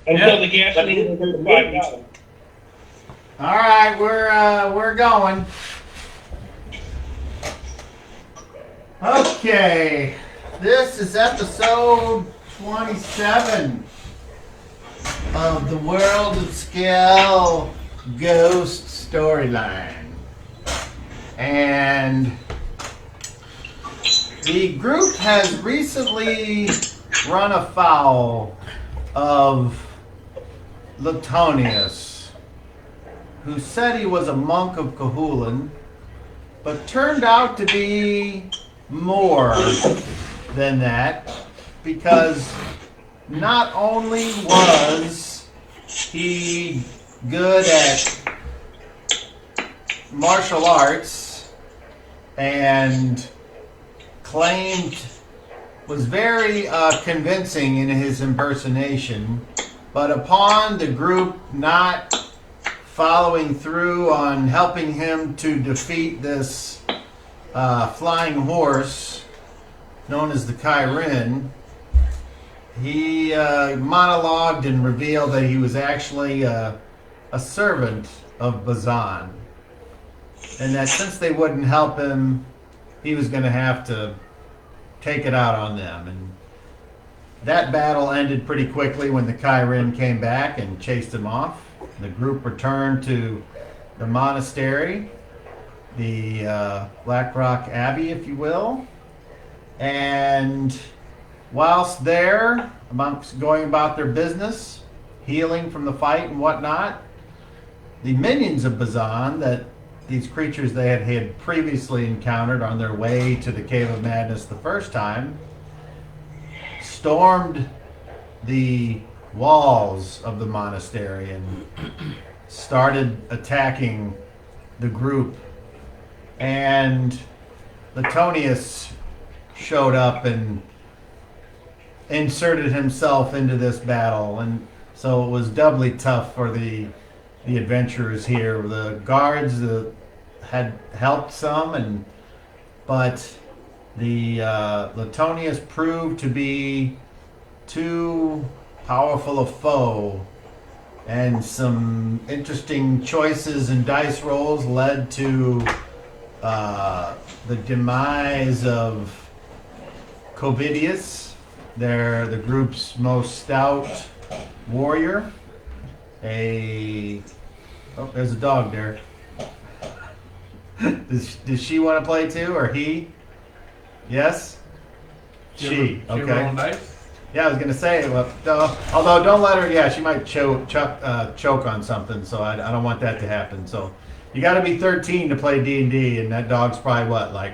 Until the gasoline is under $5. All right, we're going. Okay, this is episode 27 of the World of Skell-Ghosts storyline, and the group has recently run afoul of Latonius, who said he was a monk of Cahulan, but turned out to be more than that, because not only was he good at martial arts and was very convincing in his impersonation, but upon the group not following through on helping him to defeat this flying horse known as the Kyrin, he monologued and revealed that he was actually a servant of Bazan, and that since they wouldn't help him, he was going to have to take it out on them. And that battle ended pretty quickly when the Kyrin came back and chased him off. The group returned to the monastery, the Black Rock Abbey, if you will. And whilst there, amongst going about their business, healing from the fight and whatnot, the minions of Bazan, that these creatures they had previously encountered on their way to the Cave of Madness the first time, stormed the walls of the monastery and started attacking the group. And Latonius showed up and inserted himself into this battle, and so it was doubly tough for the adventurers here. The guards had helped some, but the Latonius proved to be too powerful a foe, and some interesting choices and dice rolls led to the demise of Covidius, the group's most stout warrior. There's a dog there. Does she want to play too, or he? Yes? She. Okay. Yeah, I was gonna say, although don't let her. Yeah, she might choke on something, so I don't want that to happen. So you got to be 13 to play D&D, and that dog's probably what, like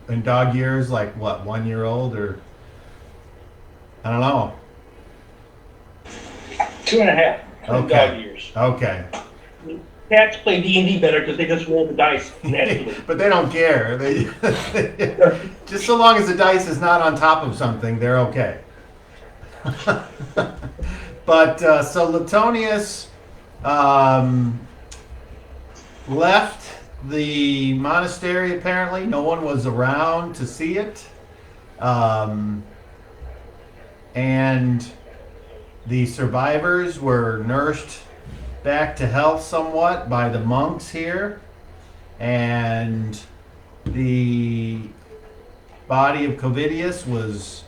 in dog years, like what, 1 year old, or I don't know. 2.5. Okay. Dog years. Okay. Cats play D&D better because they just roll the dice naturally. But they don't care. Just so long as the dice is not on top of something, they're okay. But so Latonius left the monastery. Apparently, no one was around to see it, and the survivors were nursed back to health somewhat by the monks here, and the body of Covidius was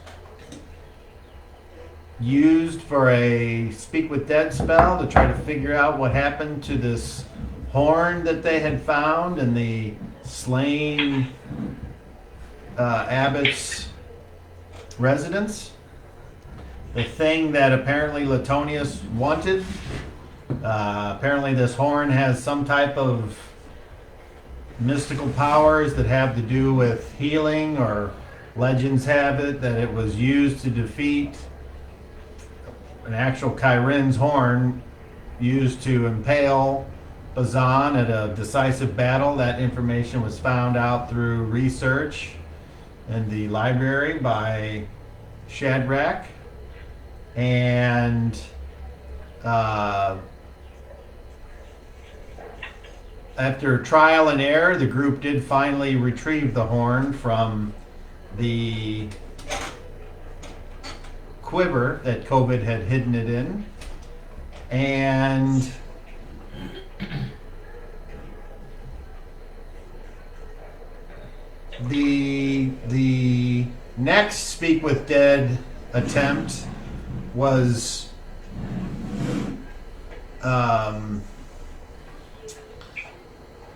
used for a speak with dead spell to try to figure out what happened to this horn that they had found in the slain abbot's residence. The thing that apparently Latonius wanted. Apparently this horn has some type of mystical powers that have to do with healing, or legends have it that it was used to defeat an actual Kyrin's horn, used to impale Bazan at a decisive battle. That information was found out through research in the library by Shadrach. And after trial and error, the group did finally retrieve the horn from the quiver that COVID had hidden it in. And the next Speak with Dead attempt was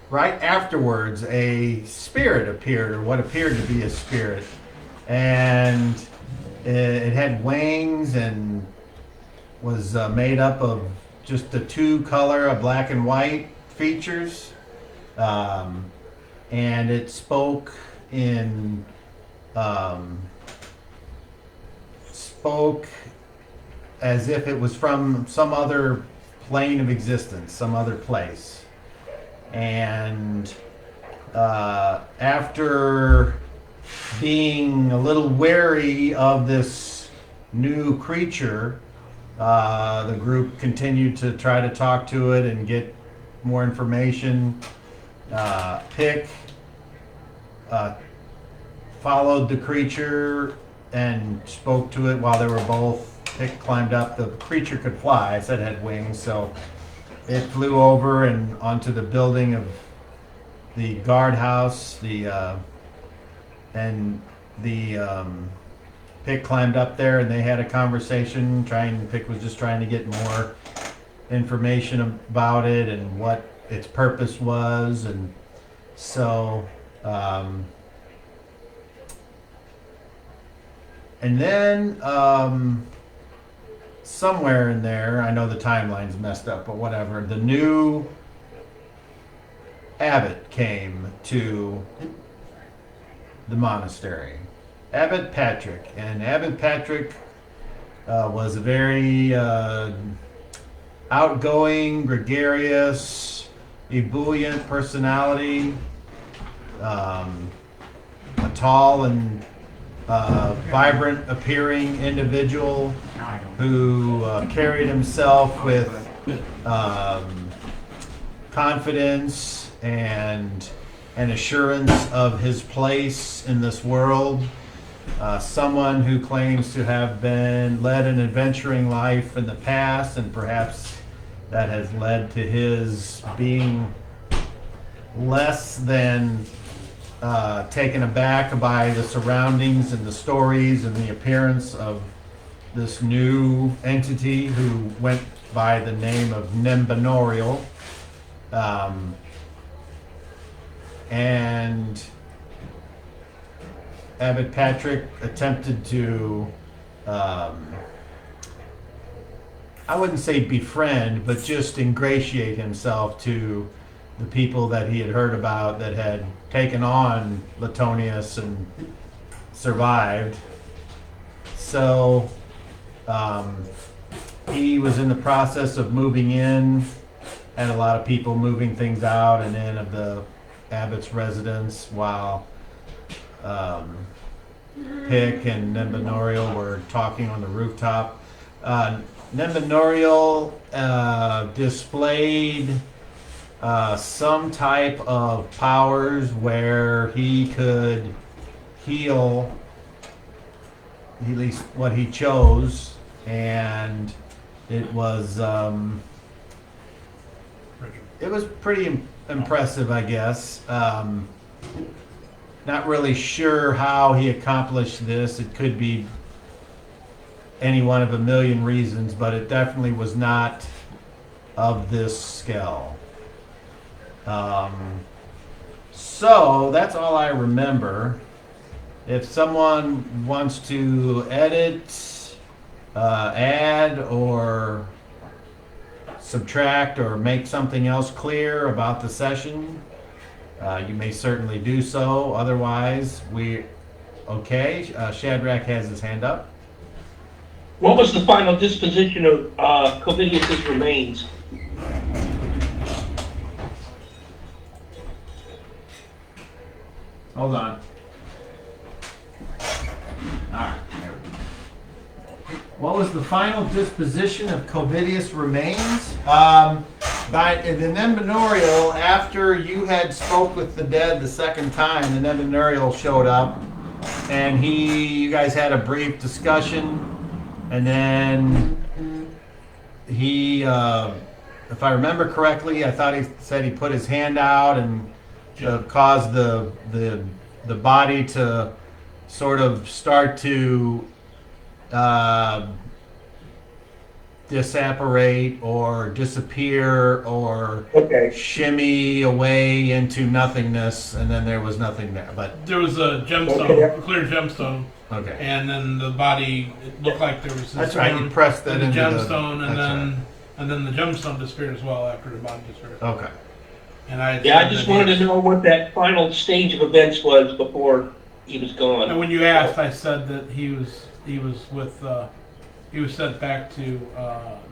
right afterwards. A spirit appeared, or what appeared to be a spirit, and it had wings and was made up of just the two color, a black and white features, and it spoke in spoke as if it was from some other plane of existence, some other place. And after being a little wary of this new creature, the group continued to try to talk to it and get more information. Pick followed the creature and spoke to it while they were both. Pick climbed up. The creature could fly. I said it had wings, so it flew over and onto the building of the guardhouse. Pick climbed up there and they had a conversation. Pick was just trying to get more information about it and what its purpose was, and so. And then somewhere in there, I know the timeline's messed up, but whatever, the new abbot came to the monastery. Abbot Patrick. And Abbot Patrick was a very outgoing, gregarious, ebullient personality. A tall and vibrant appearing individual who carried himself with confidence and an assurance of his place in this world. Someone who claims to have led an adventuring life in the past, and perhaps that has led to his being less than taken aback by the surroundings and the stories and the appearance of this new entity who went by the name of Nembanorial. And Abbot Patrick attempted to, I wouldn't say befriend, but just ingratiate himself to the people that he had heard about that had taken on Latonius and survived. So he was in the process of moving in, had a lot of people moving things out and in of the abbot's residence, while Pick and Nembanorial were talking on the rooftop. Nembanorial displayed some type of powers where he could heal, at least what he chose, and it was pretty impressive, I guess. Not really sure how he accomplished this. It could be any one of a million reasons, but it definitely was not of this scale. So that's all I remember. If someone wants to edit, add, or subtract, or make something else clear about the session, you may certainly do so. Otherwise, Shadrach has his hand up. What was the final disposition of Covidius' remains? Hold on. Alright. What was the final disposition of Covidius' remains? By the Nembanorial, after you had spoke with the dead the second time, the Nembanorial showed up, and you guys had a brief discussion, and then he, if I remember correctly, I thought he said he put his hand out and caused the body to sort of start to disapparate or disappear or Okay. shimmy away into nothingness, and then there was nothing there. But There was a gemstone, Okay. a clear gemstone, okay, and then the body, it looked like there was this that's right. You stone pressed that and the into gemstone, and that's then and then the gemstone disappeared as well after the body disappeared. right. Okay. And I Yeah, I just wanted to know what that final stage of events was before he was And gone. when you asked, I said that he was with he was sent back to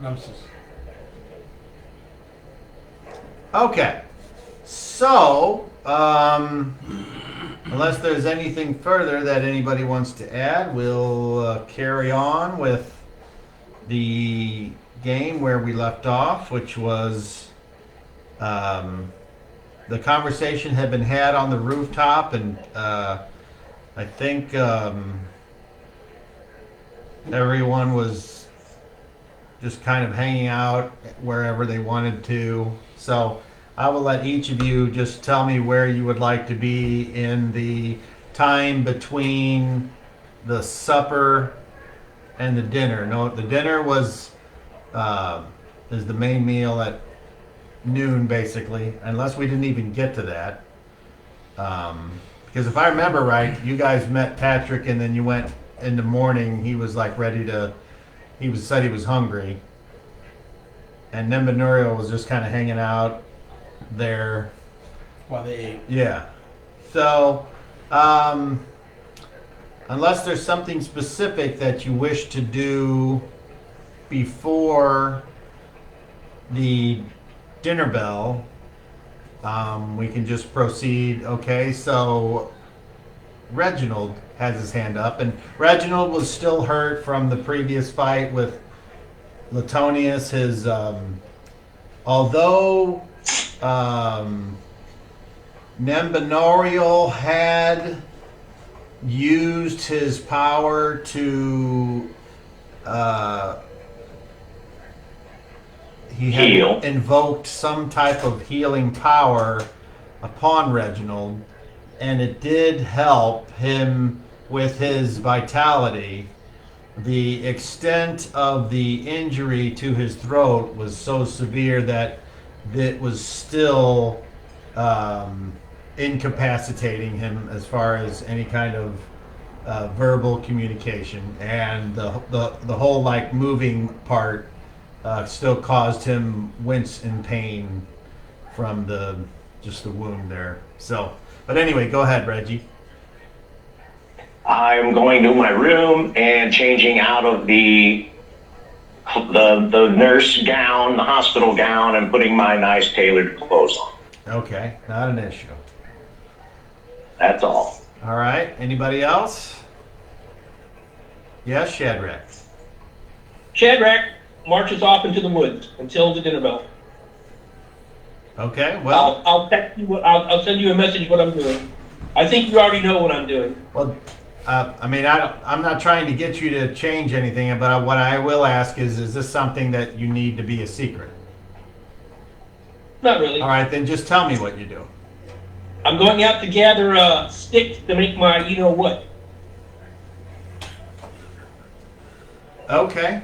Nemesis. Okay. So, unless there's anything further that anybody wants to add, we'll carry on with the game where we left off, which was the conversation had been had on the rooftop, and I think everyone was just kind of hanging out wherever they wanted to. So I will let each of you just tell me where you would like to be in the time between the supper and the dinner. No, the dinner was is the main meal at noon, basically, unless we didn't even get to that. Because if I remember right, you guys met Patrick, and then you went in the morning. He was like ready to. Said he was hungry, and then Benuriel was just kind of hanging out there. While they ate. Yeah. So, unless there's something specific that you wish to do before the dinner bell, we can just proceed. Okay, so Reginald has his hand up, and Reginald was still hurt from the previous fight with Latonius. His, although Nembenorial had used his power to he had Heal. invoked some type of healing power upon Reginald, and it did help him with his vitality. The extent of the injury to his throat was so severe that it was still incapacitating him as far as any kind of verbal communication, and the whole like moving part still caused him wince in pain from the wound there. So, but anyway, go ahead, Reggie. I'm going to my room and changing out of the nurse gown, the hospital gown, and putting my nice tailored clothes on. Okay, not an issue. That's all. All right, anybody else? Yes, Shadrach. Shadrach marches off into the woods until the dinner bell. Okay, well, I'll text you. I'll send you a message what I'm doing. I think you already know what I'm doing. well, I mean, I'm not trying to get you to change anything, but what I will ask is this something that you need to be a secret? Not really. All right, then just tell me what you do. I'm going out to gather sticks to make my you know what. Okay.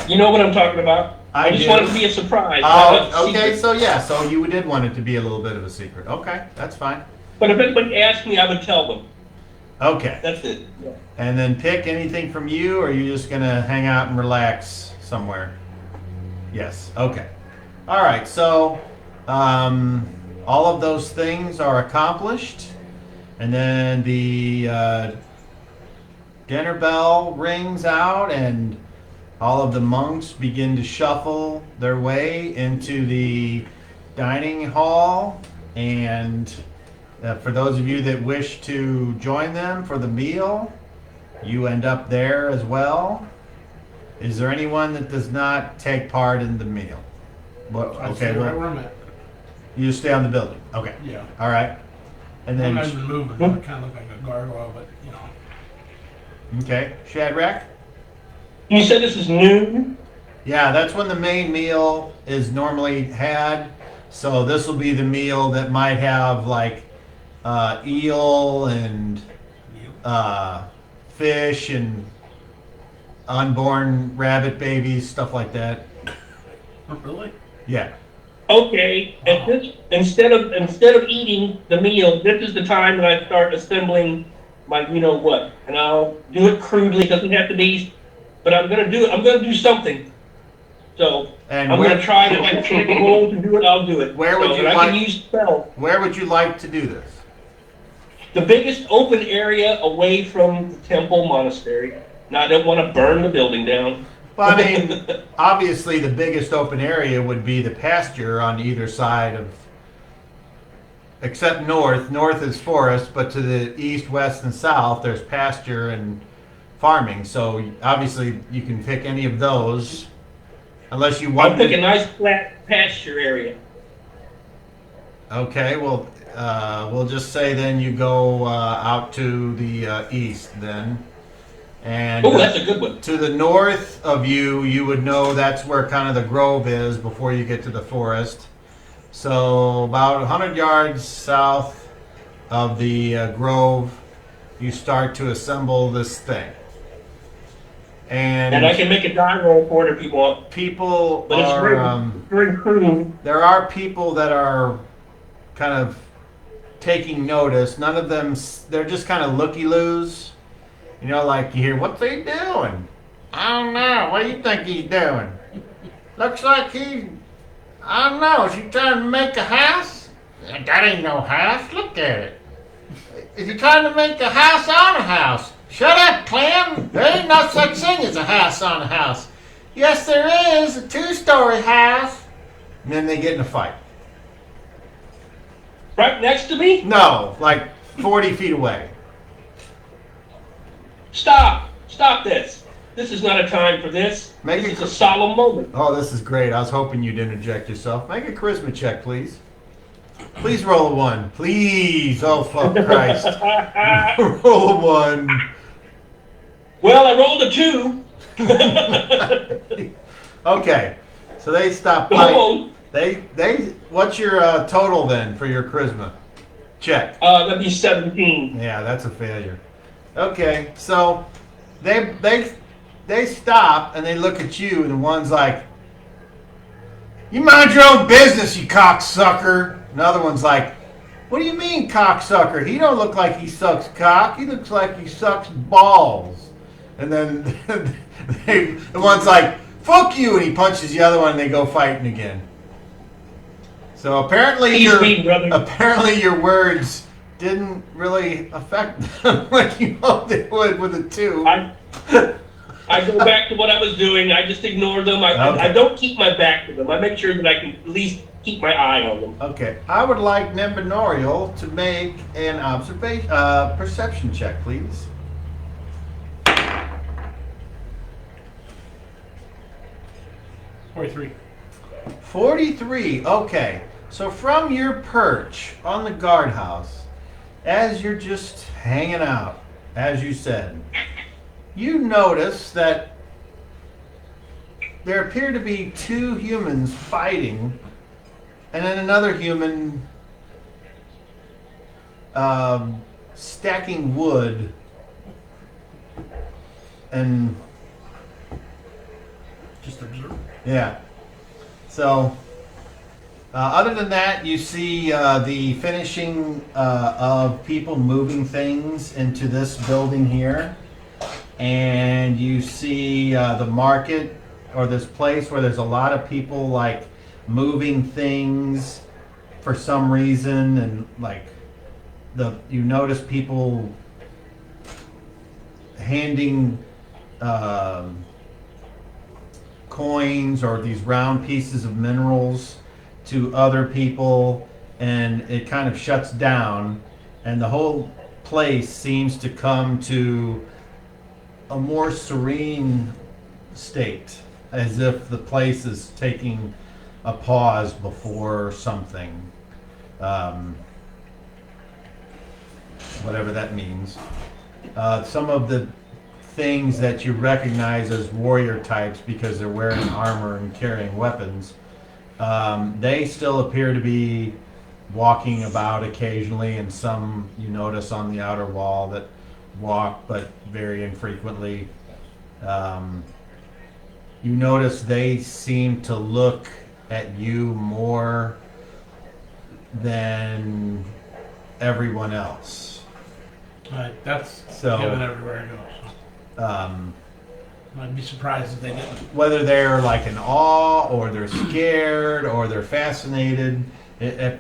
You know what I'm talking about. I just do. want it to be a surprise. not a Oh, okay, secret. so yeah, so you did want it to be a little bit of a secret. Okay, that's fine. But if anybody asked me, I would tell them. Okay. That's it. Yeah. And then pick anything from you, or are you just gonna hang out and relax somewhere? Yes. Okay. All right. So, all of those things are accomplished, and then the dinner bell rings out, and all of the monks begin to shuffle their way into the dining hall, and for those of you that wish to join them for the meal, you end up there as well. Is there anyone that does not take part in the meal? Well, I okay, stay right well, where I'm at. you just stay on the building. Okay, Yeah. all right. And I'm then, not even moving. I kind of look like a gargoyle, but you know. okay, Shadrach? You said this is noon? Yeah, that's when the main meal is normally had. So this will be the meal that might have like eel and fish and unborn rabbit babies, stuff like that. Really? Yeah. Okay, at this, instead of eating the meal, this is the time that I start assembling my, you know what, and I'll do it crudely. It doesn't have to be, but I'm gonna do something. So And I'm where, gonna try to like take a role to do it. I'll do it. Where would So you that I like- can use spells. where would you like to do this? The biggest open area away from the temple monastery. Now I don't want to burn the building down. Well, I mean, obviously the biggest open area would be the pasture on either side of, except north. North is forest, but to the east, west, and south, there's pasture and farming. So obviously you can pick any of those, unless you I'll want pick a to. nice flat pasture area. Okay, well, we'll just say then you go out to the east then. And Oh, that's a good one. to the north of you, you would know that's where kind of the grove is before you get to the forest. So about 100 yards south of the grove, you start to assemble this thing. And I can make a die roll for it if you want. People But it's are, very crude. there are people that are kind of taking notice. None of them, they're just kind of looky-loos. You know, like you hear, what's he doing? I don't know. What do you think he's doing? Looks like I don't know. Is he trying to make a house? That ain't no house. Look at it. Is he trying to make a house on a house? Shut up, Clem. There ain't no such thing as a house on a house. Yes, there is. A 2-story house. And then they get in a fight. Right next to me? No, like 40 feet away. Stop! Stop this! This is not a time for this. Make This it is a solemn moment. Oh, this is great. I was hoping you'd interject yourself. Make a charisma check, please. Please roll a 1. Please. Oh, fuck Christ. Roll a 1. Well, I rolled a 2. Okay. So they stop fighting. Oh, What's your total then for your charisma? Check. that'd be 17. Yeah, that's a failure. Okay, so they stop and they look at you, and the one's like, "You mind your own business, you cocksucker." Another one's like, "What do you mean, cocksucker? He don't look like he sucks cock. He looks like he sucks balls." And then the one's like, "Fuck you," and he punches the other one, and they go fighting again. So apparently your words didn't really affect them like you hoped it would with a 2. I go back to what I was doing. I just ignore them. I don't keep my back to them. I make sure that I can at least keep my eye on them. Okay, I would like Nembinorial to make an perception check, please. 43. 43. Okay, so from your perch on the guardhouse, as you're just hanging out, as you said, you notice that there appear to be 2 humans fighting, and then another human stacking wood and Just observe. yeah. So, other than that, you see the finishing of people moving things into this building here. And you see the market, or this place where there's a lot of people like moving things for some reason. And like you notice people handing coins or these round pieces of minerals to other people, and it kind of shuts down, and the whole place seems to come to a more serene state, as if the place is taking a pause before something, whatever that means. Some of the things that you recognize as warrior types because they're wearing armor and carrying weapons. They still appear to be walking about occasionally, and some you notice on the outer wall that walk, but very infrequently. You notice they seem to look at you more than everyone else. Right, that's So- given everywhere he goes. I'd be surprised if they didn't. Whether they're like in awe, or they're scared, or they're fascinated,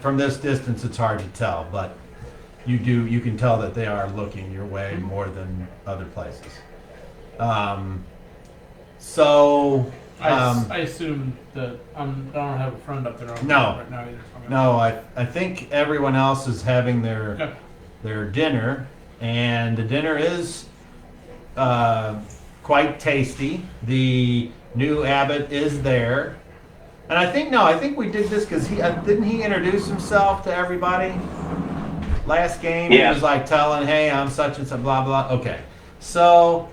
from this distance it's hard to tell, but you can tell that they are looking your way more than other places. I assume that I don't have a friend up there No. right now either. Okay. No, I think everyone else is having Okay. their dinner, and the dinner is quite tasty. The new abbot is there, and I think we did this because didn't he introduce himself to everybody last game? Yeah. He was like telling, "Hey, I'm such and such, blah blah." Okay, so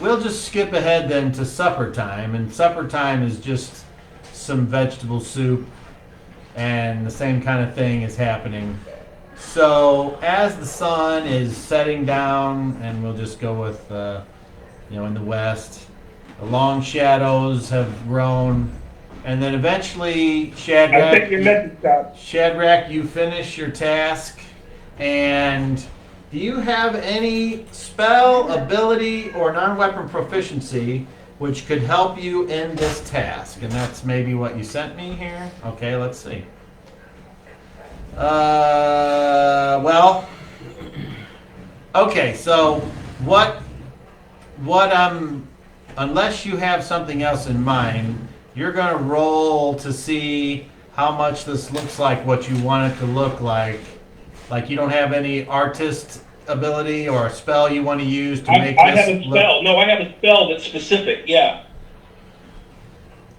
we'll just skip ahead then to supper time, and supper time is just some vegetable soup, and the same kind of thing is happening. So as the sun is setting down, and we'll just go with, in the west, the long shadows have grown, and then eventually I think your message stopped. Shadrach, you finish your task, and do you have any spell, ability, or non-weapon proficiency which could help you in this task? And that's maybe what you sent me here. Okay, let's see. Okay, so what unless you have something else in mind, you're going to roll to see how much this looks like what you want it to look like. Like you don't have any artist ability or a spell you want to use to make I this have a spell. No, I have a spell that's specific. Yeah.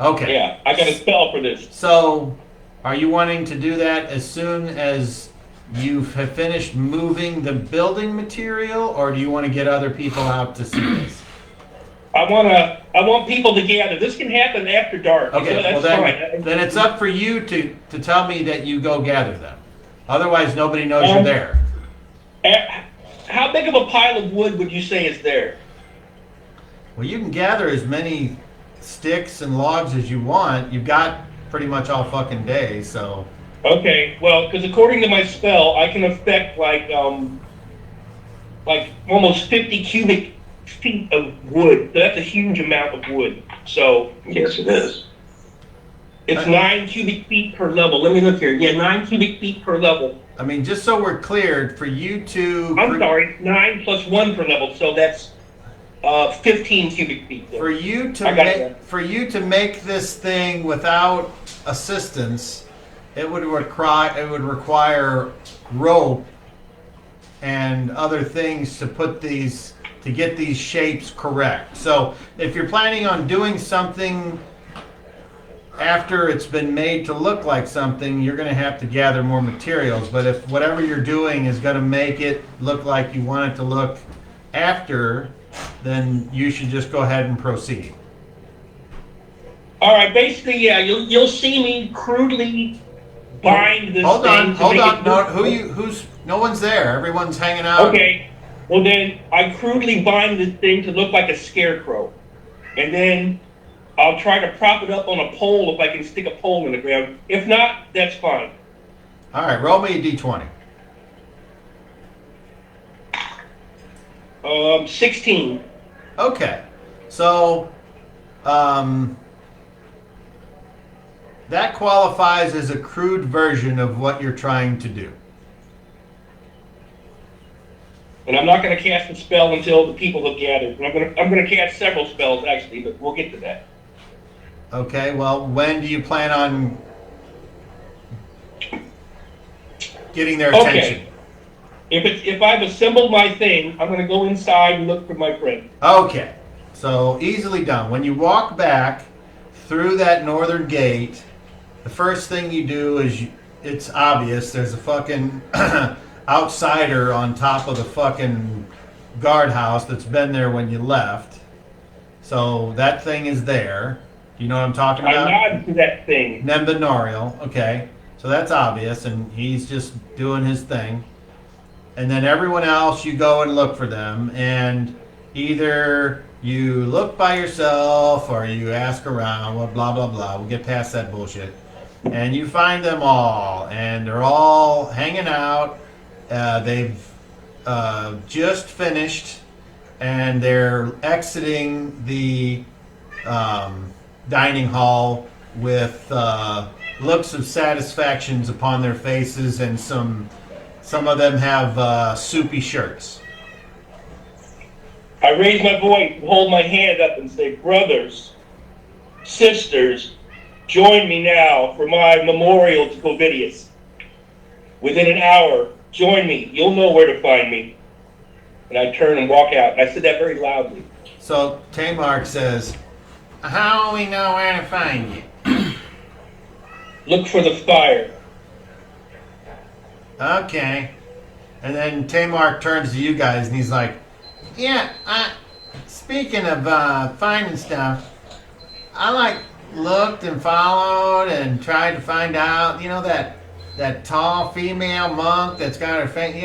Okay. Yeah, I got a spell for this. So, are you wanting to do that as soon as you have finished moving the building material, or do you want to get other people out to see this? I want people to gather. This can happen after dark. Okay, so that's well fine. then it's up for you to tell me that you go gather them. Otherwise, nobody knows you're there. How big of a pile of wood would you say is there? Well, you can gather as many sticks and logs as you want. You've got pretty much all fucking day, so. Okay, well, because according to my spell, I can affect like almost 50 cubic feet of wood. So that's a huge amount of wood. So Yes, it is. it's 9 cubic feet per level. Let me look here. Yeah, 9 cubic feet per level. I mean, just so we're cleared, for you to. I'm sorry, 9 plus 1 per level. So that's 15 cubic feet. For you I got it. to make this thing without assistance, it would require rope and other things to get these shapes correct. So if you're planning on doing something after it's been made to look like something, you're going to have to gather more materials. But if whatever you're doing is going to make it look like you want it to look after, then you should just go ahead and proceed. All right, basically, yeah, you'll see me crudely bind this Hold thing. on. No one's there. Everyone's hanging out. Okay, well then I crudely bind this thing to look like a scarecrow, and then I'll try to prop it up on a pole if I can stick a pole in the ground. If not, that's fine. All right, roll me a d20. 16. Okay, so that qualifies as a crude version of what you're trying to do. And I'm not going to cast a spell until the people have gathered. And I'm going to cast several spells actually, but we'll get to that. Okay, well, when do you plan on getting their attention? Okay. If I've assembled my thing, I'm going to go inside and look for my friend. Okay, so easily done. When you walk back through that northern gate, the first thing you do is, it's obvious, there's a fucking outsider on top of the fucking guardhouse that's been there when you left. So that thing is there. Do you know what I'm talking I about? nod to that thing. Membenorial. Okay. So that's obvious, and he's just doing his thing. And then everyone else, you go and look for them, and either you look by yourself or you ask around, well, blah, blah, blah. We'll get past that bullshit. And you find them all, and they're all hanging out. They've just finished, and they're exiting the dining hall with looks of satisfactions upon their faces, and some of them have soupy shirts. I raise my voice, hold my hand up, and say, "Brothers, sisters, join me now for my memorial to Covidius. Within an hour, join me. You'll know where to find me." And I turn and walk out. I said that very loudly. So Tamar says, "How do we know where to find you?" Look for the fire. Okay. And then Tamar turns to you guys and he's like, "Yeah, speaking of finding stuff, I looked and followed and tried to find out, that tall female monk that's got her face.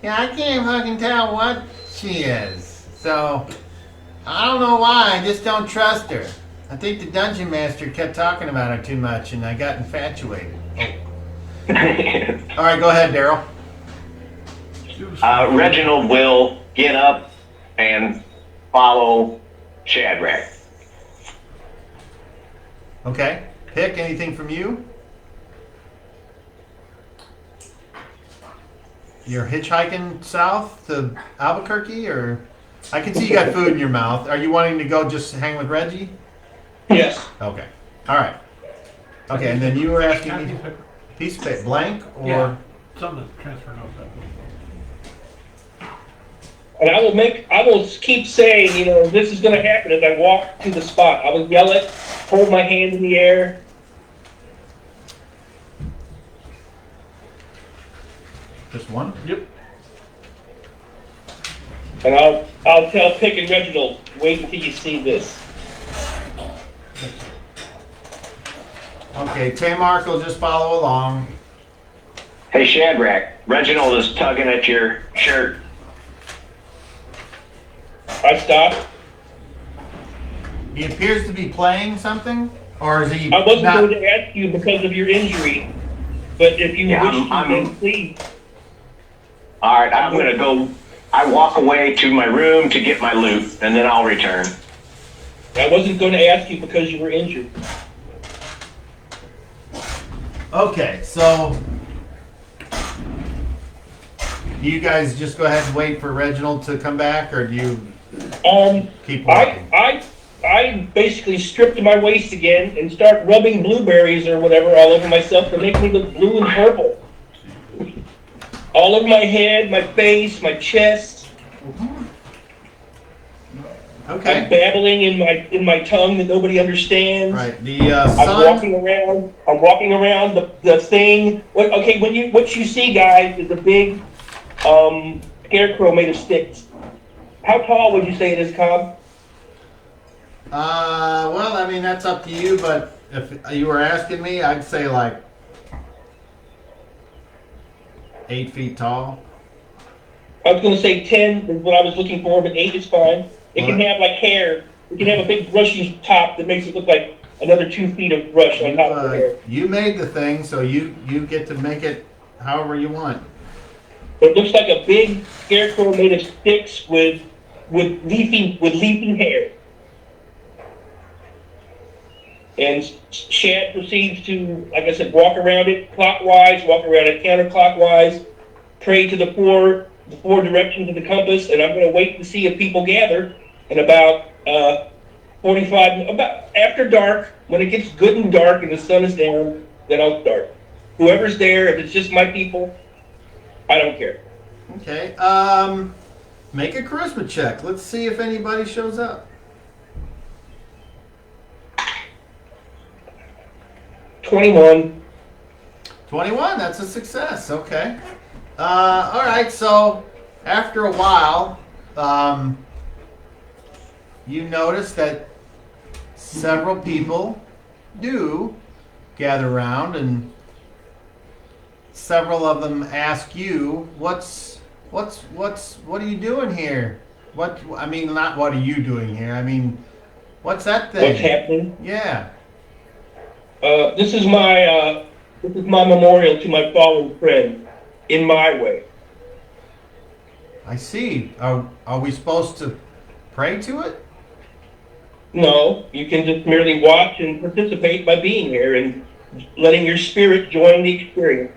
Yeah, I can't fucking tell what she is. So I don't know why, I just don't trust her. I think the dungeon master kept talking about her too much and I got infatuated." Oh. All right, go ahead, Daryl. Reginald will get up and follow Shadrach. Okay. Pick anything from you? You're hitchhiking south to Albuquerque, or I can see you got food in your mouth. Are you wanting to go just hang with Reggie? Yes. Okay. All right. Okay, and then you were asking me piece of paper, blank or Yeah, something to transfer notes. And I will keep saying, this is going to happen as I walk to the spot. I will yell it, hold my hand in the air. just one? Yep. And I'll tell Pick and Reginald, wait until you see this. Okay, Tamar will just follow along. Hey, Shadrach, Reginald is tugging at your shirt. I stop. He appears to be playing something, or is he I wasn't not? going to ask you because of your injury, but if you Yeah, wish to, then please. All right, I'm going to go. I walk away to my room to get my loot, and then I'll return. I wasn't going to ask you because you were injured. Okay, so do you guys just go ahead and wait for Reginald to come back, or do you keep walking? I basically stripped to my waist again and start rubbing blueberries or whatever all over myself to make me look blue and purple. All over my head, my face, my chest. I'm Okay. babbling in my tongue that nobody understands. Right. The I'm sun. walking around the thing. What you see, guys, is a big scarecrow made of sticks. How tall would you say it is, Cobb? Well, I mean that's up to you, but if you were asking me, I'd say like 8 feet tall. I was going to say 10 is what I was looking for, but 8 is fine. It can have like hair. It can have a big brushy top that makes it look like another 2 feet of brush on top of the hair. You made the thing, so you get to make it however you want. It looks like a big scarecrow made of sticks with leafy hair. And Shad proceeds to, like I said, walk around it clockwise, walk around it counterclockwise, pray to the four directions of the compass, and I'm going to wait to see if people gather. And about after dark, when it gets good and dark and the sun is down, then I'll start. Whoever's there, if it's just my people, I don't care. Okay. Make a charisma check. Let's see if anybody shows up. 21. 21. That's a success. Okay. All right. So after a while, you notice that several people do gather around, and several of them ask you, what are you doing here? I mean, not what are you doing here? I mean, what's that thing? What's happening? Yeah. This is my memorial to my fallen friend, in my way. I see. Are we supposed to pray to it? No, you can just merely watch and participate by being here and letting your spirit join the experience.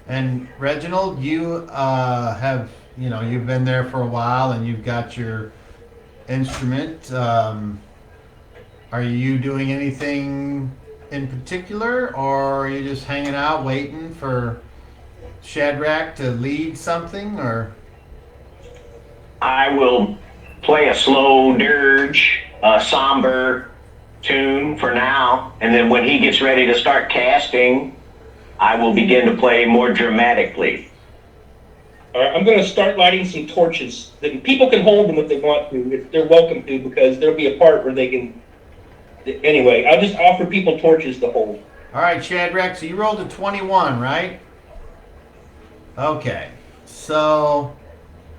And Reginald, you you've been there for a while, and you've got your instrument. Are you doing anything in particular, or are you just hanging out waiting for Shadrach to lead something, or? I will play a slow dirge, a somber tune for now, and then when he gets ready to start casting, I will begin to play more dramatically. All right, I'm going to start lighting some torches. People can hold them if they want to, if they're welcome to, because there'll be a part where they can. Anyway, I'll just offer people torches to hold. All right, Shadrach, so you rolled a 21, right? Okay, so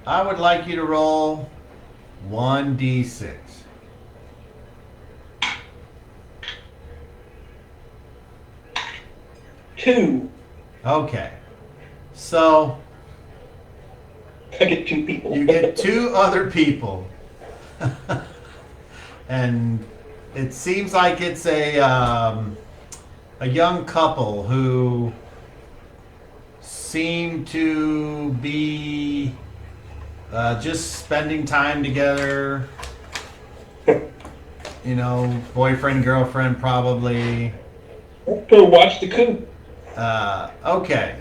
I would like you to roll 1d6. Two. Okay, so I get two people. you get two other people, and it seems like it's a young couple who seem to be just spending time together. You know, boyfriend, girlfriend, probably. Let's go watch the coup. Okay.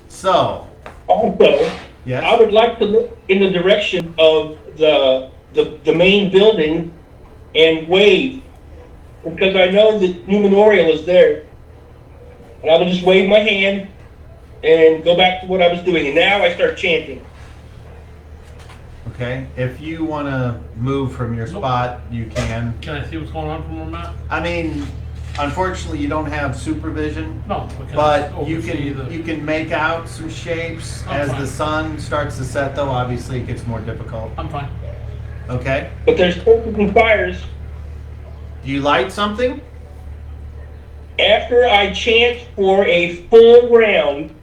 So. Also, Yes. I would like to look in the direction of the main building and wave, because I know that new memorial is there. And I will just wave my hand and go back to what I was doing. And now I start chanting. Okay. If you want to move from your spot, you can. Can I see what's going on from where I'm at? I mean, unfortunately, you don't have supervision, No, can I but you oversee can make out some shapes I'm as fine. the sun starts to set. Though obviously, it gets more difficult. I'm fine. Okay. But there's torches and fires. Do you light something? After I chant for a full round,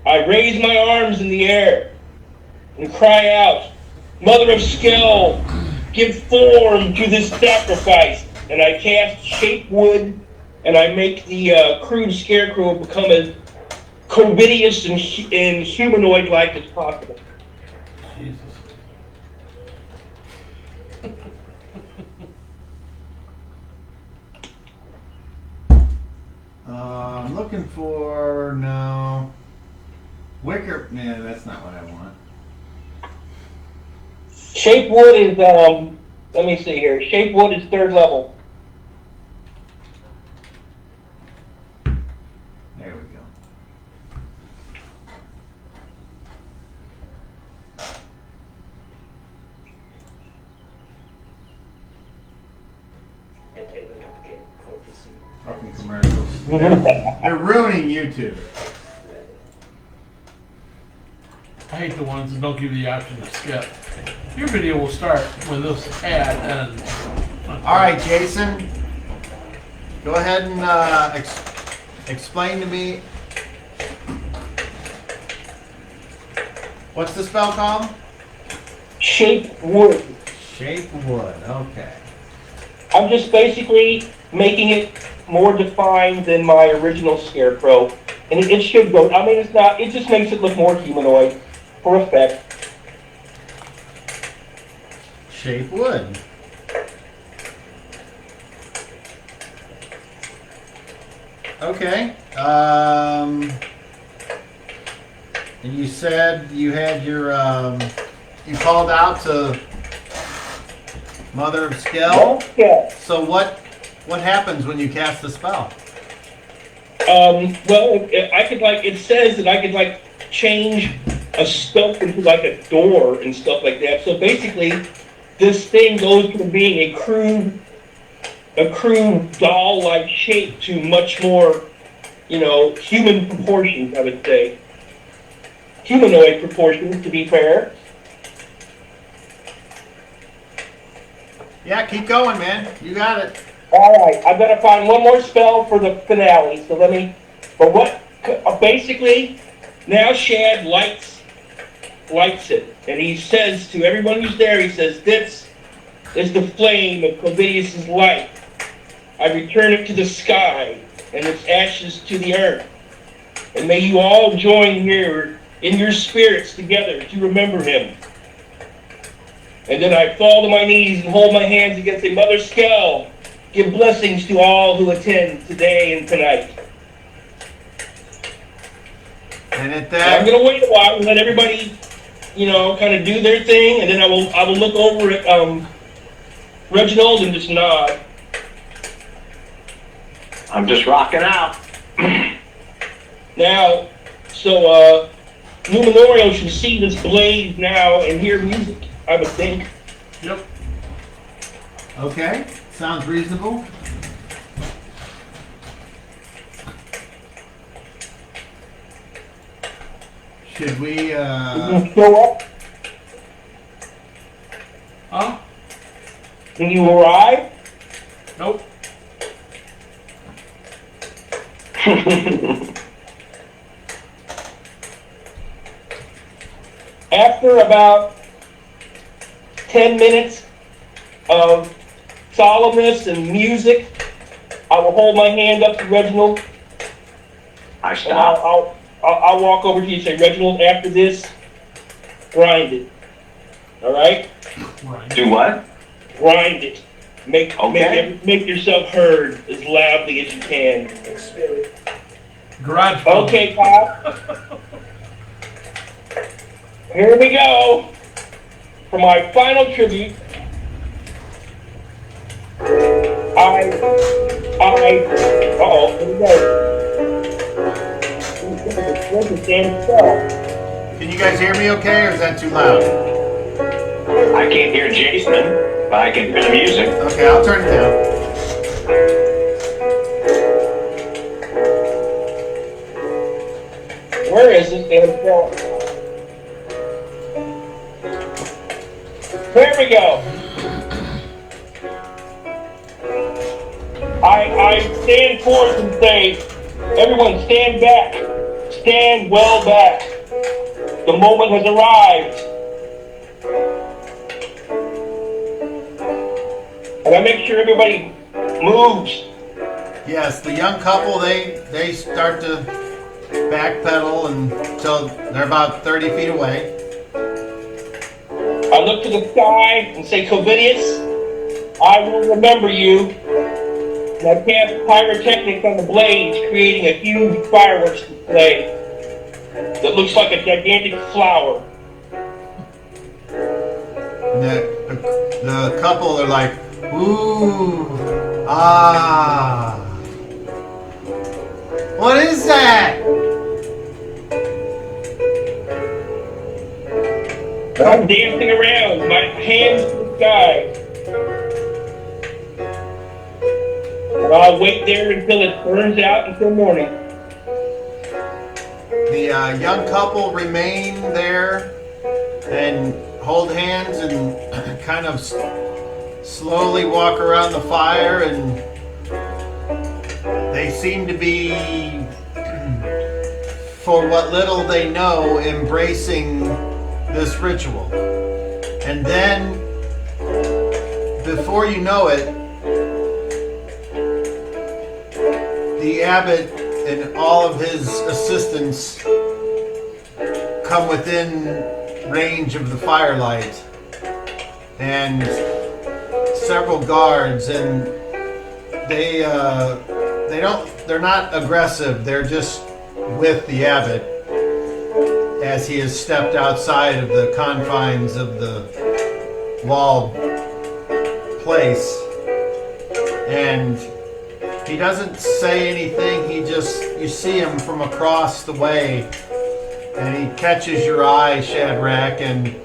I raise my arms in the air and cry out, "Mother of Skell, give form to this sacrifice." And I cast shape wood, and I make the crude scarecrow become as covidious and humanoid-like as possible. Jesus. I'm looking for wicker. No, that's not what I want. Shape wood is let me see here. Shape wood is 3rd level. There we go. Fucking commercials. They're ruining YouTube. I hate the ones that don't give you the option to skip. Your video will start when this ad ends. All right, Jason. Go ahead and explain to me. What's the spell called? Shape wood. Shape wood. Okay. I'm just basically making it more defined than my original scarecrow. And it should go, I mean, it's not, it just makes it look more humanoid for effect. Shape wood. Okay. And you said you had your you called out to Mother of Skell. Yeah. So what happens when you cast the spell? Well, I could it says that I could change a stuff into like a door and stuff like that. So basically, this thing goes from being a crude doll-like shape to much more, human proportions, I would say. Humanoid proportions, to be fair. Yeah, keep going, man. You got it. All right, I've got to find one more spell for the finale. So basically, now Shad lights it, and he says to everyone who's there, he says, "This is the flame of Covidius's light. I return it to the sky, and its ashes to the earth. And may you all join here in your spirits together to remember him." And then I fall to my knees and hold my hands against a Mother Skell. Give blessings to all who attend today and tonight. And at I'm that, going to wait a while and let everybody, kind of do their thing, and then I will look over at Reginald and just nod. I'm just rocking out. Now, so Numenorio should see this blaze now and hear music, I would think. Yep. okay, sounds reasonable. Should we, You can show up Huh? when you arrive. Nope. After about 10 minutes of solemnness and music, I will hold my hand up to Reginald, I and stop. I'll walk over to you and say, "Reginald, after this, grind it. All right? Right. Do what? Grind it. Make yourself heard as loudly as you can." Garage. Okay, Kyle. Here we go. For my final tribute, uh-oh, here we go. Where's the damn spell? can you guys hear me okay, or is that too loud? I can't hear Jason, but I can hear the music. Okay, I'll turn it down. Where is this damn spell? There we go. I stand forth and say, everyone stand back. Stand well back. The moment has arrived. And I make sure everybody moves. Yes, the young couple, they start to backpedal until they're about 30 feet away. I look to the sky and say, "Covidius, I will remember you." And I cast pyrotechnics on the blaze, creating a huge fireworks display that looks like a gigantic flower. And the couple are like, ooh, ah. What is that? I'm dancing around, my hands to the sky. And I'll wait there until it burns out until morning. The young couple remain there and hold hands and kind of slowly walk around the fire, and they seem to be, for what little they know, embracing this ritual. And then, before you know it, the abbot and all of his assistants come within range of the firelight, and several guards, and they're not aggressive, they're just with the abbot as he has stepped outside of the confines of the walled place. And he doesn't say anything, you see him from across the way And he catches your eye, Shadrach, and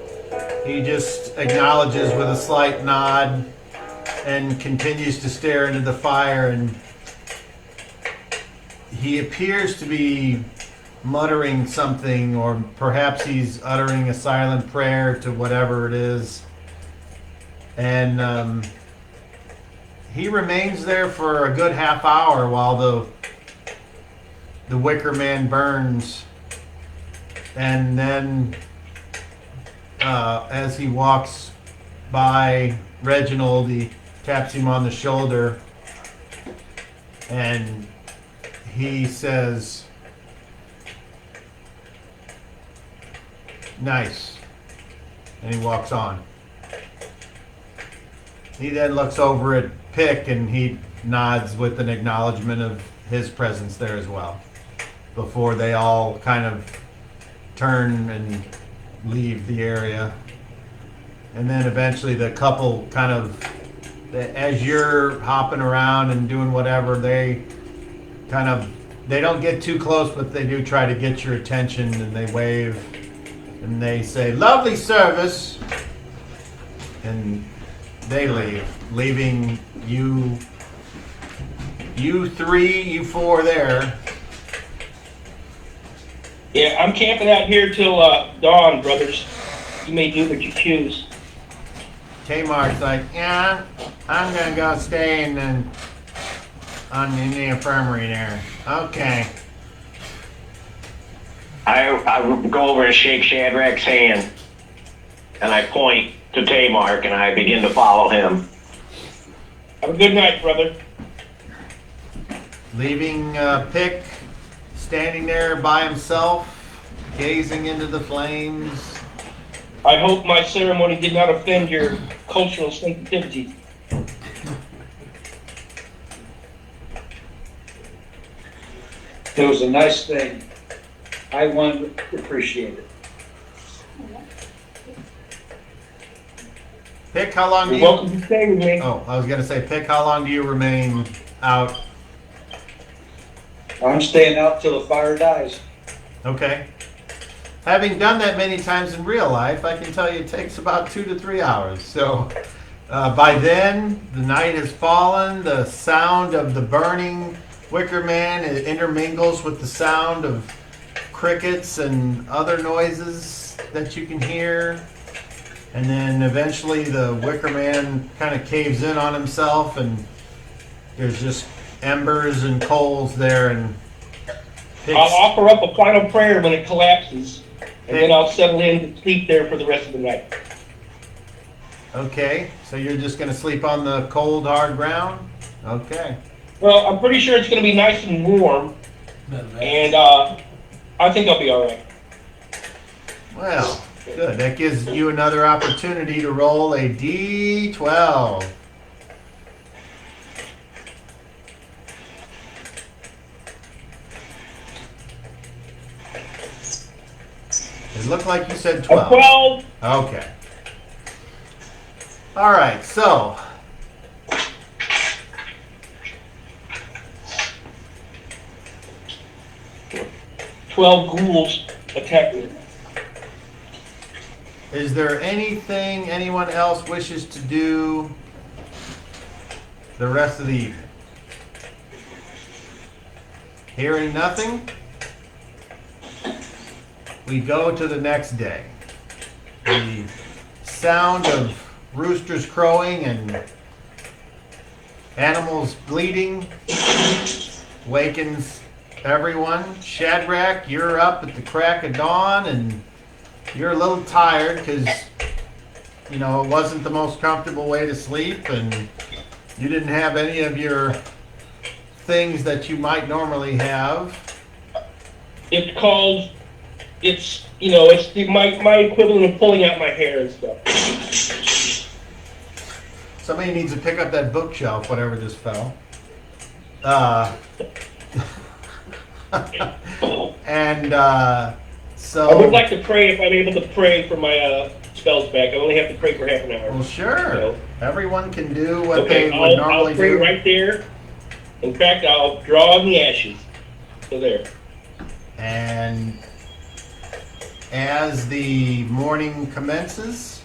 he just acknowledges with a slight nod and continues to stare into the fire. And he appears to be muttering something, or perhaps he's uttering a silent prayer to whatever it is. And he remains there for a good half hour while the wicker man burns. And then as he walks by Reginald, he taps him on the shoulder and he says, "Nice." And he walks on. He then looks over at Pick and he nods with an acknowledgement of his presence there as well, before they all kind of turn and leave the area. And then eventually the couple kind of, as you're hopping around and doing whatever, they don't get too close, but they do try to get your attention, and they wave and they say, "Lovely service," and they leave, leaving you four there. Yeah, I'm camping out here till dawn, brothers. You may do what you choose. Tamar's like, "Yeah, I'm gonna go stay in the infirmary there." Okay. I go over and shake Shadrach's hand, and I point to Tamark, and I begin to follow him. Have a good night, brother. Leaving Pick standing there by himself, gazing into the flames. I hope my ceremony did not offend your cultural sensitivity. It was a nice thing. I wanted to appreciate it. Pick, how long do You're you... welcome to stay with me. Oh, I was going to say, Pick, how long do you remain out? I'm staying out till the fire dies. Okay. Having done that many times in real life, I can tell you it takes about 2 to 3 hours. So by then, the night has fallen. The sound of the burning wicker man intermingles with the sound of crickets and other noises that you can hear. And then eventually the wicker man kind of caves in on himself, and there's just embers and coals there. And I'll offer up a final prayer when it collapses, and then I'll settle in to sleep there for the rest of the night. Okay, so you're just going to sleep on the cold, hard ground? Okay. Well, I'm pretty sure it's going to be nice and warm, and I think I'll be all right. Well, good. That gives you another opportunity to roll a D12. It looked like you said 12. 12. Okay. All right, so 12 ghouls attack me. is there anything anyone else wishes to do the rest of the evening? Hearing nothing, we go to the next day. The sound of roosters crowing and animals bleating wakens everyone. Shadrach, you're up at the crack of dawn, and you're a little tired because, you know, it wasn't the most comfortable way to sleep, and you didn't have any of your things that you might normally have. It's called, it's my equivalent of pulling out my hair and stuff. Somebody needs to pick up that bookshelf, whatever just fell. So I would like to pray if I'm able to pray for my spells back. I only have to pray for half an hour. Well, sure. So, everyone can do what okay, they would normally I'll pray do. right there. In fact, I'll draw on the ashes. So there. And as the morning commences,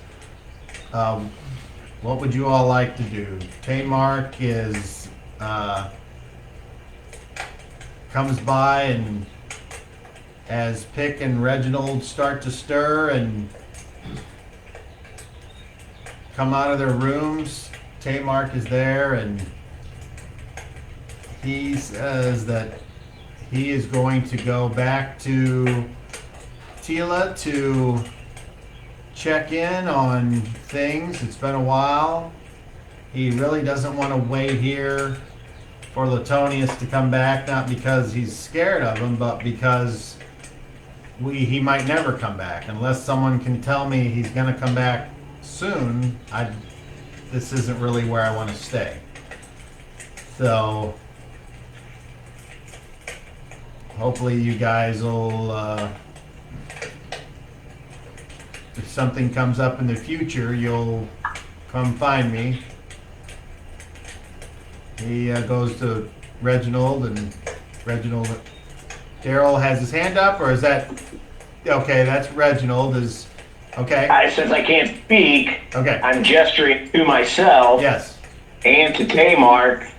what would you all like to do? Taymark is comes by, and as Pick and Reginald start to stir and come out of their rooms, Taymark is there, and he says that he is going to go back to Tila to check in on things. It's been a while. He really doesn't want to wait here for Latonius to come back, not because he's scared of him, but because he might never come back. Unless someone can tell me he's going to come back soon, this isn't really where I want to stay. So hopefully you guys will, if something comes up in the future, you'll come find me. He goes to Reginald, and Reginald, Daryl has his hand up, or is that, okay, that's Reginald, okay. Since I can't speak, Okay. I'm gesturing to myself Yes. and to Taymark,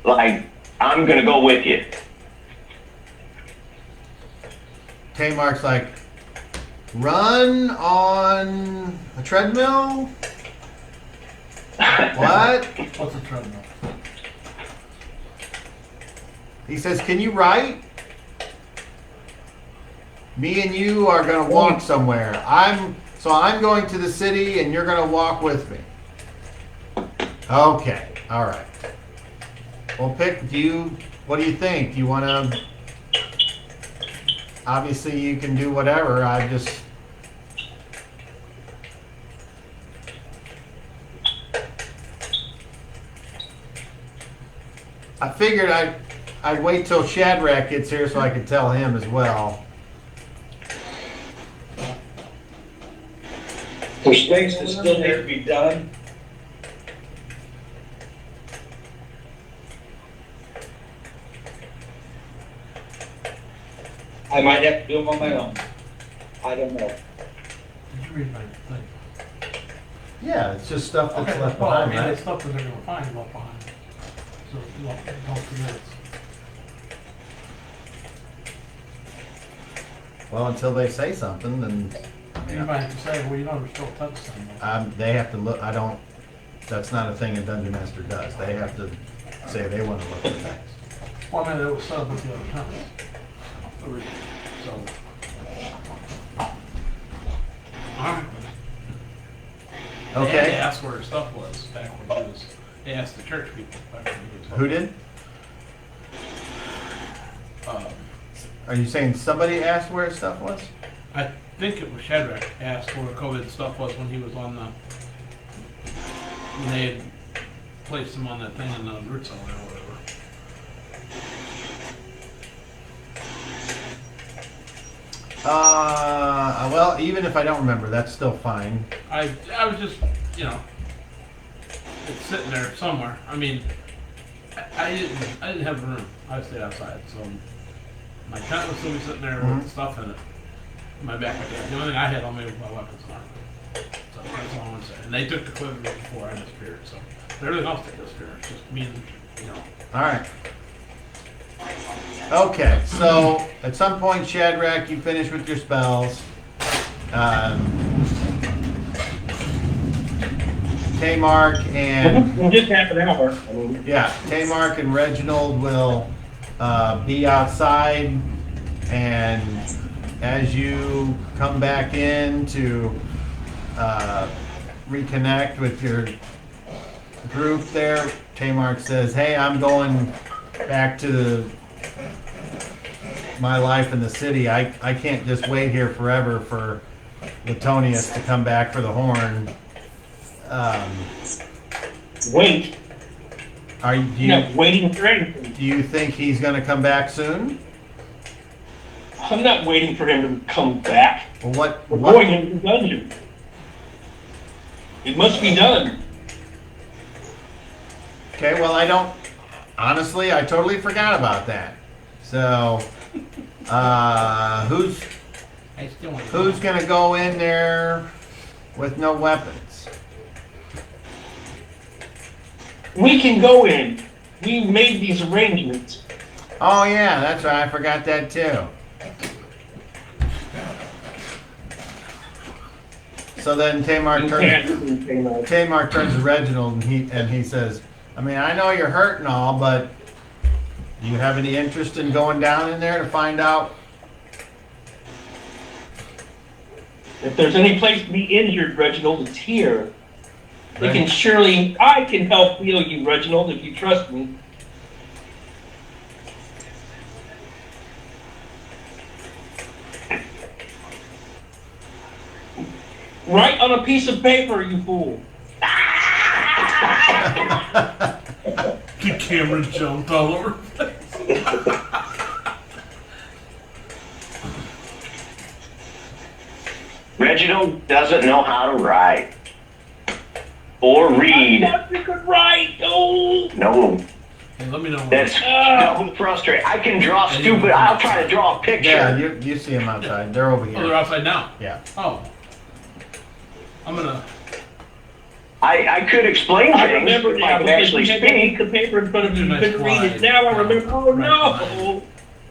like, I'm going to go with you. Taymark's like, run on a treadmill? What? What's a treadmill? He says, can you write? Me and you are going to walk somewhere. I'm going to the city, and you're going to walk with me. Okay. All right. Well, Pick, what do you think? You want to, obviously you can do whatever. I figured I'd wait till Shadrach gets here so I could tell him as well. There's things that still need to be done. I might have to do them on my own. I don't know. Did you read my thing? Yeah, it's just stuff that's Okay, left well, I behind, mean, right? it's stuff that they're gonna find left behind. So don't forget it. Well, until they say something, then You might have to say, well, you know, there's still a touchstone. they have to look. That's not a thing a dungeon master does. They have to say they want to look at things. Well, I mean, it was set up at the other time. So. Alright. They Okay. asked where his stuff was back when he was, they asked the church people back when he was. Who did? Um, Are you saying somebody asked where his stuff was? I think it was Shadrach asked where COVID's stuff was when he was on when they had placed him on that thing in the root zone or whatever. Well, even if I don't remember, that's still fine. I was just, it's sitting there somewhere. I mean, I didn't have a room. I stayed outside, so my tent was still sitting there with stuff in it. My backpack. The only thing I had on me was my weapons and armor. So that's all I want to say. And they took the equipment before I disappeared, so everything else they disappeared. It's just me and, All right. Okay, so at some point, Shadrach, you finish with your spells. Taymark and In just half an hour. Taymark and Reginald will be outside, and as you come back in to reconnect with your group there, Taymark says, hey, I'm going back to my life in the city. I can't just wait here forever for Latonius to come back for the horn. Wait. Do You're not waiting for anything. you think he's going to come back soon? I'm not waiting for him to come back. Well, We're going into the dungeon. It must be done. Okay, well, honestly, I totally forgot about that. So, I still want to Who's gonna go in there with no weapons? We can go in. We made these arrangements. Oh yeah, that's right. I forgot that too. So then Tamar turns to Reginald and he says, I mean, I know you're hurt and all, but do you have any interest in going down in there to find out? If there's any place to be injured, Reginald, it's here. I Right. can help heal you, Reginald, if you trust me. Write on a piece of paper, you fool. The camera jumped all over. Reginald doesn't know how to write or read. I thought you could write. Oh. No, Hey, let me know. that's so frustrating. I can draw stupid. I'll try to draw a picture. Yeah, you see them outside. They're over Oh, they're here. upside down. Yeah. Oh. I'm gonna. I could explain I things remember if now I could because actually you had that piece speak. of paper in front of you. You Nice couldn't read it. slide. Now I remember. Oh Right. no!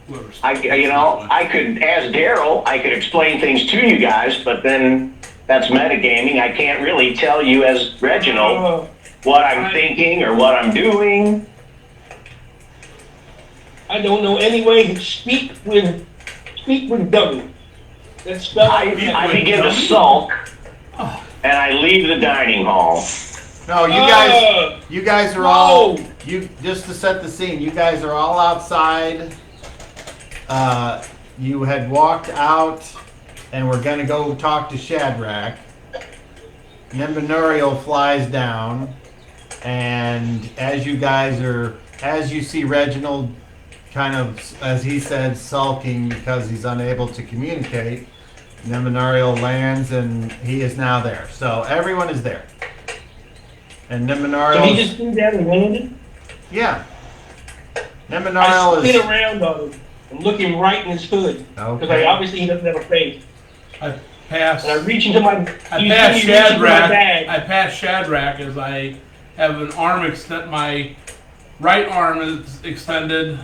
Whoever's. I could, as Daryl, I could explain things to you guys, but then that's metagaming. I can't really tell you as Reginald Oh, what I'm thinking or what I'm doing. I don't know any way to speak with dummy. That's spelled. I begin to sulk, and I leave the dining hall. No, you guys are all, just to set the scene, you guys are all outside. You had walked out and we're gonna go talk to Shadrach. Nembanuriel flies down, and as you see Reginald kind of, as he said, sulking because he's unable to communicate, Nembanuriel lands and he is now there. So everyone is there. And So he Nembanuriel, just threw down and landed. yeah. I Nembanuriel spit is, around on him and look him right in his hood because okay. obviously he doesn't have a face. I passed. And I reach into my. I you passed see me reach into my Shadrach. bag. I passed Shadrach as I have an arm extend. My right arm is extended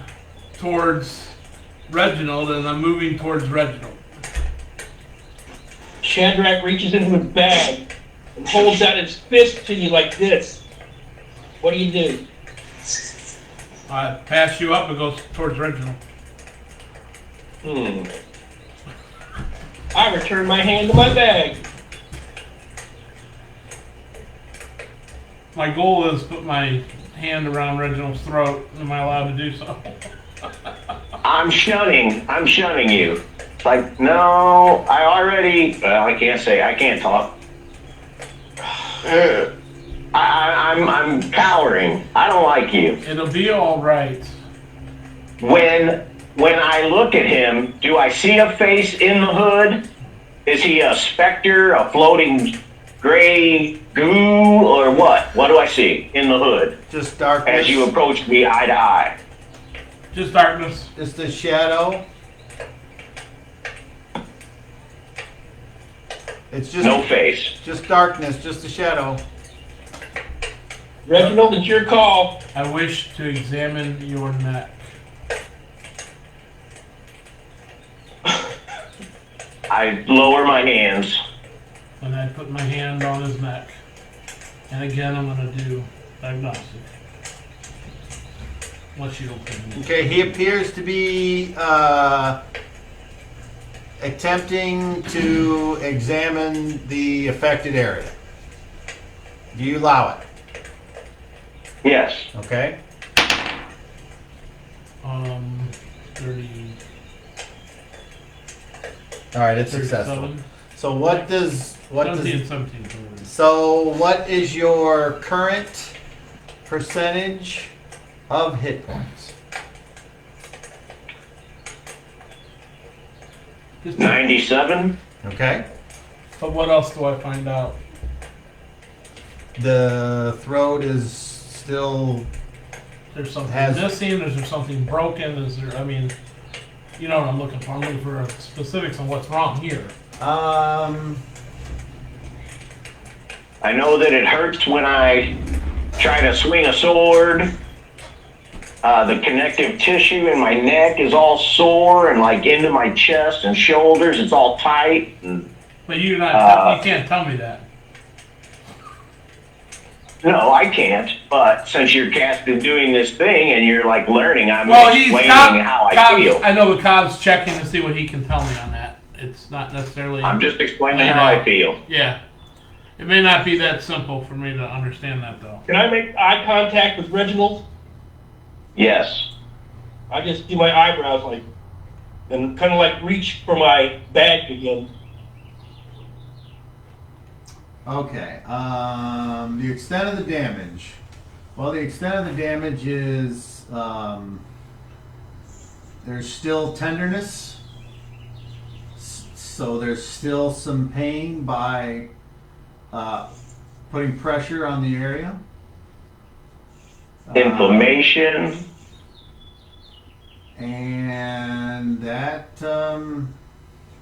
towards Reginald, and I'm moving towards Reginald. Shadrach reaches into his bag and holds out his fist to you like this. What do you do? I pass you up and go towards Reginald. I return my hand to my bag. My goal is to put my hand around Reginald's throat. Am I allowed to do so? I'm shunning you. It's like, no, I can't talk. I'm cowering. I don't like you. It'll be all right. When I look at him, do I see a face in the hood? Is he a specter, a floating gray goo, or what? What do I see in the hood Just darkness. as you approach me eye to eye? Just darkness. Just a shadow. It's just No face. just darkness, just a shadow. Reginald, it's your call. I wish to examine your neck. I lower my hands. And I put my hand on his neck. And again, I'm going to do diagnostic. Unless you don't put me. Okay, he appears to be attempting to examine the affected area. Do you allow it? Yes. Okay. 30, All right, it's successful. 37, So what does 17 and 17. so what is your current percentage of hit points? Just 97. Okay. But what else do I find out? The throat is still There's something Has- missing? Is there something broken? Is there, I mean, You know what I'm looking for. I'm looking for specifics on what's wrong here. I know that it hurts when I try to swing a sword. The connective tissue in my neck is all sore, and like into my chest and shoulders, it's all tight. But you can't tell me that. No, I can't. But since you're doing this thing and you're like learning, I'm explaining how I feel. I know the Cobb's checking to see what he can tell me on that. It's not necessarily. I'm just explaining how I feel. Yeah. It may not be that simple for me to understand that, though. Can I make eye contact with Reginald? Yes. I just do my eyebrows like, and kind of like reach for my bag again. Okay. The extent of the damage. Well, the extent of the damage is there's still tenderness, so there's still some pain by putting pressure on the area. Inflammation. And that,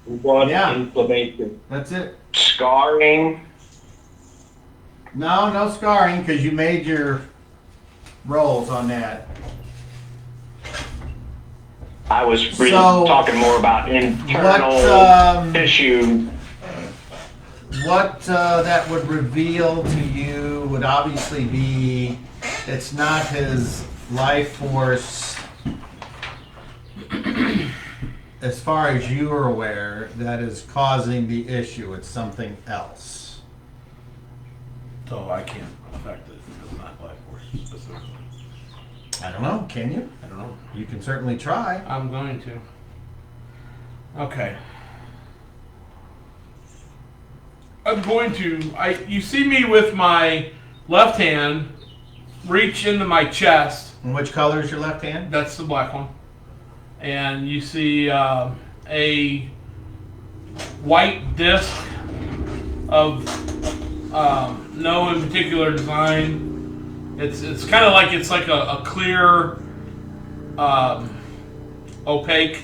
Inflammation. that's it. Scarring. No scarring, because you made your rolls on that. I was really talking more about internal tissue. What that would reveal to you would obviously be it's not his life force, as far as you are aware, that is causing the issue. It's something else. So I can't affect it because it's not life force specifically. I don't know. Can you? I don't know. You can certainly try. I'm going to. Okay. I'm going to. You see me with my left hand reach into my chest. And which color is your left hand? That's the black one. And you see a white disc of no in particular design. It's kind of like it's like a clear, opaque,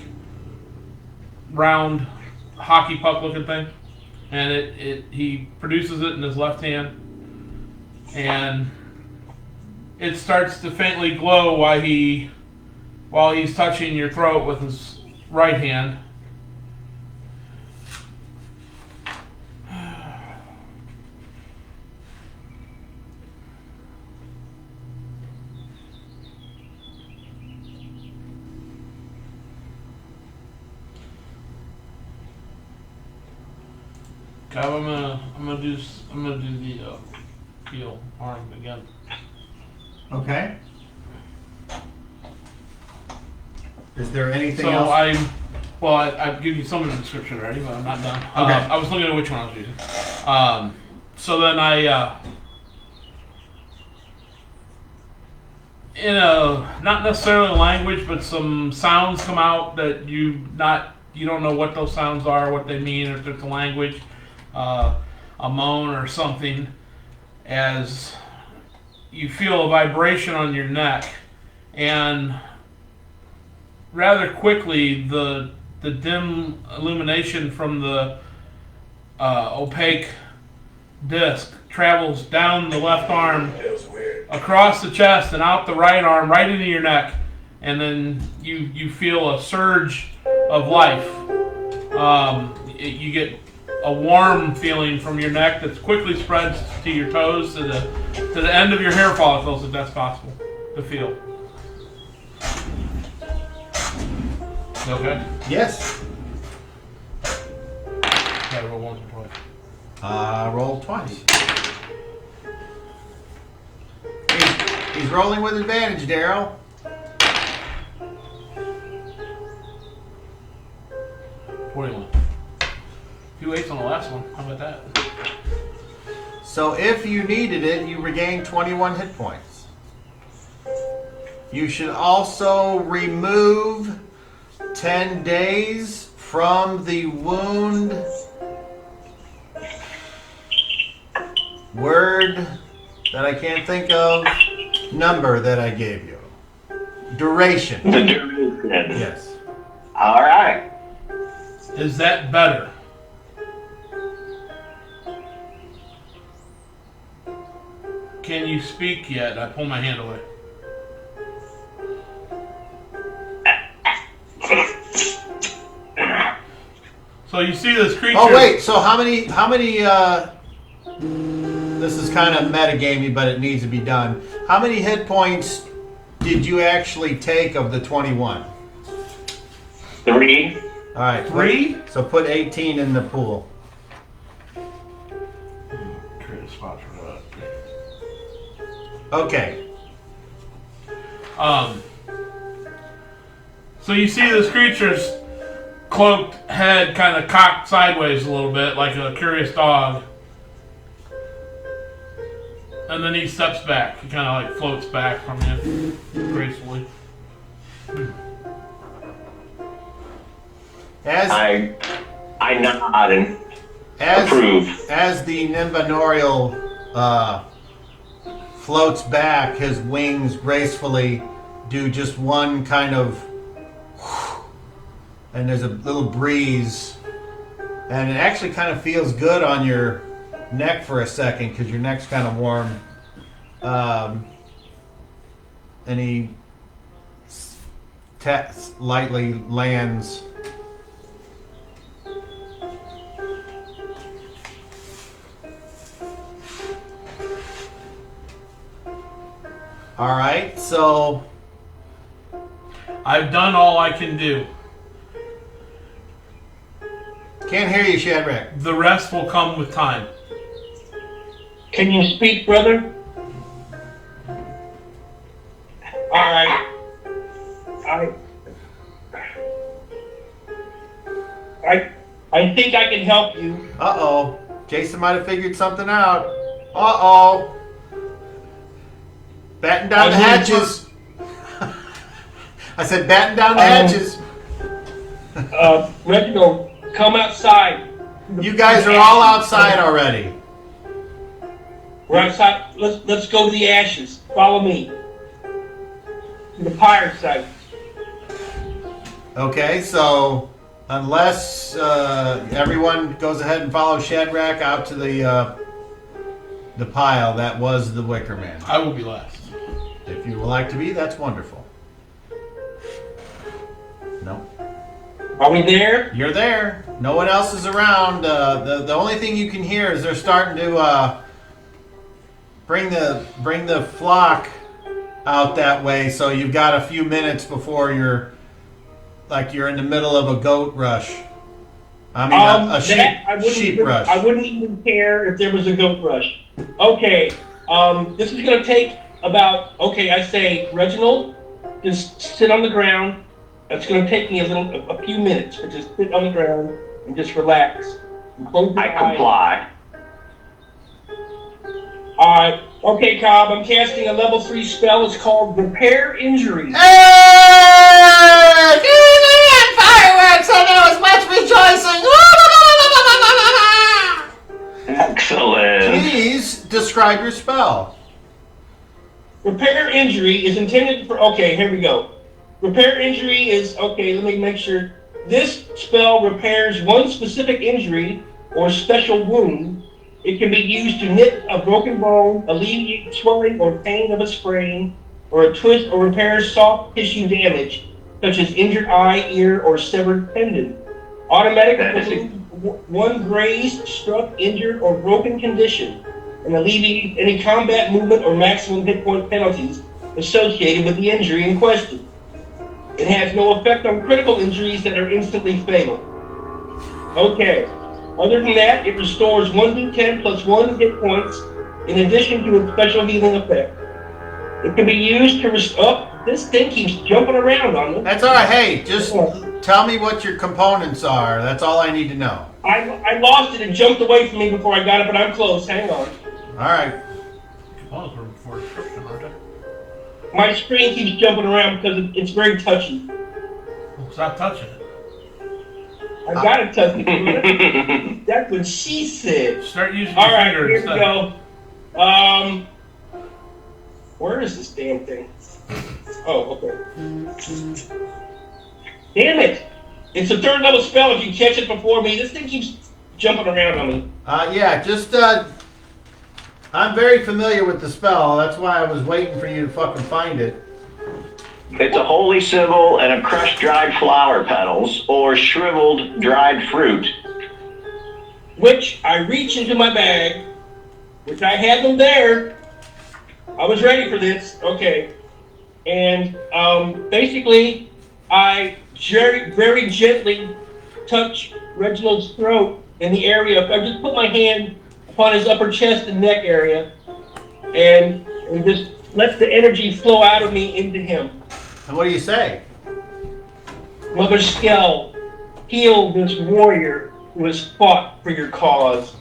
round hockey puck looking thing. And he produces it in his left hand, and it starts to faintly glow while he's touching your throat with his right hand. Okay, I'm gonna do the heel arm again. Okay. Is there anything So else? I've given you some of the description already, but I'm not done. Okay. I was looking at which one I was using. So then in a not necessarily language, but some sounds come out that you don't know what those sounds are, what they mean, or if it's a language, a moan or something, as you feel a vibration on your neck, and rather quickly the dim illumination from the opaque disc travels down the left arm, across the chest, and out the right arm, right into your neck, and then you feel a surge of life. You get a warm feeling from your neck that quickly spreads to your toes, to the end of your hair follicles, if that's possible to feel. Okay? Yes. Yeah, roll once or twice. Roll twice. He's rolling with advantage, Daryl. 41. 2 8s on the last one. How about that? So if you needed it, you regain 21 hit points. You should also remove 10 days from the wound word that I can't think of, number that I gave you. Duration. The duration. Yes. All right. Is that better? Can you speak yet? I pull my hand away. So you see this creature. Oh wait, so how many this is kind of metagamey, but it needs to be done. How many hit points did you actually take of the 21? 3. All right. 3? So put 18 in the pool. Create a spot for that. Okay. So you see this creature's cloaked head kind of cocked sideways a little bit, like a curious dog. And then he steps back. He kind of like floats back from you gracefully. I nod and approve. As the Nimbanorial floats back, his wings gracefully do just one kind of, and there's a little breeze, and it actually kind of feels good on your neck for a second because your neck's kind of warm. And he lightly lands. All right, so I've done all I can do. can't hear you, Shadrach. The rest will come with time. Can you speak, brother? All right. I think I can help you. Uh-oh. Jason might have figured something out. Uh-oh. Batten down the hatches. I said batten down the hatches. Reginald, come outside. You guys are all outside already. We're outside. Let's go to the ashes. Follow me. To the pirate site. Okay, so unless everyone goes ahead and follows Shadrach out to the pile, that was the Wicker Man. I will be last. If you would like to be, that's wonderful. No. Are we there? You're there. No one else is around. The only thing you can hear is they're starting to bring the flock out that way. So you've got a few minutes before you're in the middle of a goat rush. I mean a sheep rush. I wouldn't even care if there was a goat rush. Okay. This is going to take about. Okay, I say Reginald, just sit on the ground. It's going to take me a few minutes, but just sit on the ground and just relax. And close your I eyes. comply. Alright, okay, Cobb, I'm casting a level 3 spell. It's called Repair Injuries. Hey! Fireworks! And there was much rejoicing! Excellent. Please describe your spell. Repair Injury is intended for. Okay, here we go. Repair Injury is. Okay, let me make sure. This spell repairs one specific injury or special wound. It can be used to knit a broken bone, alleviate swelling or pain of a sprain, or a twist or repair soft tissue damage, such as injured eye, ear, or severed tendon. Automatically one grazed, struck, injured, or broken condition, and alleviate any combat movement or maximum hit point penalties associated with the injury in question. It has no effect on critical injuries that are instantly fatal. Okay. Other than that, it restores 1d10 plus 1 hit points in addition to its special healing effect. It can be used to restore. This thing keeps jumping around on me. That's all right. Hey, just tell me what your components are. That's all I need to know. I lost it and jumped away from me before I got it, but I'm close. Hang on. All right. Components were for description, aren't they? My screen keeps jumping around because it's very touchy. Well, stop touching it. I gotta touch it. That's what she said. Start using All your right, finger here we instead. go. Where is this damn thing? Oh, okay. Damn it! It's a third level spell if you catch it before me. This thing keeps jumping around on me. Yeah, just, I'm very familiar with the spell. That's why I was waiting for you to fucking find it. It's a holy symbol and a crushed dried flower petals or shriveled dried fruit. Which I reach into my bag, which I had them there. I was ready for this. Okay. And basically, I very gently touch Reginald's throat in the area. I just put my hand upon his upper chest and neck area and just let the energy flow out of me into him. And what do you say? Mother Skell, heal this warrior who has fought for your cause.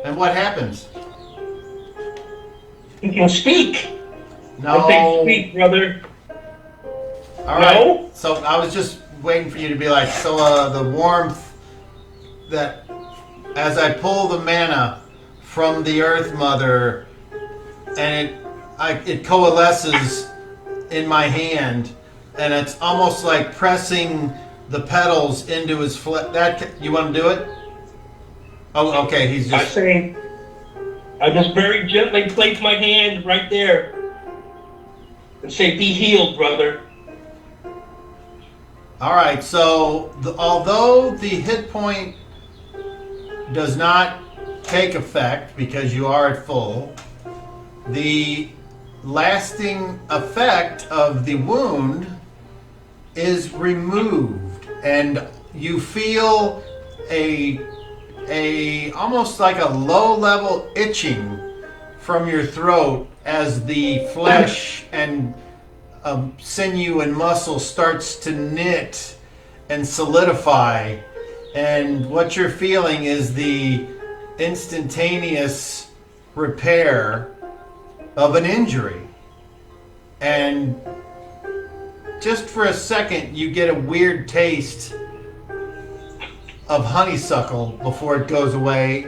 And what happens? He can speak. No. I say speak, brother. All right. No? So I was just waiting for you to be like, so the warmth that as I pull the mana from the Earth Mother and it coalesces in my hand and it's almost like pressing the petals into his flesh. That you want to do it? Oh, okay. He's just. I just very gently place my hand right there and say, "Be healed, brother." All right. So although the hit point does not take effect because you are at full, the lasting effect of the wound is removed, and you feel a almost like a low-level itching from your throat as the flesh and sinew and muscle starts to knit and solidify, and what you're feeling is the instantaneous repair of an injury. And just for a second you get a weird taste of honeysuckle before it goes away,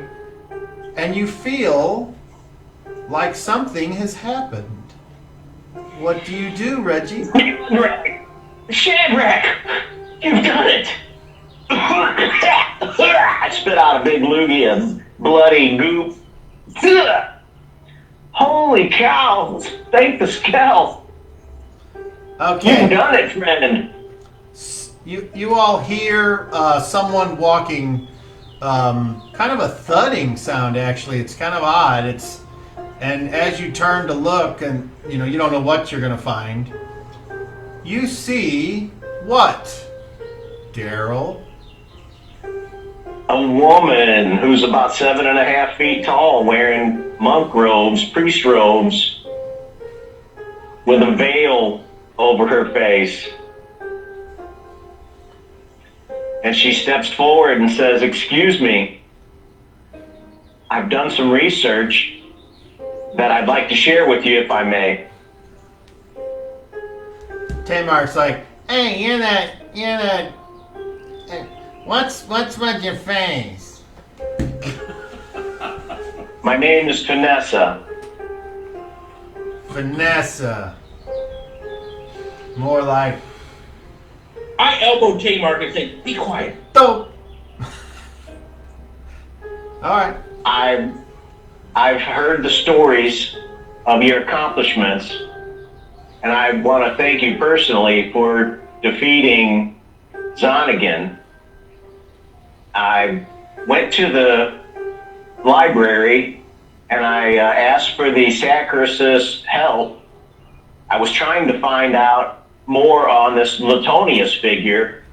and you feel like something has happened. What do you do, Reggie? Shadrach, you've done it! I spit out a big loogie of bloody goop. Holy cow! Thank the Skell! Okay. You've done it, friend! You all hear someone walking, kind of a thudding sound actually. It's kind of odd. And as you turn to look, and you don't know what you're going to find, you see what, Daryl? A woman who's about 7.5 feet tall, wearing monk robes, priest robes, with a veil over her face. And she steps forward and says, "Excuse me, I've done some research that I'd like to share with you if I may." Tamar's like, "Hey, you're not, what's with your face?" My name is Vanessa. Vanessa. More like, I elbow Tamar and say, "Be quiet." dope. All right. I've heard the stories of your accomplishments, and I want to thank you personally for defeating Zonnegan. I went to the library and I asked for the sacrist's help. I was trying to find out more on this Latonius figure,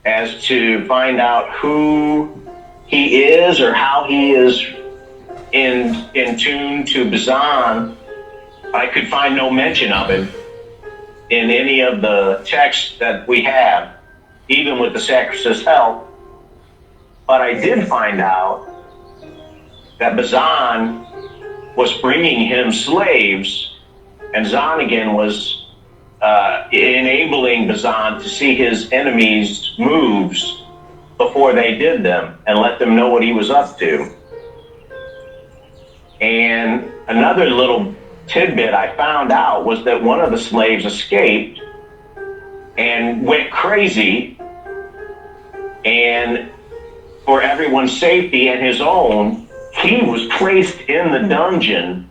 as to find out who he is or how he is in tune to Bazan. I could find no mention of him in any of the texts that we have, even with the sacrist's help. But I did find out that Bazan was bringing him slaves, and Zonnegan was enabling Bazan to see his enemies' moves before they did them and let them know what he was up to. And another little tidbit I found out was that one of the slaves escaped and went crazy And for everyone's safety and his own, he was placed in the dungeon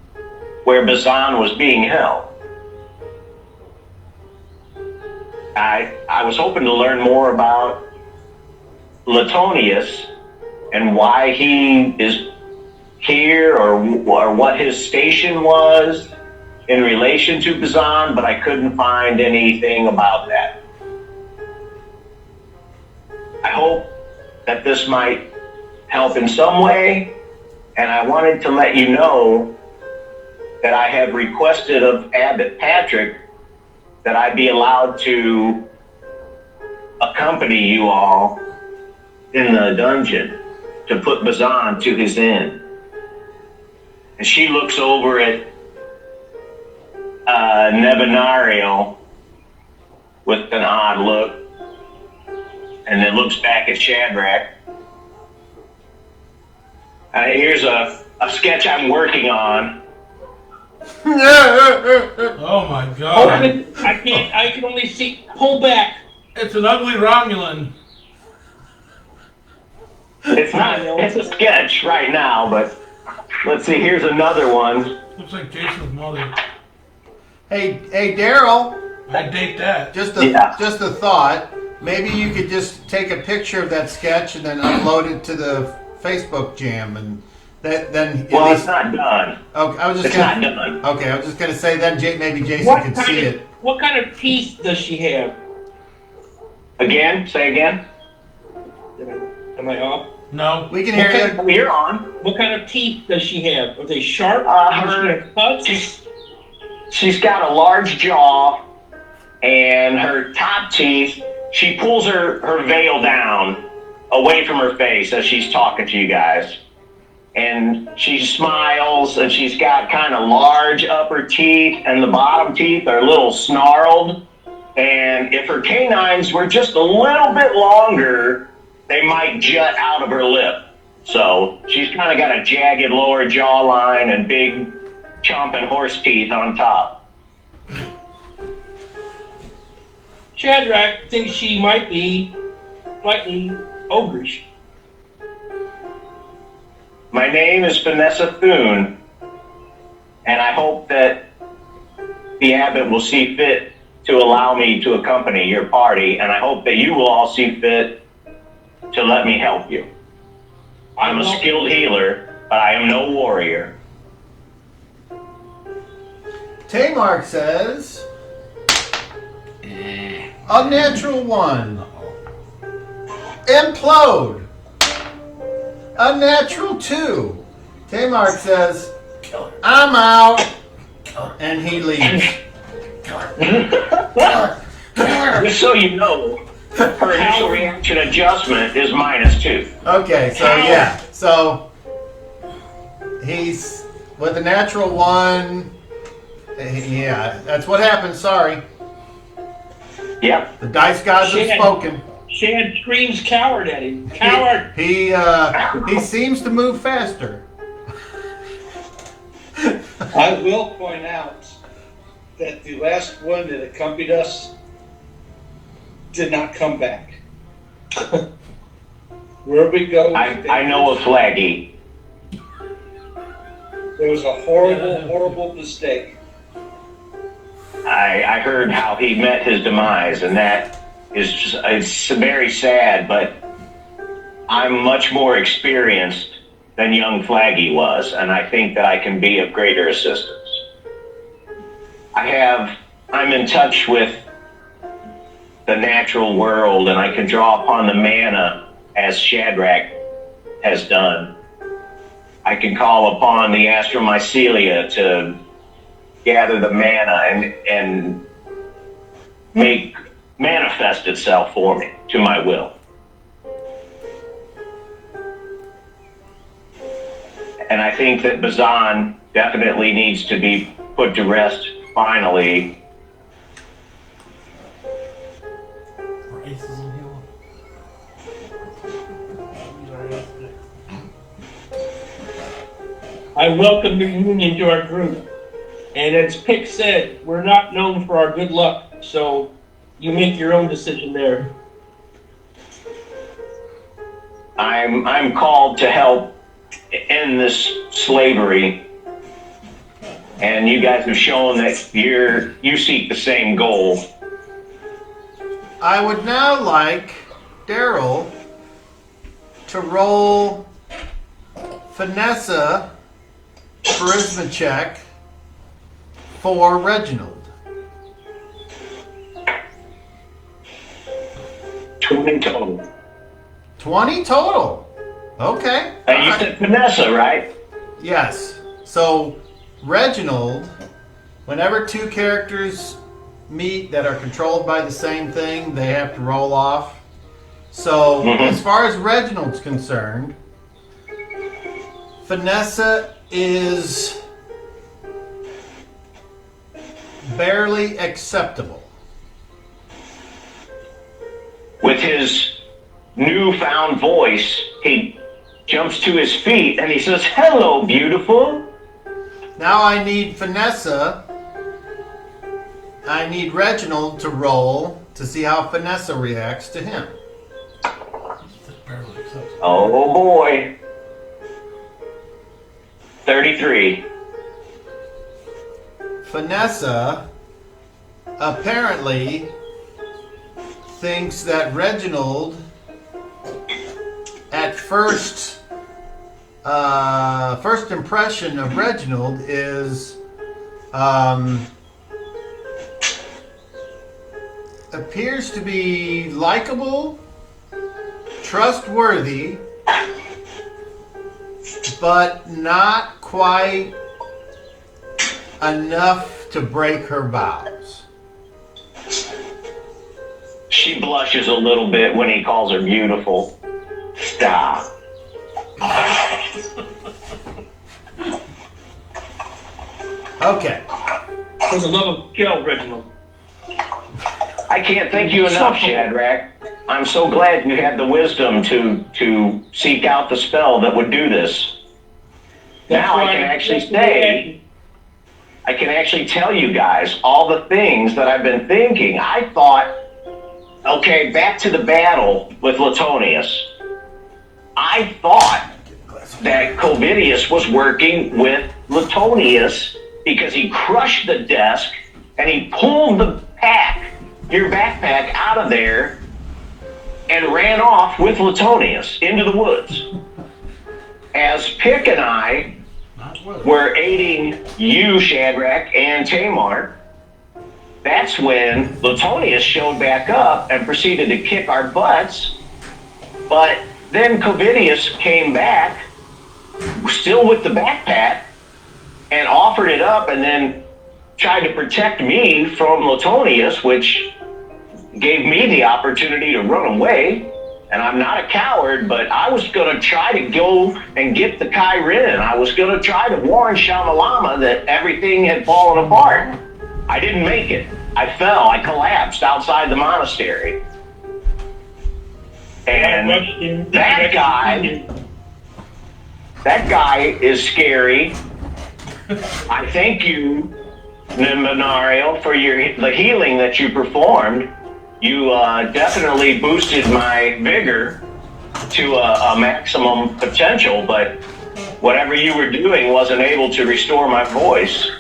where Bazan was being held. I was hoping to learn more about Latonius and why he is here, or what his station was in relation to Bazan, but I couldn't find anything about that. I hope that this might help in some way, and I wanted to let you know that I have requested of Abbot Patrick that I be allowed to accompany you all in the dungeon to put Bazan to his end. And she looks over at Nebenario with an odd look, and then looks back at Shadrach. Here's a sketch I'm working on. Oh my god. I can only see, pull back. It's an ugly Romulan. It's not, it's a sketch right now, but let's see, here's another one. Looks like Jason's mother. Hey, Daryl. I'd date that. Just a thought. Maybe you could just take a picture of that sketch and then upload it to the Facebook jam, and then. Well, it's not done. Okay, I was just. It's not done. Okay, I was just gonna say then maybe Jason can see it. What kind of teeth does she have? Again? Say again? Am I off? No. We can hear you. You're on. What kind of teeth does she have? Are they sharp? She's got a large jaw, and her top teeth, she pulls her veil down away from her face as she's talking to you guys. And she smiles, and she's got kind of large upper teeth, and the bottom teeth are a little snarled. And if her canines were just a little bit longer, they might jut out of her lip. So she's kind of got a jagged lower jawline and big chomping horse teeth on top. Shadrach thinks she might be slightly ogreish. My name is Vanessa Thune, and I hope that the abbot will see fit to allow me to accompany your party, and I hope that you will all see fit to let me help you. I'm a skilled healer, but I am no warrior. Tamark says, unnatural 1. Implode. Unnatural 2. Tamark says, I'm out. And he leaves. Just so you know, her initial reaction adjustment is -2. Okay, so yeah. So he's with a natural 1. Yeah, that's what happened. Sorry. Yep. The dice gods have spoken. Shad screams coward at him. Coward! He seems to move faster. I will point out that the last one that accompanied us did not come back. Where we go, I know a flaggy. There was a horrible mistake. I heard how he met his demise, and that is just, it's very sad, but I'm much more experienced than young Flaggy was, and I think that I can be of greater assistance. I'm in touch with the natural world, and I can draw upon the mana as Shadrach has done. I can call upon the astromycelia to gather the mana and manifest itself for me to my will. And I think that Bazan definitely needs to be put to rest finally. I welcome your union to our group. And as Pick said, we're not known for our good luck, so you make your own decision there. I'm called to help end this slavery, and you guys have shown that you seek the same goal. I would now like Daryl to roll Finessa charisma check for Reginald. 20 total. 20 total. Okay. You said Vanessa, right? Yes. So, Reginald, whenever two characters meet that are controlled by the same thing, they have to roll off. So, as far as Reginald's concerned, Vanessa is barely acceptable. With his newfound voice, he jumps to his feet and he says, "Hello, beautiful." Now I need Reginald to roll to see how Vanessa reacts to him. Oh boy. 33. Vanessa apparently thinks that Reginald, at first impression of Reginald is appears to be likable, trustworthy, but not quite enough to break her vows. She blushes a little bit when he calls her beautiful. Stop. Okay. For the love of Skell, Reginald. I can't thank you enough, Shadrach. I'm so glad you had the wisdom to seek out the spell that would do this. Now I can actually tell you guys all the things that I've been thinking. I thought, okay, back to the battle with Latonius. I thought that Covidius was working with Latonius because he crushed the desk and he pulled your backpack out of there and ran off with Latonius into the woods. As Pick and I were aiding you, Shadrach, and Tamar, that's when Latonius showed back up and proceeded to kick our butts. But then Covidius came back, still with the backpack, and offered it up and then tried to protect me from Latonius, which gave me the opportunity to run away. And I'm not a coward, but I was going to try to go and get the Kyrin. I was going to try to warn Shamalama that everything had fallen apart. I didn't make it. I fell. I collapsed outside the monastery. And that guy is scary. I thank you, Nimbinario, for the healing that you performed. You definitely boosted my vigor to a maximum potential, but whatever you were doing wasn't able to restore my voice.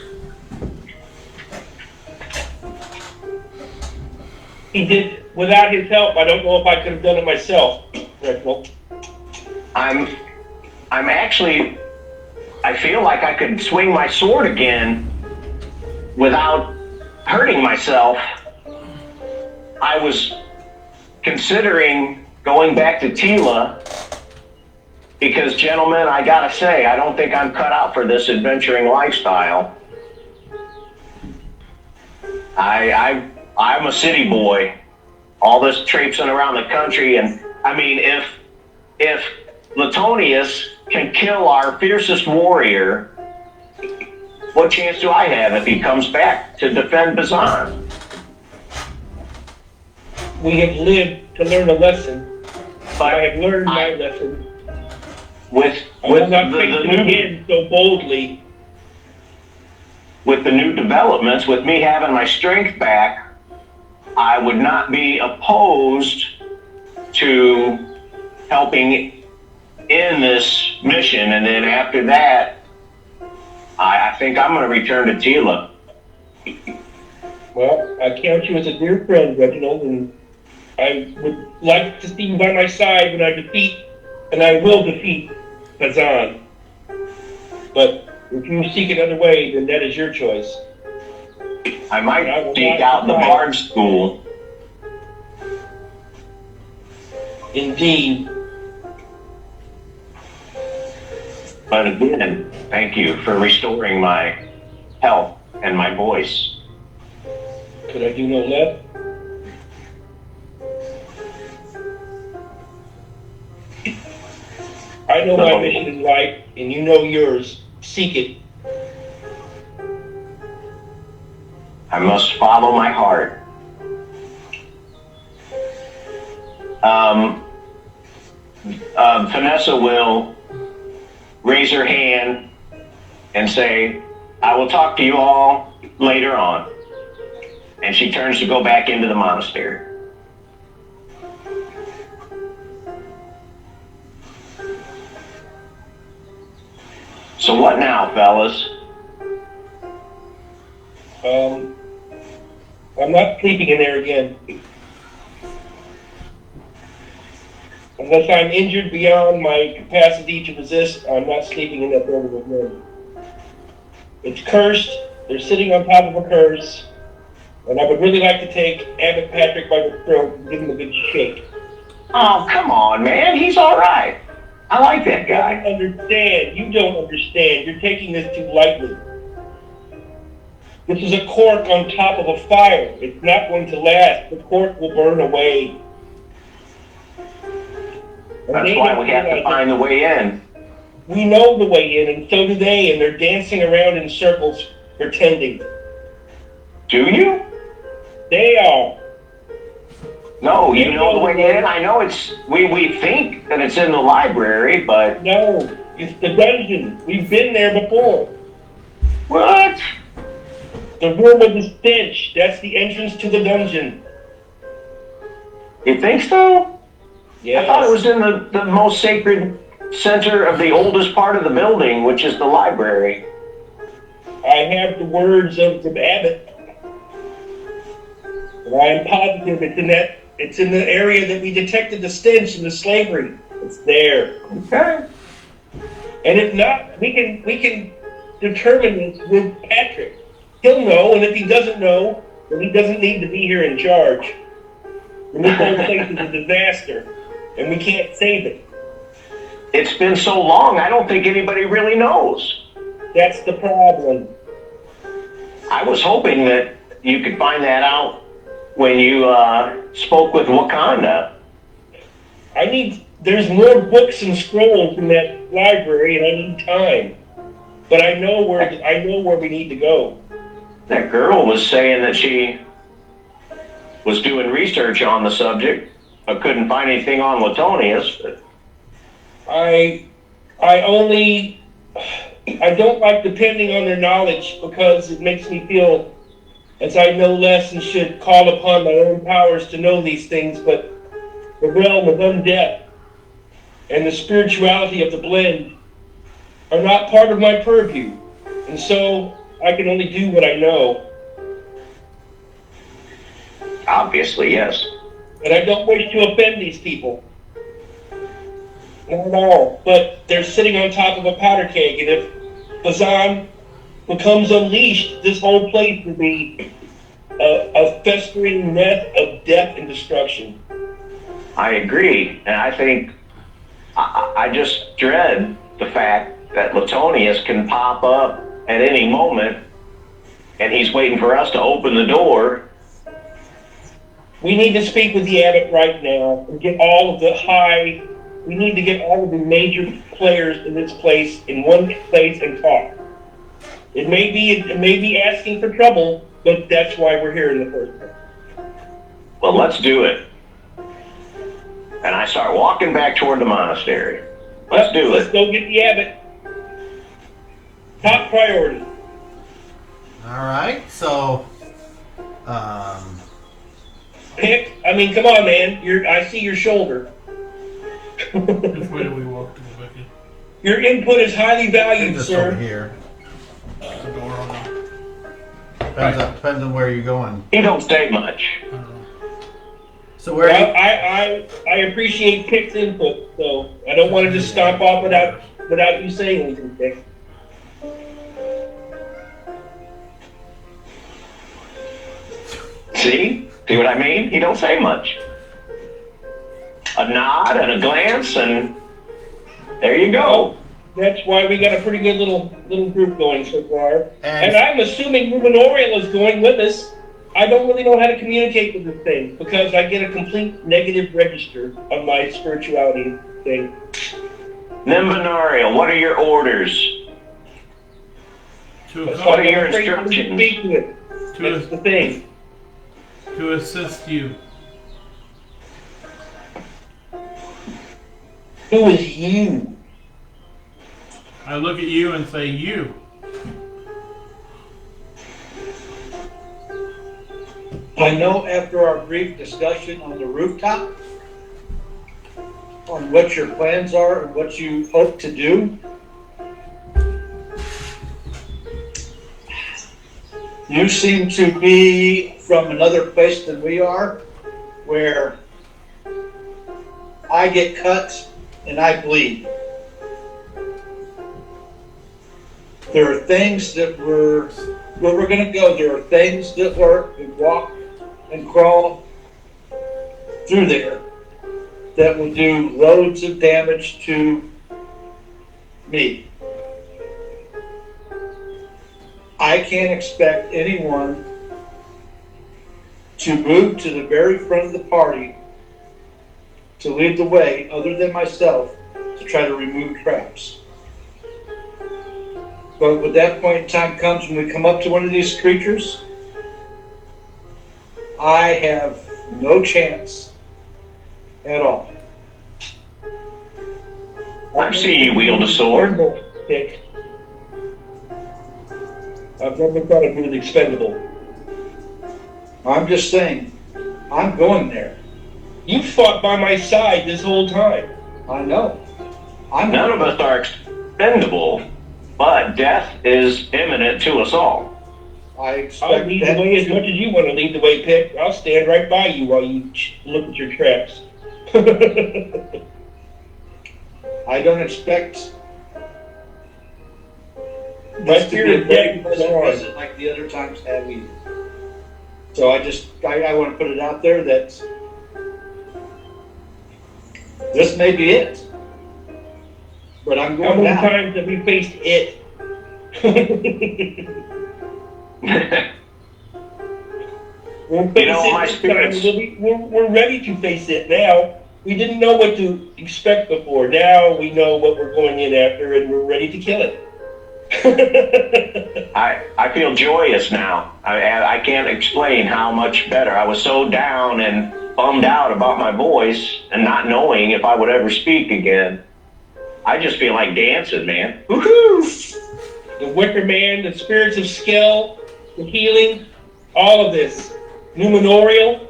He did, without his help, I don't know if I could have done it myself, Reginald. I'm actually, I feel like I could swing my sword again without hurting myself. I was considering going back to Tila because, gentlemen, I gotta say, I don't think I'm cut out for this adventuring lifestyle. I'm a city boy. All this traipsing around the country, and I mean, if Latonius can kill our fiercest warrior, what chance do I have if he comes back to defend Bazan? We have lived to learn a lesson. But I have learned my lesson. With I will not face it again so boldly. With the new developments, with me having my strength back, I would not be opposed to helping end this mission, and then after that, I think I'm going to return to Tila. Well, I count you as a dear friend, Reginald, and I would like to see you by my side when I defeat, and I will defeat, Bazan. But if you seek another way, then that is your choice. I might seek out the Bard School. Indeed. But again, thank you for restoring my health and my voice. Could I do no less? I know my mission in life, and you know yours. Seek it. I must follow my heart. Vanessa will raise her hand and say, I will talk to you all later on. And she turns to go back into the monastery. So what now, fellas? I'm not sleeping in there again. Unless I'm injured beyond my capacity to resist, I'm not sleeping in that building again. It's cursed. They're sitting on top of a curse. And I would really like to take Abbot Patrick by the throat and give him a good shake. Oh, come on, man. He's all right. I like that guy. I don't understand. You don't understand. You're taking this too lightly. This is a cork on top of a fire. It's not going to last. The cork will burn away. That's why we have to find the way in. We know the way in, and so do they, and they're dancing around in circles, pretending. Do you? They are. No, you know the way in? I know it's... We think that it's in the library, but... No, it's the dungeon. We've been there before. What? The room of the Stench. That's the entrance to the dungeon. You think so? Yes. I thought it was in the most sacred center of the oldest part of the building, which is the library. I have the words of the abbot. And I am positive it's in the area that we detected the stench and the slavery. It's there. Okay. And if not, we can determine this with Patrick. He'll know, and if he doesn't know, then he doesn't need to be here in charge. And this whole place is a disaster, and we can't save it. It's been so long, I don't think anybody really knows. That's the problem. I was hoping that you could find that out when you spoke with Wakanda. There's more books and scrolls in that library, and I need time. But I know where we need to go. That girl was saying that she was doing research on the subject, but couldn't find anything on Latonius. But... I don't like depending on their knowledge because it makes me feel as I know less and should call upon my own powers to know these things, but the realm of undeath and the spirituality of the blend are not part of my purview, and so I can only do what I know. Obviously, yes. And I don't wish to offend these people. Not at all. But they're sitting on top of a powder keg, and if Bazan becomes unleashed, this whole place will be a festering net of death and destruction. I agree, and I think I just dread the fact that Latonius can pop up at any moment, and he's waiting for us to open the door. We need to speak with the abbot right now and get we need to get all of the major players in this place in one place and talk. It may be asking for trouble, but that's why we're here in the first place. Well, let's do it. And I start walking back toward the monastery. Let's do it. Let's go get the abbot. Top priority. All right, so Come on, man. I see your shoulder. Which way do we walk to go Your input is highly valued, Just over sir. here. The door on the. Depends on where you're going. He don't say much. I don't know. So where? Well, I appreciate Pick's input, so I don't want to just stomp off without you saying anything, Pick. See what I mean? He don't say much. A nod and a glance, and there you go. That's why we got a pretty good little group going so far. And- And I'm assuming Luminorial is going with us. I don't really know how to communicate with this thing because I get a complete negative register on my spirituality thing. Nimbinarial, what are your orders? To, What are I'm your afraid to instructions? speak to it. That's the thing. to assist you. Who is you? I look at you and say, you. I know after our brief discussion on the rooftop, on what your plans are and what you hope to do, you seem to be from another place than we are, where I get cut and I bleed. There are things that where we're going to go, there are things that work and walk and crawl through there that will do loads of damage to me. I can't expect anyone to move to the very front of the party to lead the way other than myself to try to remove traps. But when that point in time comes when we come up to one of these creatures, I have no chance at all. I've seen you wield a sword. Pick. I've never thought of you as expendable. I'm just saying, I'm going there. You fought by my side this whole time. I know. I'm None of us are expendable, but death is imminent to us all. I I'll expect lead the that. way as much as you want to lead the way, Pick. I'll stand right by you while you look at your traps. I don't expect My this to fear be a of very death is pleasant gone. visit like the other times have either. So I want to put it out there that this may be it. But I'm How going many down. times have we faced it? We'll face You know, it my this spirits- time. We're ready to face it now. We didn't know what to expect before. Now we know what we're going in after, and we're ready to kill it. I feel joyous now. I can't explain how much better. I was so down and bummed out about my voice and not knowing if I would ever speak again. I just feel like dancing, man. Woohoo! The Wicker Man, the spirits of Skell, the healing, all of this. Numenorial.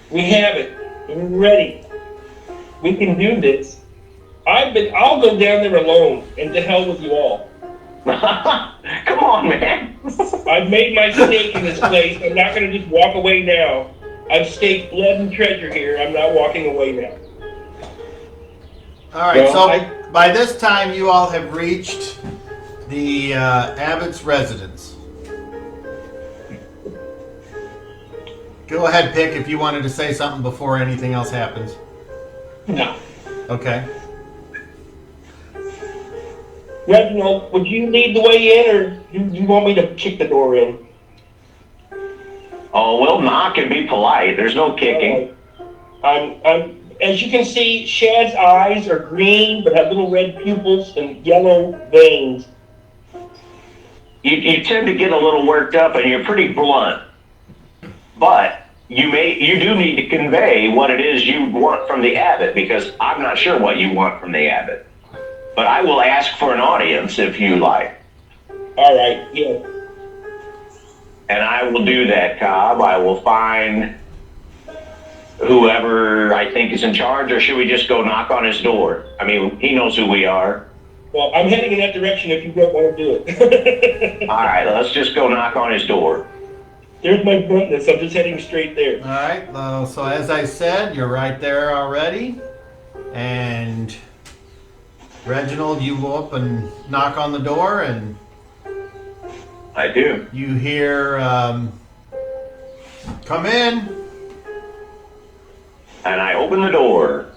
We have it. We're ready. We can do this. I'll go down there alone, and to hell with you all. Come on, man. I've made my stake in this place. I'm not going to just walk away now. I've staked blood and treasure here. I'm not walking away now. All right. Well, So by this time, you all have reached the abbot's residence. Go ahead, Pick, if you wanted to say something before anything else happens. No. Okay. Reginald, would you lead the way in, or do you want me to kick the door in? Oh, we'll knock and be polite. There's no kicking. As you can see, Shad's eyes are green, but have little red pupils and yellow veins. You tend to get a little worked up and you're pretty blunt. But you do need to convey what it is you want from the abbot, because I'm not sure what you want from the abbot. But I will ask for an audience if you like. All right, yeah. And I will do that, Cobb. I will find whoever I think is in charge, or should we just go knock on his door? I mean, he knows who we are. Well, I'm heading in that direction if you don't want to do it. All right, let's just go knock on his door. There's my bluntness. I'm just heading straight there. All right. So as I said, you're right there already. And Reginald, you go up and knock on the door, and I do. you hear, "Come in." And I open the door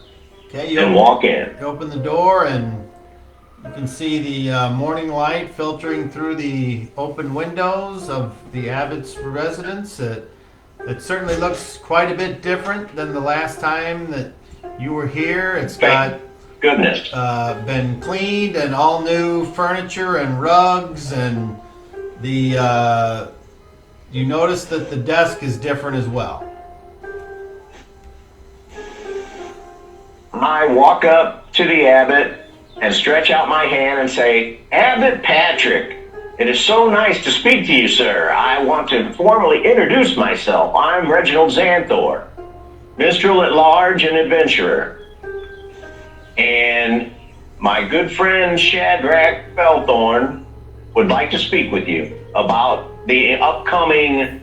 Okay, and walk in. You open the door, and you can see the morning light filtering through the open windows of the Abbott's residence. It certainly looks quite a bit different than the last time that you were here. It's got Goodness. been cleaned, and all new furniture and rugs, and the you notice that the desk is different as well. I walk up to the Abbot and stretch out my hand and say, Abbot Patrick, it is so nice to speak to you, sir. I want to formally introduce myself. I'm Reginald Xanthor, minstrel at large and adventurer. And my good friend Shadrach Felthorn would like to speak with you about the upcoming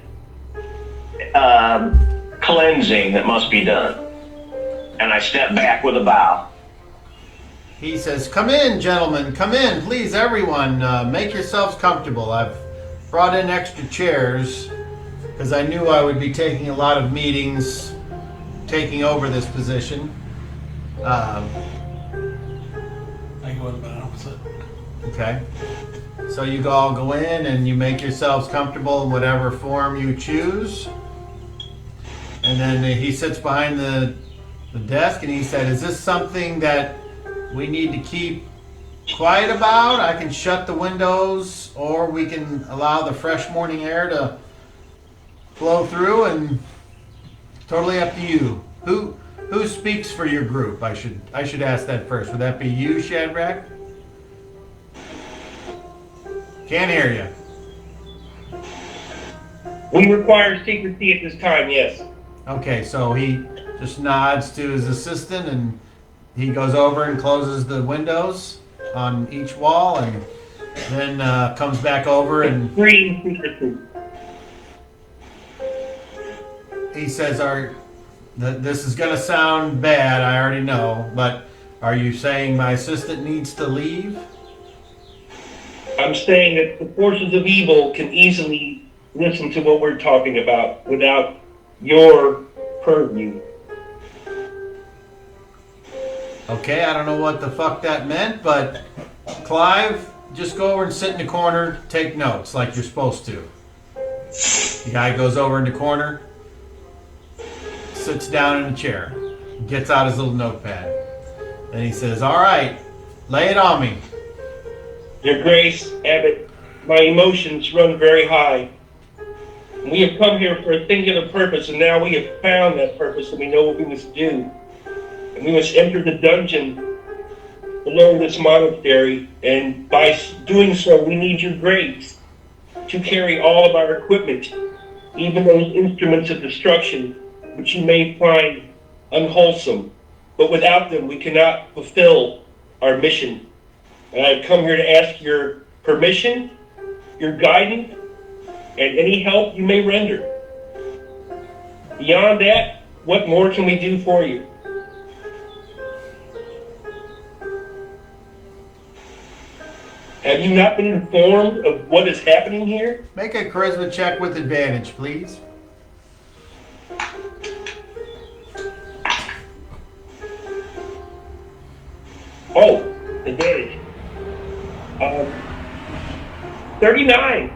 cleansing that must be done. And I step back with a bow. He says, "Come in, gentlemen, come in. Please, everyone, make yourselves comfortable. I've brought in extra chairs because I knew I would be taking a lot of meetings, taking over this position." I go in the opposite. Okay. So you all go in and you make yourselves comfortable in whatever form you choose. And then he sits behind the desk and he said, "Is this something that we need to keep quiet about? I can shut the windows, or we can allow the fresh morning air to flow through, and totally up to you. Who speaks for your group? I should ask that first. Would that be you, Shadrach? Can't hear you. We require secrecy at this time, yes. Okay, so he just nods to his assistant, and he goes over and closes the windows on each wall, and then comes back over and Green secrecy. he says, this is going to sound bad, I already know, but are you saying my assistant needs to leave?" I'm saying that the forces of evil can easily listen to what we're talking about without your purview. Okay, I don't know what the fuck that meant, but Clive, just go over and sit in the corner, take notes like you're supposed to. The guy goes over in the corner, sits down in a chair, gets out his little notepad. Then he says, "All right, lay it on me." Your Grace, Abbot, my emotions run very high. We have come here for a singular purpose, and now we have found that purpose, and we know what we must do. And we must enter the dungeon below this monastery, and by doing so, we need your grace to carry all of our equipment, even those instruments of destruction, which you may find unwholesome. But without them, we cannot fulfill our mission. And I've come here to ask your permission, your guidance, and any help you may render. Beyond that, what more can we do for you? Have you not been informed of what is happening here? Make a charisma check with advantage, please. Oh, advantage. 39.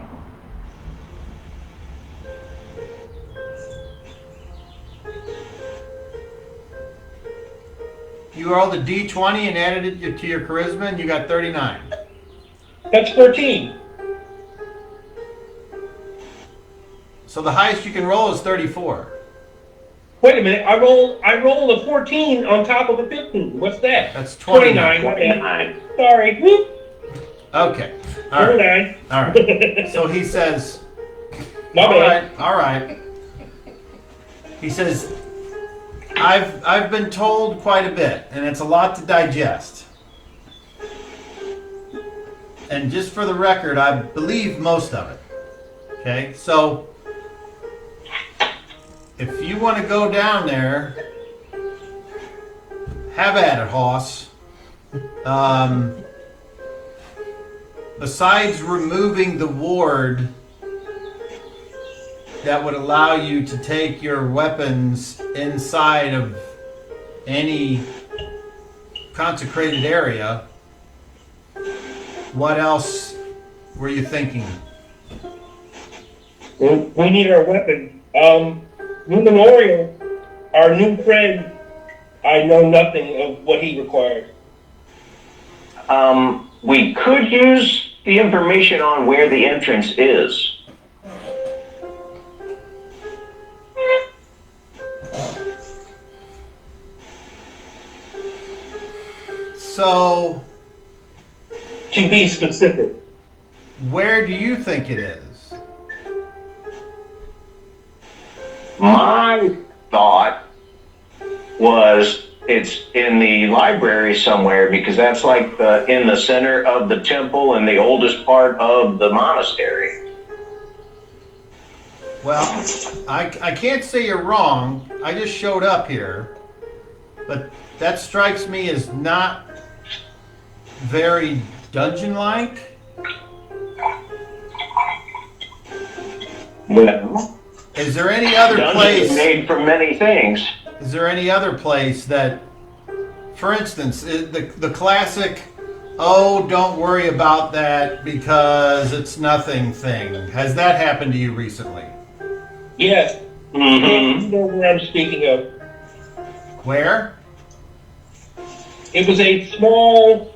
You rolled a d20 and added it to your charisma, and you got 39. That's 14. So the highest you can roll is 34. Wait a minute. I roll a 14 on top of a 15. What's that? That's 29. 29. Sorry. Whoop. Okay. All right. 29. All right. So he says, My all bad. right, all right. He says, I've been told quite a bit, and it's a lot to digest. And just for the record, I believe most of it. Okay, so if you want to go down there, have at it, Hoss. Besides removing the ward that would allow you to take your weapons inside of any consecrated area, what else were you thinking? We need our weapons. Memorial, our new friend, I know nothing of what he required. We could use the information on where the entrance is. So, To be specific. where do you think it is? My thought was it's in the library somewhere because that's like in the center of the temple and the oldest part of the monastery. Well, I can't say you're wrong. I just showed up here. But that strikes me as not very dungeon-like. Well, Is there any other dungeons place? are made from many things. Is there any other place that, for instance, the classic, oh, don't worry about that because it's nothing thing? Has that happened to you recently? Yes. Mm-hmm. You know where I'm speaking of. Where? It was a small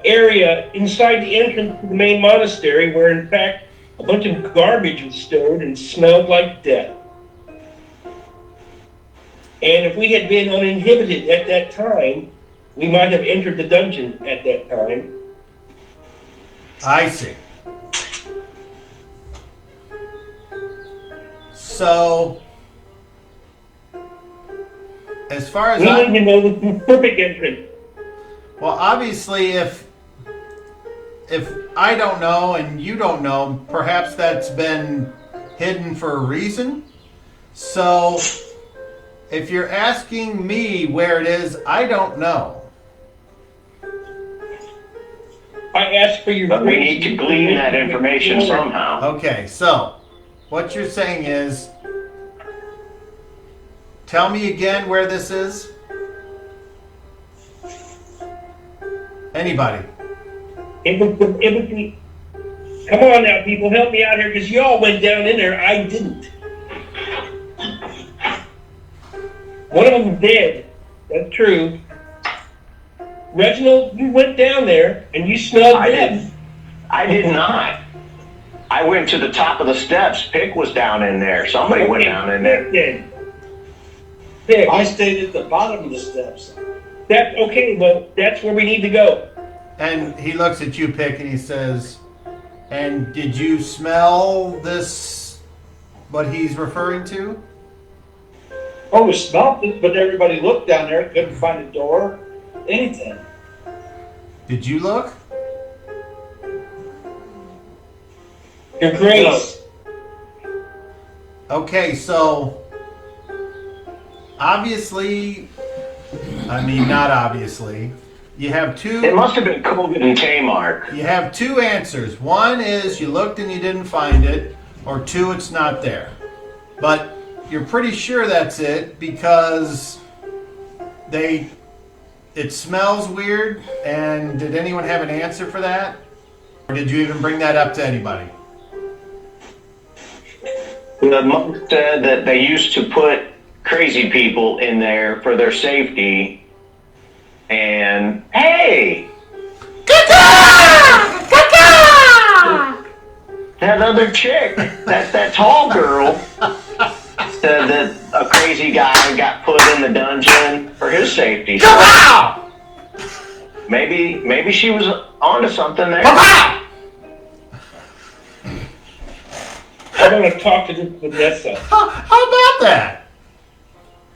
area inside the entrance to the main monastery where, in fact, a bunch of garbage was stored and smelled like death. And if we had been uninhibited at that time, we might have entered the dungeon at that time. I see. So, as far as We need to know the perfect entrance. well, obviously, if I don't know and you don't know, perhaps that's been hidden for a reason. So, if you're asking me where it is, I don't know. I asked for your But we need to glean that information somehow. Okay, so what you're saying is, tell me again where this is. Anybody? It was the, come on now, people, help me out here, because y'all went down in there. I didn't. One of them's dead. That's true. Reginald, you went down there and you smelled death. I did not. I went to the top of the steps. Pick was down in there. Somebody went down in there. Pick. I stayed at the bottom of the steps. That's okay. Well, that's where we need to go. And he looks at you, Pick, and he says, and did you smell this, what he's referring to? Oh, we smelled it, but everybody looked down there, couldn't find a door, anything. Did you look? Your Grace. Okay, so obviously, I mean, not obviously, you have two. It must have been COVID and Kmart. You have two answers. One is you looked and you didn't find it, or two, it's not there. But you're pretty sure that's it because it smells weird. And did anyone have an answer for that? Or did you even bring that up to anybody? The monk said that they used to put crazy people in there for their safety. And hey! That other chick, that tall girl, said that a crazy guy got put in the dungeon for his safety. So maybe she was onto something there. I want to talk to this Vanessa. How about that?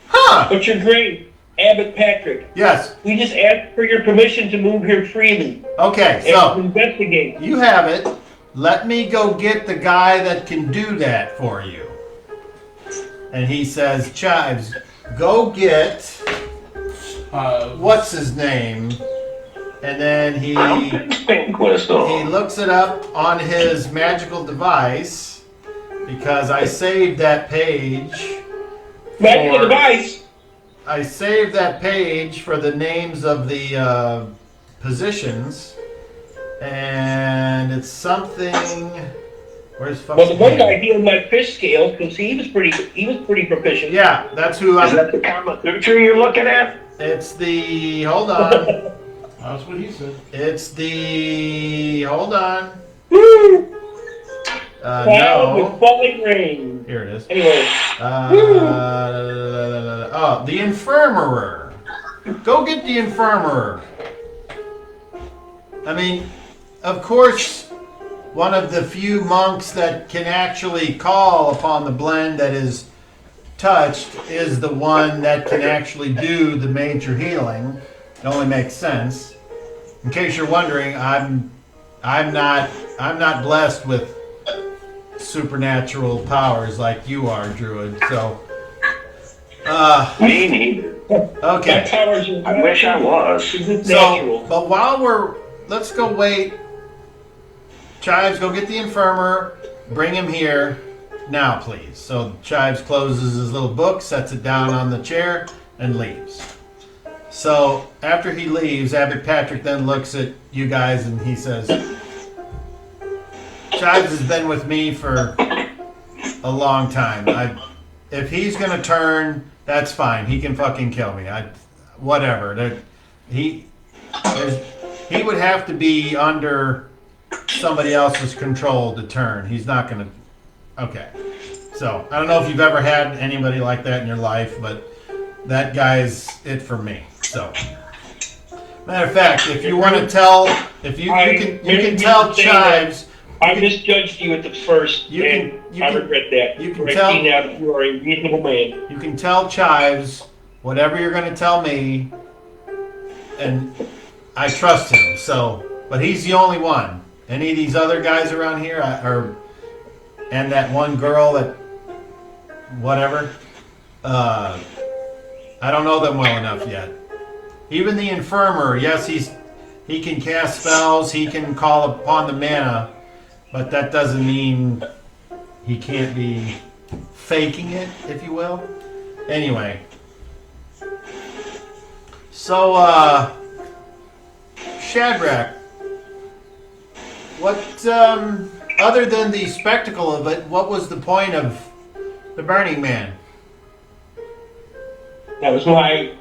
Huh? But your grave, Abbot Patrick. Yes. We just asked for your permission to move here freely Okay, and to so investigate. you have it. Let me go get the guy that can do that for you. And he says, Chives, go get, what's his name? And then he looks it up on his magical device, because I saved that page. Magical device. I saved that page for the names of the positions, and it's something. Where's fucking? Well, the one guy healed my fish scales because he was pretty proficient. Yeah, that's who Is that the Kama Sutra you're looking at? It's the. Hold on. That's what he said. It's the. Hold on. Woo! Cloud No. with falling rain. Here it is. Anyway, Oh, the Infirmerer. Go get the Infirmerer. I mean, of course, one of the few monks that can actually call upon the blend that is touched is the one that can actually do the major healing. It only makes sense. In case you're wondering, I'm not blessed with supernatural powers like you are, Druid. So, Me neither. okay. my powers are I wish I was. It's So, natural. but let's go wait. Chives, go get the Infirmer. Bring him here now, please. So Chives closes his little book, sets it down on the chair, and leaves. So after he leaves, Abbot Patrick then looks at you guys and he says, Chives has been with me for a long time. If he's gonna turn, that's fine. He can fucking kill me. Whatever. He would have to be under somebody else's control to turn. He's not gonna. Okay. So I don't know if you've ever had anybody like that in your life, but that guy's it for me. So, matter of fact, if you want to tell, if you can tell Chives. I misjudged you at the first, and I regret that. You can I tell. see now that you are a reasonable man. You can tell Chives whatever you're going to tell me, and I trust him. So, but he's the only one. Any of these other guys around here, and that one girl that, whatever, I don't know them well enough yet. Even the Infirmer, yes, he can cast spells, he can call upon the mana, but that doesn't mean he can't be faking it, if you will. Anyway. So, Shadrach, what, other than the spectacle of it, what was the point of the Burning Man? That was my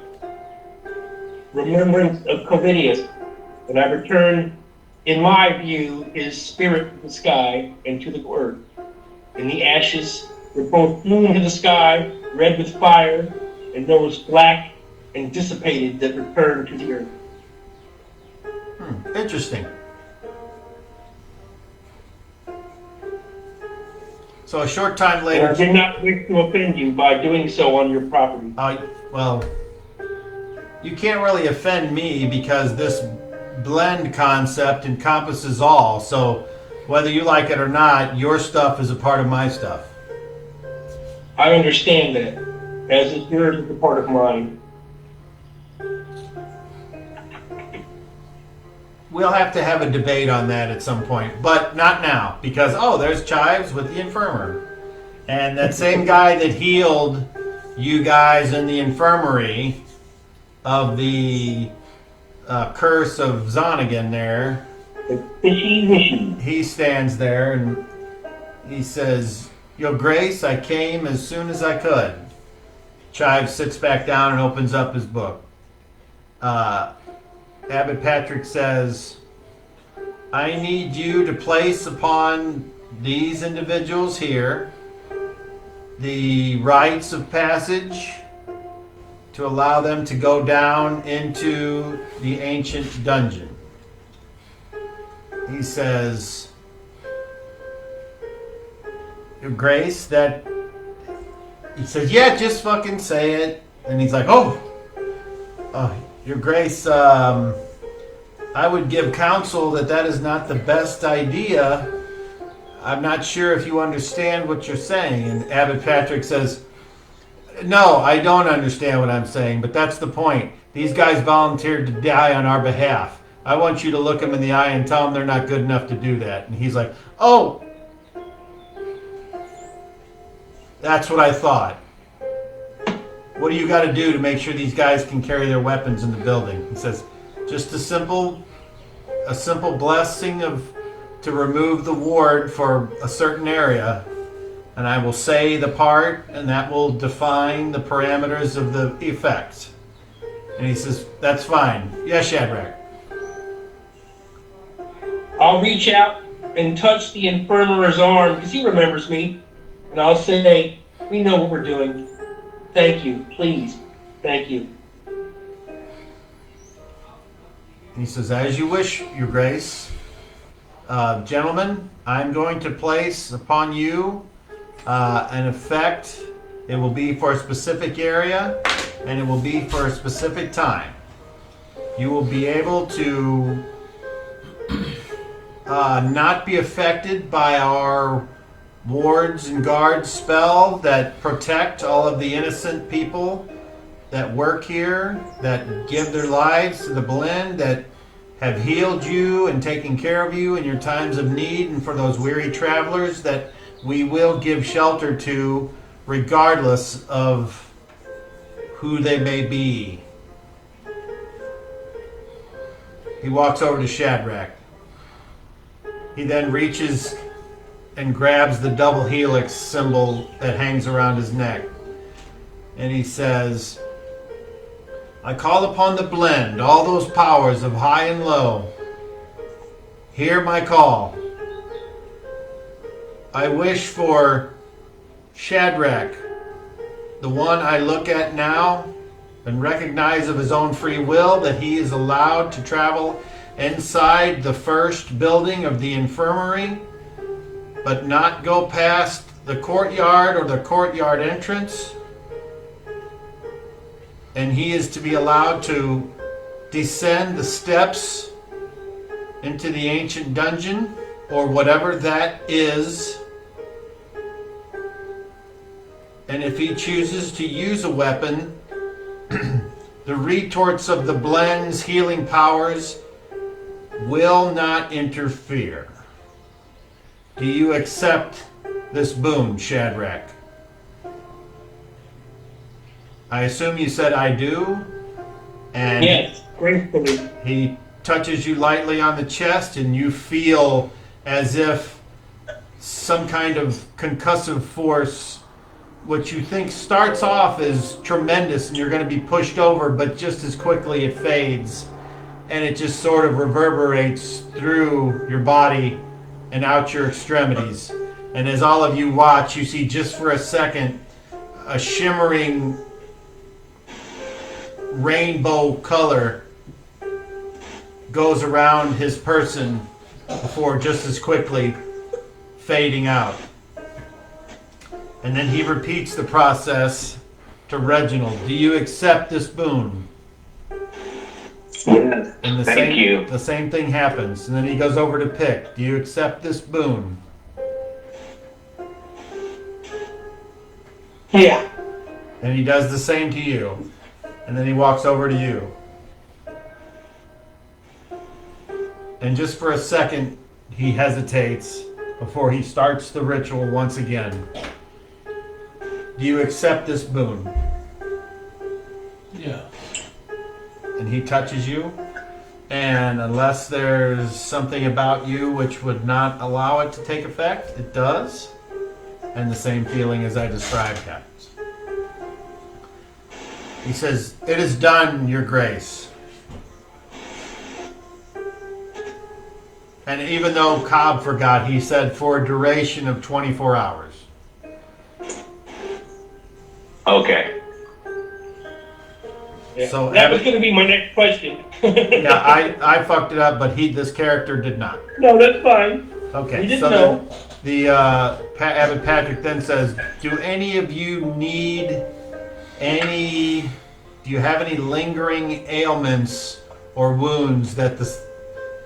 remembrance of Covidius, and I returned, in my view, his spirit to the sky and to the earth. And the ashes were both flew into the sky, red with fire, and those black and dissipated that returned to the earth. Interesting. So a short time And later... I did not wish to offend you by doing so on your property. Well, you can't really offend me because this blend concept encompasses all. So whether you like it or not, your stuff is a part of my stuff. I understand that, as is yours is a part of mine. We'll have to have a debate on that at some point, but not now, because, there's Chives with the Infirmer. And that same guy that healed you guys in the infirmary of the curse of Zonnegan there, The fishy wishy. he stands there and he says, Your Grace, I came as soon as I could. Chives sits back down and opens up his book. Abbot Patrick says, I need you to place upon these individuals here the rites of passage to allow them to go down into the ancient dungeon. He says, Your Grace, he says, yeah, just fucking say it. And he's like, oh, Your Grace, I would give counsel that is not the best idea. I'm not sure if you understand what you're saying. And Abbot Patrick says, no, I don't understand what I'm saying, but that's the point. These guys volunteered to die on our behalf. I want you to look them in the eye and tell them they're not good enough to do that. And he's like, oh, that's what I thought. What do you got to do to make sure these guys can carry their weapons in the building? He says, just a simple blessing to remove the ward for a certain area, and I will say the part, and that will define the parameters of the effect. And he says, that's fine. Yes, Shadrach. I'll reach out and touch the infirmer's arm, because he remembers me, and I'll say, we know what we're doing. Thank you. Please. Thank you. He says, as you wish, Your Grace. Gentlemen, I'm going to place upon you an effect. It will be for a specific area, and it will be for a specific time. You will be able to not be affected by our wards and guards spell that protect all of the innocent people that work here, that give their lives to the blend, that have healed you and taken care of you in your times of need, and for those weary travelers that we will give shelter to regardless of who they may be. He walks over to Shadrach. He then reaches and grabs the double helix symbol that hangs around his neck. And he says, I call upon the blend, all those powers of high and low. Hear my call. I wish for Shadrach, the one I look at now and recognize of his own free will that he is allowed to travel inside the first building of the infirmary, but not go past the courtyard or the courtyard entrance. And he is to be allowed to descend the steps into the ancient dungeon, or whatever that is. And if he chooses to use a weapon, the retorts of the blend's healing powers will not interfere. Do you accept this boon, Shadrach? I assume you said I do. And yes, gratefully. He touches you lightly on the chest, and you feel as if some kind of concussive force, what you think starts off as tremendous and you're going to be pushed over, but just as quickly it fades, and it just sort of reverberates through your body and out your extremities. And as all of you watch, you see just for a second a shimmering rainbow color goes around his person before just as quickly fading out. And then he repeats the process to Reginald. Do you accept this boon? Yes. And Thank you. The same thing happens. And then he goes over to Pick. Do you accept this boon? Yeah. And he does the same to you. And then he walks over to you. And just for a second, he hesitates before he starts the ritual once again. Do you accept this boon? Yeah. And he touches you. And unless there's something about you which would not allow it to take effect, it does. And the same feeling as I described happens. He says, "It is done, Your Grace." And even though Cobb forgot, he said for a duration of 24 hours. Okay. Yeah. So that was going to be my next question. Yeah, I fucked it up, but this character did not. No, that's fine. Okay, We didn't so know. the Abbot Patrick then says, do any of you need do you have any lingering ailments or wounds that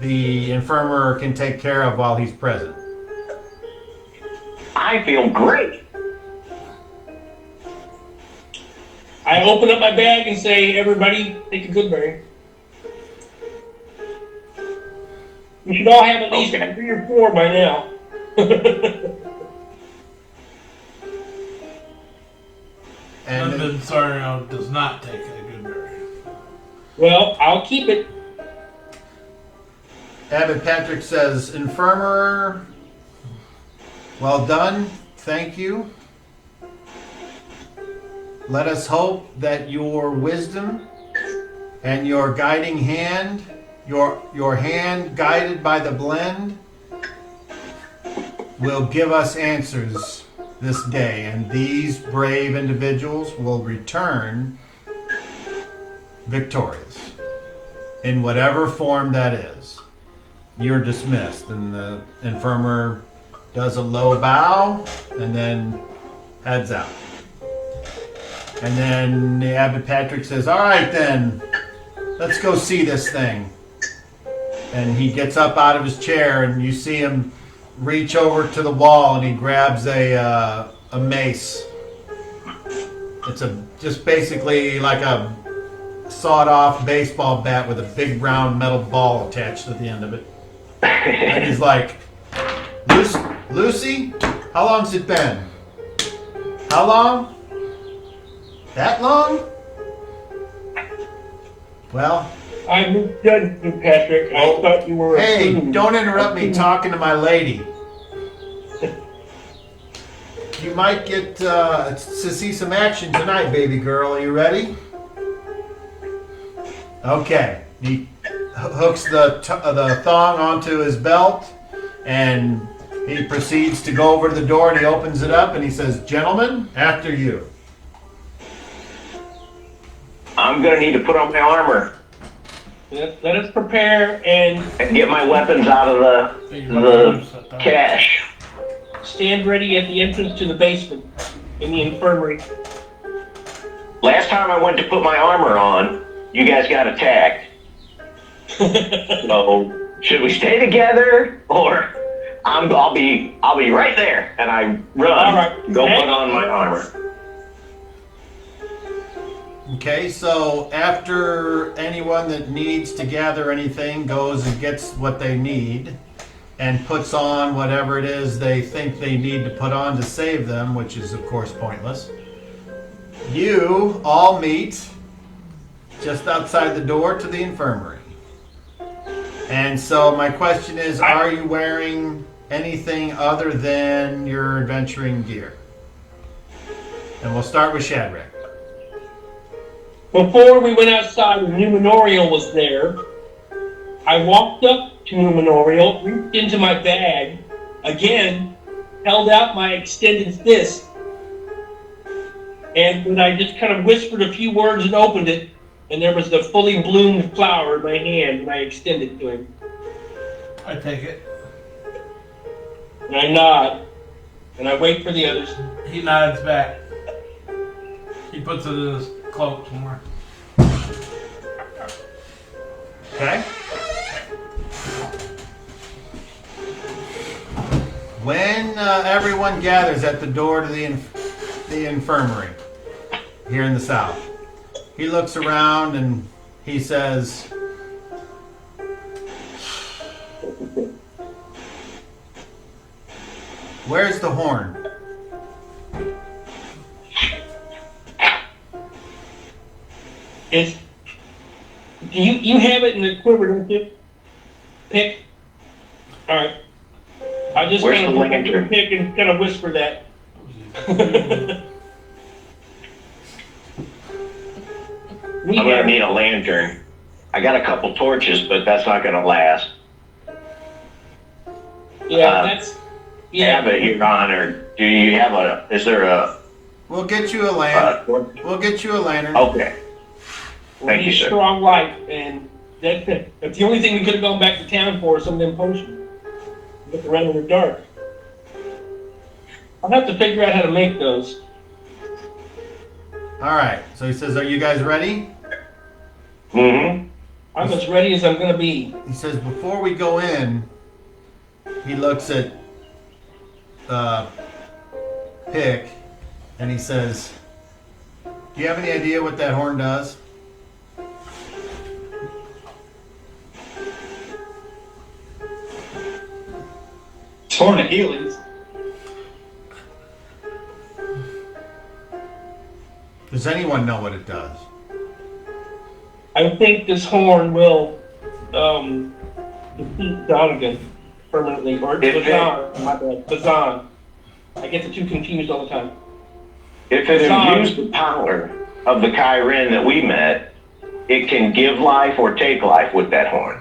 the infirmer can take care of while he's present? I feel great. I open up my bag and say, everybody, take a good berry. You should all have at least 3 or 4 by now. And London Sario does not take a good berry. Well, I'll keep it. Abbot Patrick says, Infirmer, well done, thank you. Let us hope that your wisdom and your guiding hand, your hand guided by the blend, will give us answers this day, and these brave individuals will return victorious in whatever form that is. You're dismissed. And the infirmer does a low bow and then heads out. And then the Abbot Patrick says, all right then, let's go see this thing. And he gets up out of his chair and you see him reach over to the wall and he grabs a mace. It's just basically like a sawed-off baseball bat with a big round metal ball attached to the end of it. And he's like, Lucy, how long's it been? How long? That long? Well, I misjudged you, Patrick. I thought you were. Hey, don't interrupt me talking to my lady. You might get to see some action tonight, baby girl. Are you ready? Okay. He hooks the thong onto his belt, and he proceeds to go over to the door, and he opens it up, and he says, "Gentlemen, after you." I'm gonna need to put on my armor Let us prepare and and get my weapons out of the cache. stand ready at the entrance to the basement in the infirmary. Last time I went to put my armor on, you guys got attacked. So should we stay together, or I'll be right there, and I run. All right. Go put on my armor. Okay, so after anyone that needs to gather anything goes and gets what they need and puts on whatever it is they think they need to put on to save them, which is of course pointless, you all meet just outside the door to the infirmary. And so my question is, are you wearing anything other than your adventuring gear? And we'll start with Shadrach. Before we went outside, the Numenorial was there. I walked up to Numenorial, reached into my bag, again, held out my extended fist, and then I just kind of whispered a few words and opened it, and there was the fully bloomed flower in my hand, and I extended it to him. I take it. And I nod, and I wait for the others. He nods back. He puts it in his cloak somewhere. Okay. When everyone gathers at the door to the infirmary here in the south, he looks around and he says, "Where's the horn?" It's, you have it in the quiver, don't you? Pick. All right. I just Where's kind the of look at lantern? your pick and kind of whisper that. We I'm gonna have- need a lantern. I got a couple torches, but that's not gonna last. Yeah, that's. Yeah. Abbott, Your Honor, do you have is there a We'll get you a lantern. torch? We'll get you a lantern. Okay. We Thank you, need sir. strong light, and that's the only thing we could have gone back to town for, some of them potions. Look around in the dark. I'll have to figure out how to make those. All right. So he says, "Are you guys ready?" Mm-hmm. I'm as ready as I'm gonna be. He says, "Before we go in," he looks at Pick, and he says, "Do you have any idea what that horn does?" Horn of Healings. Does anyone know what it does? I think this horn will defeat Donegan permanently, or Bazan. My bad, Bazan. I get the two confused all the time. If it imbues the power of the Kyren that we met, it can give life or take life with that horn.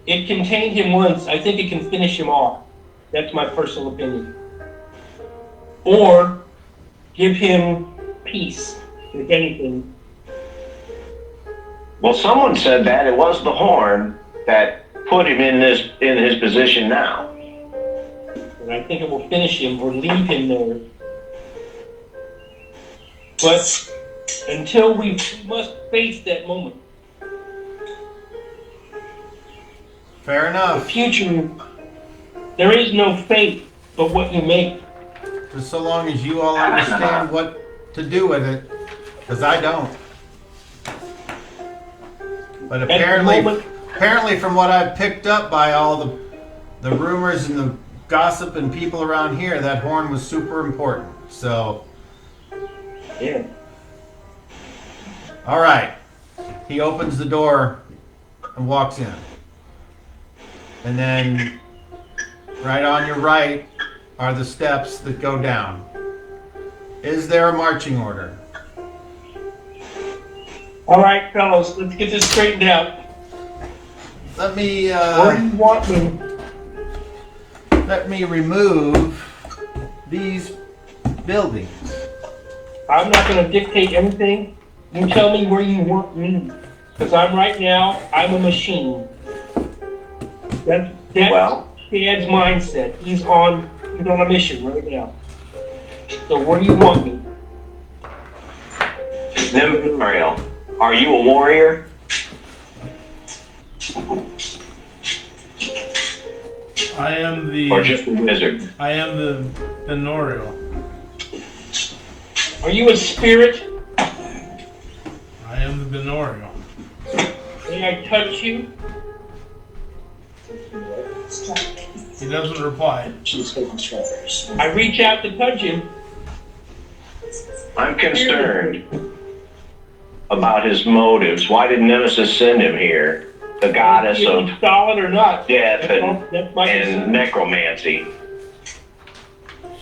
It contained him once. I think it can finish him off. That's my personal opinion. Or give him peace, if anything. Well, someone said that it was the horn that put him in his position now. And I think it will finish him or leave him there. But until we must face that moment. Fair The enough. future, there is no fate but what you make. Just so long as you all understand what to do with it, because I don't. But At the apparently, moment- apparently, from what I've picked up by all the rumors and the gossip and people around here, that horn was super important. So, Yeah. all right. He opens the door and walks in. And then right on your right are the steps that go down. Is there a marching order? All right, fellas, let's get this straightened out. Let me Where do you want me? let me remove these buildings. I'm not going to dictate anything. You tell me where you want me. Because I'm a machine. That's Well. Dad's mindset. He's on a mission right now. So where do you want me? Nimbriel, are you a warrior? I am the. Or just a wizard? I am the Benorial. Are you a spirit? I am the Benorial. May I touch you? He doesn't reply. I reach out to touch him. I'm concerned about his motives. Why did Nemesis send him here? The goddess Is of he solid or not? death That's my and concern. necromancy.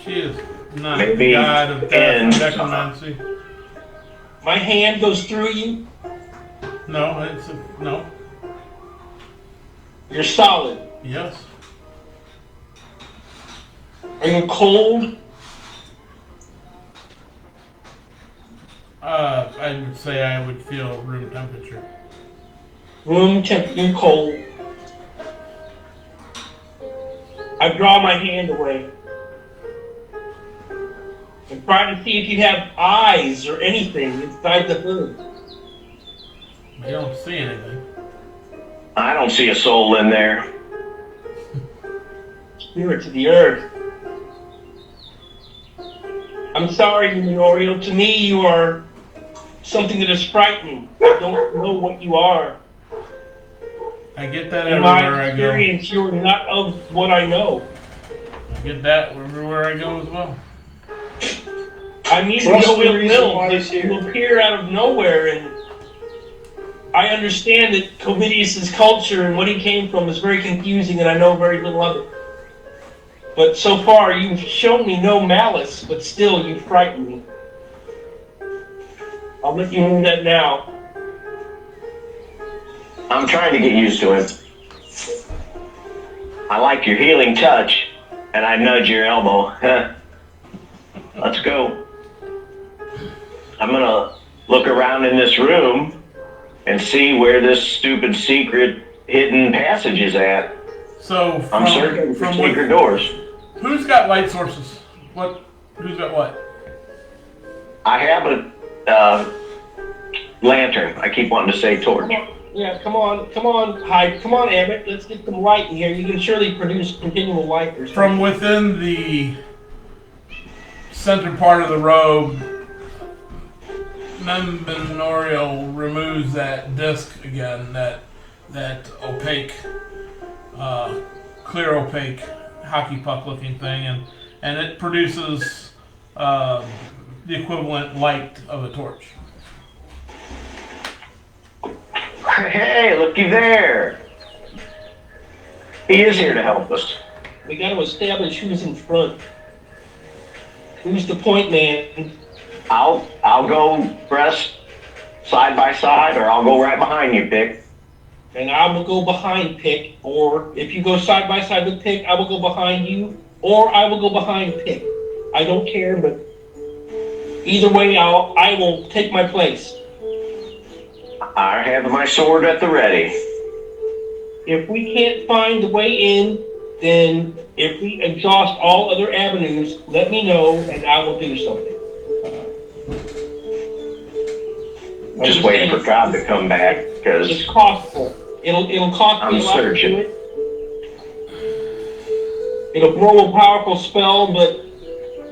She is not Maybe the god of death and- and necromancy. My hand goes through you. No, no. You're solid. Yes. Are you cold? I would say I would feel room temperature. Room temperature cold. I draw my hand away. I'm trying to see if you have eyes or anything inside the hood. You don't see anything. I don't see a soul in there. Spirits of the earth. I'm sorry, Memorial. To me, you are something that is frightening. I don't know what you are. I get that In everywhere my I go. experience, you're not of what I know. I get that everywhere I go as well. I mean, Trust no the ill reason will, why but he's here. you appear out of nowhere, and I understand that Covidius's culture and what he came from is very confusing, and I know very little of it. But so far, you've shown me no malice, but still, you frighten me. I'll let you know that now. I'm trying to get used to him. I like your healing touch, and I nudge your elbow. Let's go. I'm gonna look around in this room and see where this stupid secret hidden passage is at. So I'm searching for from secret doors. who's got light sources? Who's got what? I have lantern. I keep wanting to say torch. Yeah, come on, Hyde. Come on, Abbott. Let's get some light in here. You can surely produce continual light or something. From within the center part of the robe, Membenorial removes that disc again, that opaque, clear opaque hockey puck looking thing, and it produces the equivalent light of a torch. Hey, looky there. He is here to help us. We got to establish who's in front. Who's the point man? I'll go press side by side, or I'll go right behind you, Pick. And I will go behind Pick, or if you go side by side with Pick, I will go behind you, or I will go behind Pick. I don't care, but either way, I will take my place. I have my sword at the ready. If we can't find the way in, then if we exhaust all other avenues, let me know, and I will do something. Just waiting for God to come back, because It's costful. It'll cost me I'm a lot searching. to do it. It'll blow a powerful spell, but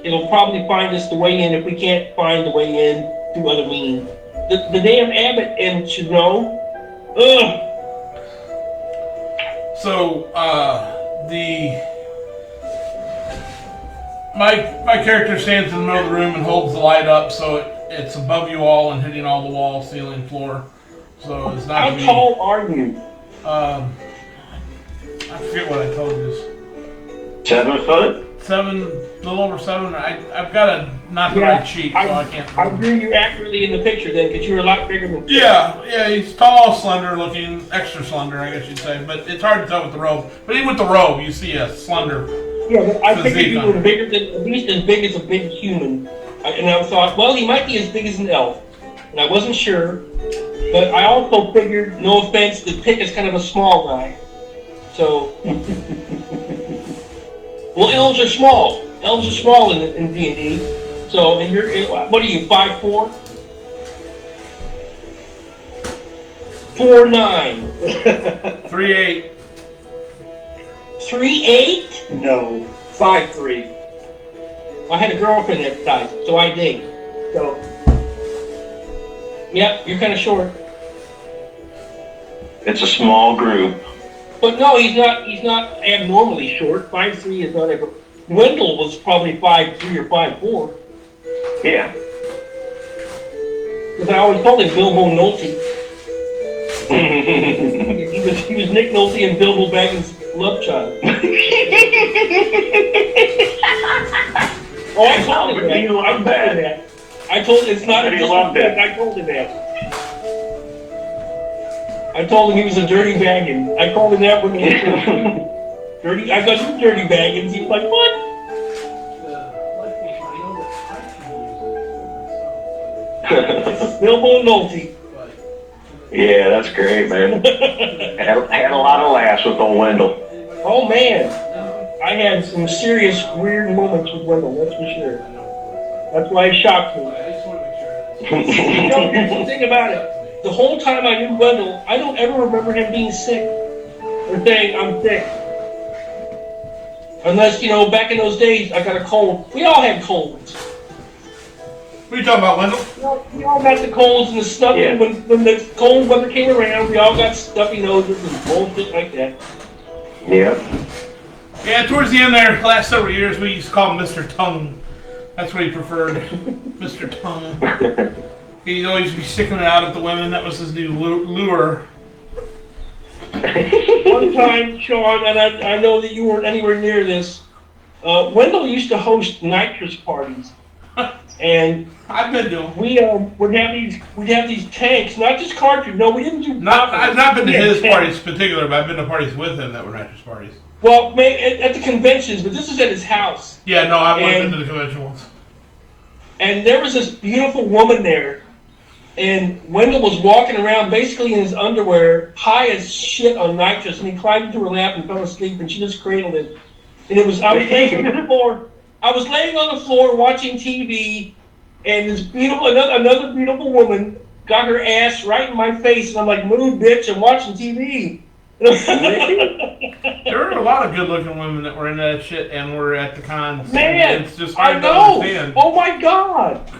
it'll probably find us the way in if we can't find the way in through other means. The damn Abbot and should know. Ugh. So, my character stands in the middle of the room and holds the light up so it's above you all and hitting all the wall, ceiling, floor. So it's not. How tall are you? I forget what I told you. 7 foot. 7, a little over 7. I've got a not the right sheet, so I can't. I drew you accurately in the picture then, because you're a lot bigger than. Yeah, he's tall, slender looking, extra slender, I guess you'd say. But it's hard to tell with the robe. But even with the robe, you see a slender. Yeah, but I figured physique you on were him. bigger than, at least as big as a big human. And I thought, well, he might be as big as an elf. And I wasn't sure. But I also figured, no offense, that Pick is kind of a small guy. So. Well, elves are small. Elves are small in D&D. So, and you're, what are you, 5'4"? 4'9". 3'8". 3'8"? No, 5'3". I had a girlfriend at the time, so I did. So, yep, you're kind of short. It's a small group. But no, he's not abnormally short. 5'3" is not ever. Wendell was probably 5'3" or 5'4". Yeah. Because I always called him Bilbo Nolte. he was Nick Nolte and Bilbo Baggins' love child. Oh, I told him that. You love that. I told him it's not a He loved it. disrespect. I told him that. I told him he was a dirty baggin. I called him that when he was dirty. I got you dirty baggins. He was like, what? Bilbo Nolte. Yeah, that's great, man. had a lot of laughs with old Wendell. Oh man, I had some serious weird moments with Wendell. That's for sure. That's why it shocked me. You know, here's the thing about it. The whole time I knew Wendell, I don't ever remember him being sick or saying, I'm sick. Unless, you know, back in those days, I got a cold. We all had colds. What are you talking about, Wendell? We all got the colds and the stuffy. Yeah. When the cold weather came around, we all got stuffy noses and bullshit like that. Yeah. Yeah, towards the end there, the last several years, we used to call him Mr. Tongue. That's what he preferred, Mr. Tongue. He'd always be sticking it out at the women. That was his new lure. One time, Sean, and I know that you weren't anywhere near this, Wendell used to host nitrous parties. And I've been to him. we would have these tanks, not just cartridge. No, we didn't do. I've not been to We had his tanks. parties in particular, but I've been to parties with him that were nitrous parties. Well, at the conventions, but this was at his house. Yeah, no, I've only been And- to the convention once. And there was this beautiful woman there, and Wendell was walking around basically in his underwear, high as shit on nitrous, and he climbed into her lap and fell asleep, and she just cradled him. And I was laying on the floor. I was laying on the floor watching TV, and this beautiful, another beautiful woman got her ass right in my face, and I'm like, move, bitch, I'm watching TV. There were a lot of good-looking women that were into that shit and were at the cons. Man, It's just hard I to know. understand. Oh my God,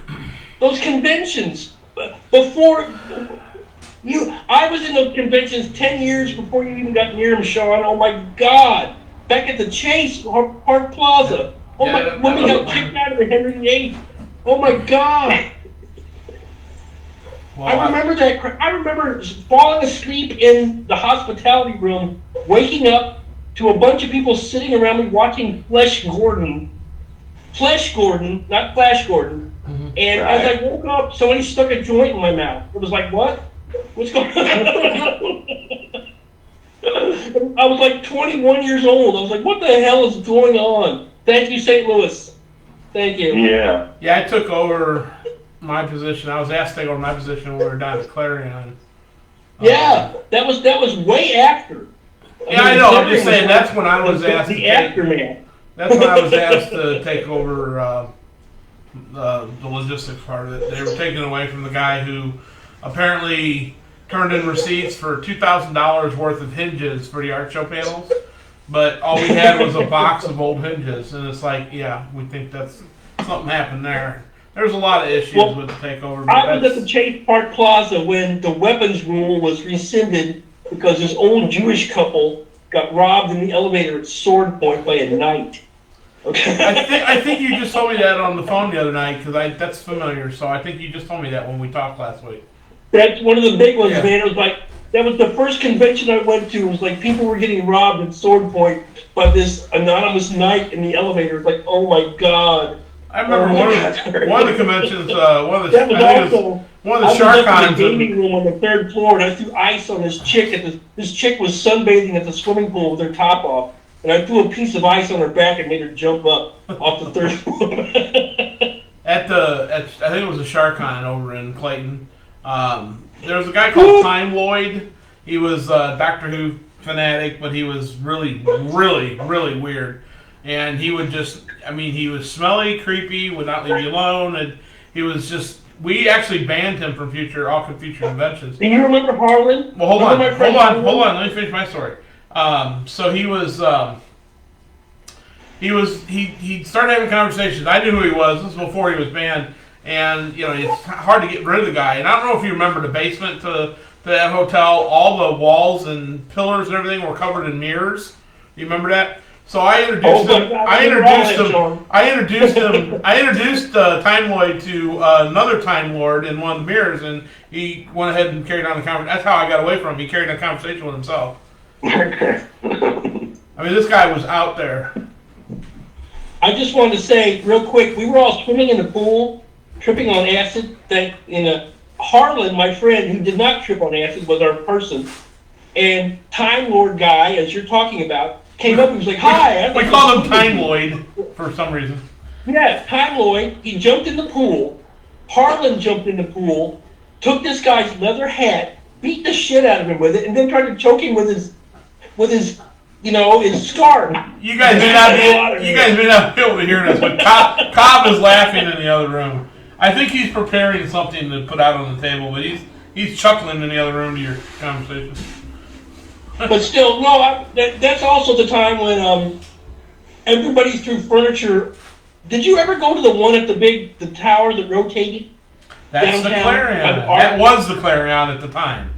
those conventions before I was in those conventions 10 years before you even got near them, Sean. Oh my God, back at the Chase Park Plaza. Oh my, when we got kicked out of the Henry VIII. Oh my God. Well, I remember that. I remember falling asleep in the hospitality room, waking up to a bunch of people sitting around me watching Flesh Gordon, not Flash Gordon. Mhm. And Right. as I woke up, somebody stuck a joint in my mouth. It was like, what? What's going on? I was like 21 years old. I was like, what the hell is going on? Thank you, St. Louis. Thank you. Yeah. Yeah, I took over my position. I was asked to take over my position when we were down at Clarion. Yeah, that was way after. Yeah, I know. I'm just saying that's when I was asked. The aftermath. That's when I was asked to take over the logistics part of it. They were taken away from the guy who apparently turned in receipts for $2,000 worth of hinges for the art show panels, but all we had was a box of old hinges, and it's like, yeah, we think that's something happened there. There's a lot of issues with the takeover. But I was at the Chase Park Plaza when the weapons rule was rescinded because this old Jewish couple got robbed in the elevator at Sword Point by a knight. Okay. I think you just told me that on the phone the other night because that's familiar. So I think you just told me that when we talked last week. That's one of the big ones, Yeah. man. It was like, that was the first convention I went to. It was like people were getting robbed at Sword Point by this anonymous knight in the elevator. It's like, oh my God. I remember one of the conventions, one of the Shark cons. in the gaming room on the third floor, and I threw ice on this chick. This chick was sunbathing at the swimming pool with her top off, and I threw a piece of ice on her back and made her jump up off the third floor. I think it was a Shark Con over in Clayton. There was a guy called Time Lloyd. He was a Doctor Who fanatic, but he was really, really, really weird. And he would he was smelly, creepy, would not leave you alone, and he was just, we actually banned him from all future conventions. Do you remember Harlan? Well, hold on, let me finish my story. So he started having conversations. I knew who he was. This was before he was banned. And, it's hard to get rid of the guy. And I don't know if you remember the basement to that hotel. All the walls and pillars and everything were covered in mirrors. You remember that? So I introduced him. I introduced Time Lord to another Time Lord in one of the mirrors, and he went ahead and carried on the conversation. That's how I got away from him. He carried on a conversation with himself. I mean, this guy was out there. I just wanted to say real quick, we were all swimming in the pool, tripping on acid. Harlan, my friend, who did not trip on acid, was our person. And Time Lord guy, as you're talking about, came up and was like, hi. We called him Time Lloyd for some reason. Yeah, Time Lloyd. He jumped in the pool. Harlan jumped in the pool, took this guy's leather hat, beat the shit out of him with it, and then tried to choke him with his scarf. You guys may not be able to hear this, but Cobb is laughing in the other room. I think he's preparing something to put out on the table, but he's chuckling in the other room to your conversation. But still, no, that's also the time when everybody threw furniture. Did you ever go to the one at the tower that rotated? That's the Clarion. That was the Clarion at the time.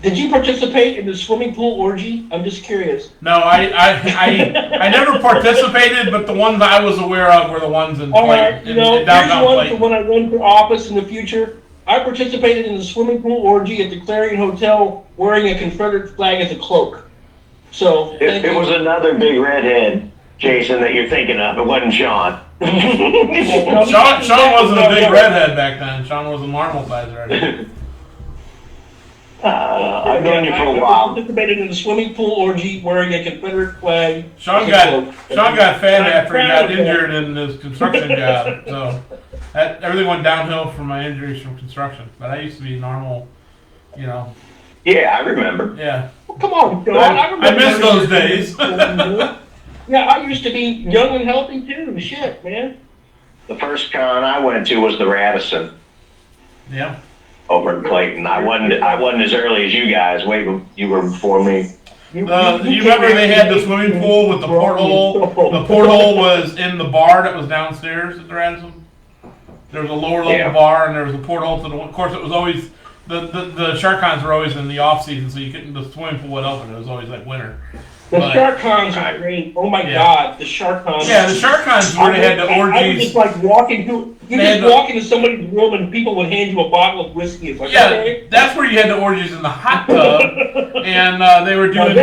Did you participate in the swimming pool orgy? I'm just curious. No, I never participated, but the ones I was aware of were the ones in Clayton. Here's one for when I run for office in the future. I participated in the swimming pool orgy at the Clarion Hotel wearing a Confederate flag as a cloak. So it was another big redhead, Jason, that you're thinking of. It wasn't Sean. Sean wasn't a big redhead back then. Sean was a marble size redhead. I've known you for a while. I participated in the swimming pool orgy wearing a Confederate flag. Sean got fat after he got injured in his construction job. So everything went downhill from my injuries from construction. But I used to be normal, Yeah, I remember. Yeah. Well, come on, John. I miss those days. Yeah, I used to be young and healthy too. Shit, man. The first con I went to was the Radisson Yeah. over in Clayton. I wasn't as early as you guys. You were before me. You remember they had the swimming pool with the porthole? The porthole was in the bar that was downstairs at the Radisson. There was a lower level bar, and there was a porthole to the. Of course, it was always the shark cons were always in the off season, so you couldn't. The swimming pool would open. It was always like winter. The shark cons are great. Oh my God, the shark cons. Yeah, the shark cons where they had the orgies. I was just like walking through. You just walk into somebody's room and people would hand you a bottle of whiskey. It's like, yeah, okay. That's where you had the orgies in the hot tub, and they were doing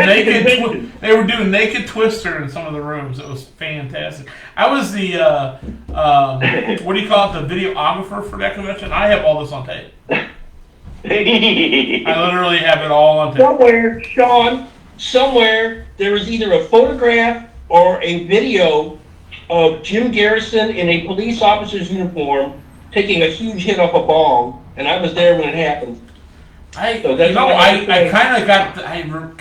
they were doing naked twister in some of the rooms. It was fantastic. I was the what do you call it? The videographer for that convention. I have all this on tape. I literally have it all on tape. Somewhere, Sean, somewhere there was either a photograph or a video of Jim Garrison in a police officer's uniform taking a huge hit off a bong, and I was there when it happened. I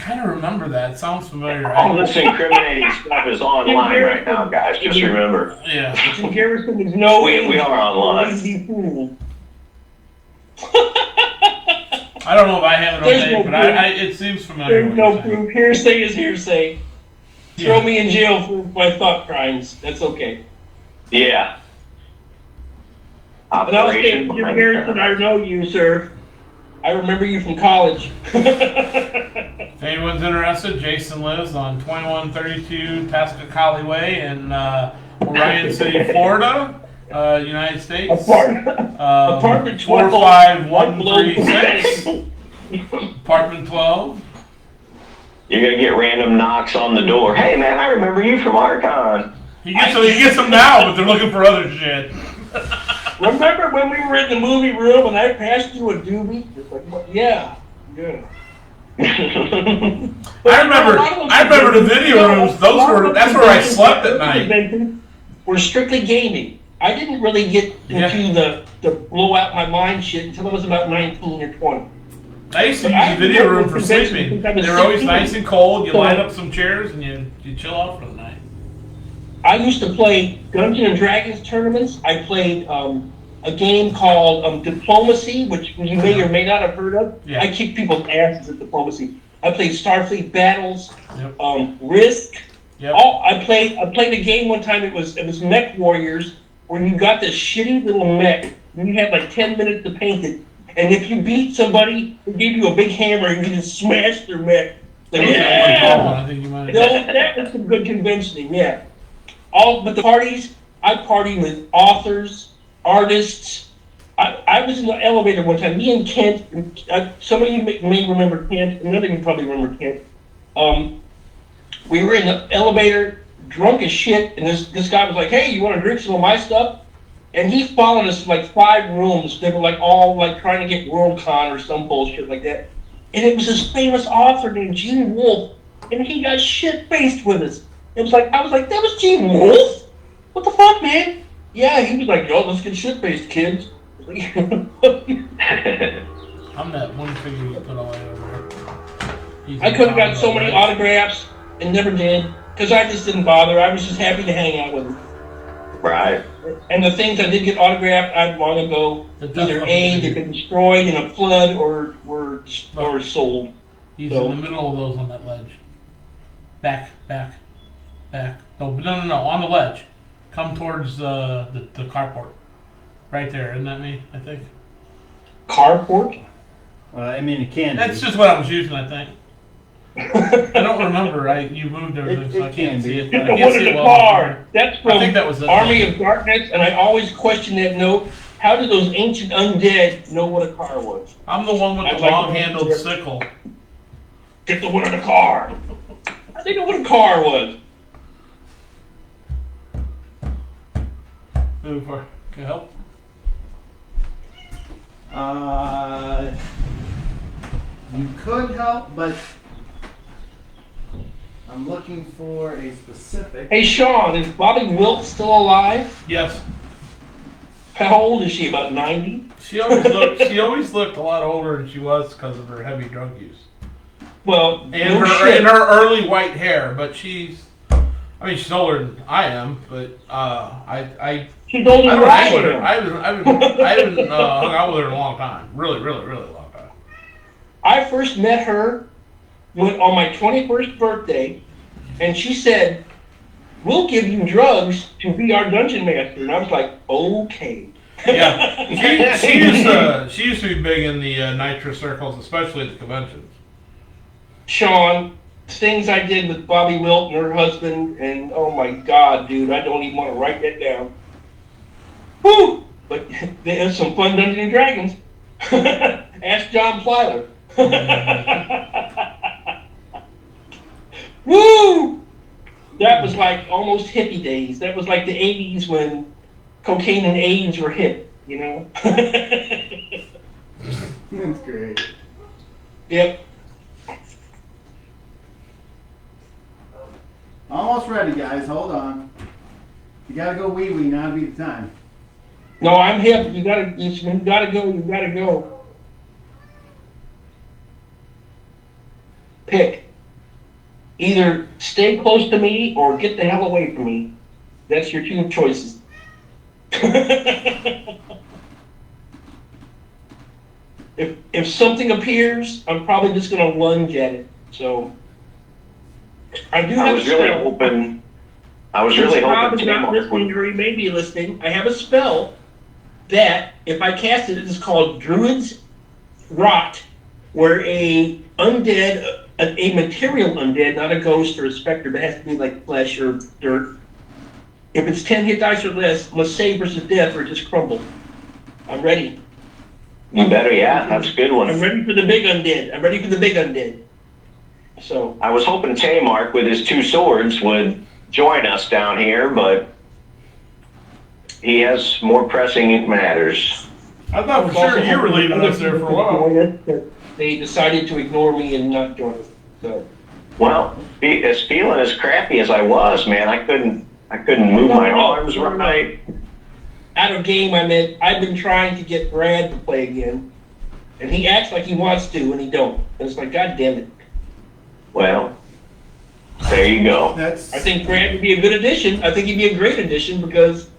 kind of remember that. It sounds familiar. All this incriminating stuff is online right now, guys. Just remember. Yeah. Jim Garrison is no we are online. easy fool. I don't know if I have it on tape, but proof. it seems familiar. There's no proof. Hearsay is hearsay. Yeah. Throw me in jail for my thought crimes. That's okay. Yeah. And I'll say, Jim Garrison, I know you, sir. I remember you from college. If anyone's interested, Jason lives on 2132 Tascacali Way in Orion City, Florida, United States. Apartment 12. 45136. Apartment 12. You're going to get random knocks on the door. Hey, man, I remember you from Archon. He gets them now, but they're looking for other shit. Remember when we were in the movie room and I passed you a doobie? It's like, what? Yeah. I remember the video rooms. That's where I slept at night. We're strictly gaming. I didn't really get into the blow out my mind shit until I was about 19 or 20. I used to use the video room for sleeping. They were always nice and cold. You line up some chairs and you chill out for the night. I used to play Dungeons and Dragons tournaments. I played a game called Diplomacy, which you may or may not have heard of. Yeah. I kicked people's asses at Diplomacy. I played Starfleet Battles, Yep. Risk. Yep. I played a game one time. It was Mech Warriors, where you got this shitty little mech and you had like 10 minutes to paint it. And if you beat somebody, they gave you a big hammer and you just smash their mech. Like, I think you might. that was some good convincing, yeah. But the parties, I partied with authors, artists. I was in the elevator one time. Me and Kent, some of you may remember Kent, and none of you probably remember Kent. We were in the elevator, drunk as shit, and this guy was like, "Hey, you want to drink some of my stuff?" And he followed us to like 5 rooms. They were like all like trying to get Worldcon or some bullshit like that. And it was this famous author named Gene Wolfe, and he got shit-faced with us. I was like, that was Gene Wolfe? What the fuck, man? Yeah, he was like, yo, let's get shit-faced, kids. I'm that one figure you put away over there. I could have got so many autographs and never did, because I just didn't bother. I was just happy to hang out with him. Right. And the things I did get autographed, I'd want to go either A, they've been destroyed in a flood, or sold. He's in the middle of those on that ledge. Back. No, on the ledge. Come towards the carport. Right there, isn't that me, I think? Carport? I mean, it can That's be. just what I was using, I think. I don't remember. You moved everything, so I can't see it. It's I the can't one see in it the well. car. That's from I think that was it. Army of Darkness, and I always question that note. How do those ancient undead know what a car was? I'm the one with the long-handled sickle. Get the one in the car. How do they know what a car was? Move for. Can I help? You could help, but I'm looking for a specific. Hey, Sean, is Bobby Wilt still alive? Yes. How old is she? About 90? She always looked a lot older than she was because of her heavy drug use. Well, And her early white hair, but she's older than I am, but I She's older than I with her. am. I haven't hung out with her in a long time. Really long time. I first met her on my 21st birthday, and she said, "We'll give you drugs to be our dungeon master." And I was like, okay. Yeah, she used to be big in the Nitro circles, especially at the conventions. Sean, things I did with Bobby Wilt and her husband, and oh my God, dude, I don't even want to write that down. Whew! But there's some fun Dungeons and Dragons. Ask John Plyler. Woo! That was like almost hippie days. That was like the 80s when cocaine and AIDS were hip, you know? That's great. Yep. Almost ready, guys. Hold on. You gotta go wee-wee. Now would be the time. No, I'm hip. You gotta go. You gotta go. Pick. Either stay close to me or get the hell away from me. That's your two choices. If something appears, I'm probably just gonna lunge at it. So I was really hoping not listening, or he may be listening. I have a spell that, if I cast it, is called Druid's Rot, where a undead, a material undead, not a ghost or a specter, but it has to be like flesh or dirt. If it's 10 hit dice or less, must save versus death or just crumble. I'm ready. You better, yeah. That's a good one. I'm ready for the big undead. So I was hoping Tamark with his two swords would join us down here, but he has more pressing matters. I thought for sure you were leaving us there for a while. They decided to ignore me and not join us. So, well, as feeling as crappy as I was, man, I couldn't move my arms right. Out of game, I meant I've been trying to get Brad to play again, and he acts like he wants to, and he don't. And it's like, God damn it. Well, there you go. I think Brad would be a good addition. I think he'd be a great addition because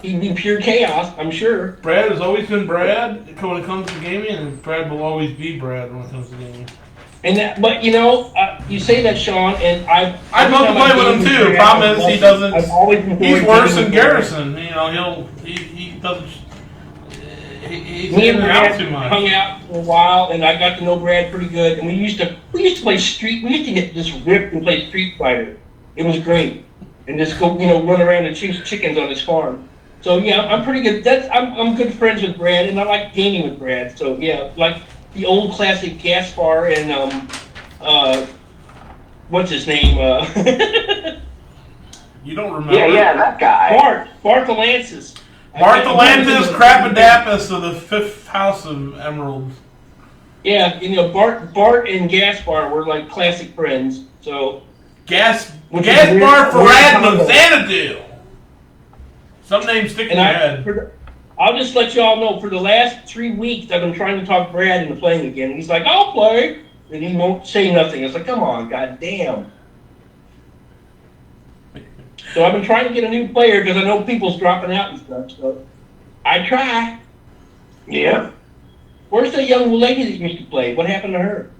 he'd be pure chaos, I'm sure. Brad has always been Brad when it comes to gaming, and Brad will always be Brad when it comes to gaming. And that, but you know, you say that, Sean, and I'd love to play with him too. Problem is, he doesn't. He's worse than Garrison. You know, he doesn't. He's Me and in and out Brad too much. hung out for a while, and I got to know Brad pretty good. And we used to play Street. We used to get just ripped and play Street Fighter. It was great, and just go, run around and chase chickens on his farm. So yeah, I'm pretty good. I'm good friends with Brad, and I like gaming with Brad. So yeah, like the old classic Gaspar and what's his name? You don't remember? Yeah, that guy. Bartholantis. Bartholantis Crappadapis of the 5th House of Emeralds. Yeah, Bart and Gaspar were like classic friends. So Gaspar Faradman Xanadu. Some names stick in your head. I'll just let y'all know, for the last 3 weeks, I've been trying to talk Brad into playing again. He's like, I'll play. And he won't say nothing. It's like, come on, goddamn. So I've been trying to get a new player because I know people's dropping out and stuff. So I try. Yeah. Where's the young lady that used to play? What happened to her?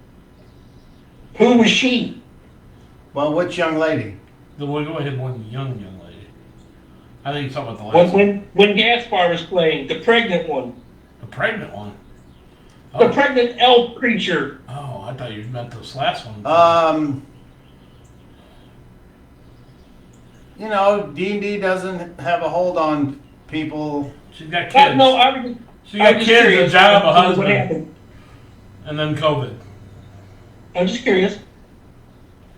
Who was she? Well, which young lady? We'll go ahead, one young lady. I think you're talking about the last one. When Gaspar was playing, the pregnant one. The pregnant one? Oh. The pregnant elf creature. Oh, I thought you meant this last one. D&D doesn't have a hold on people. She's got kids. She got kids, a job, a husband, and then COVID. I'm just curious.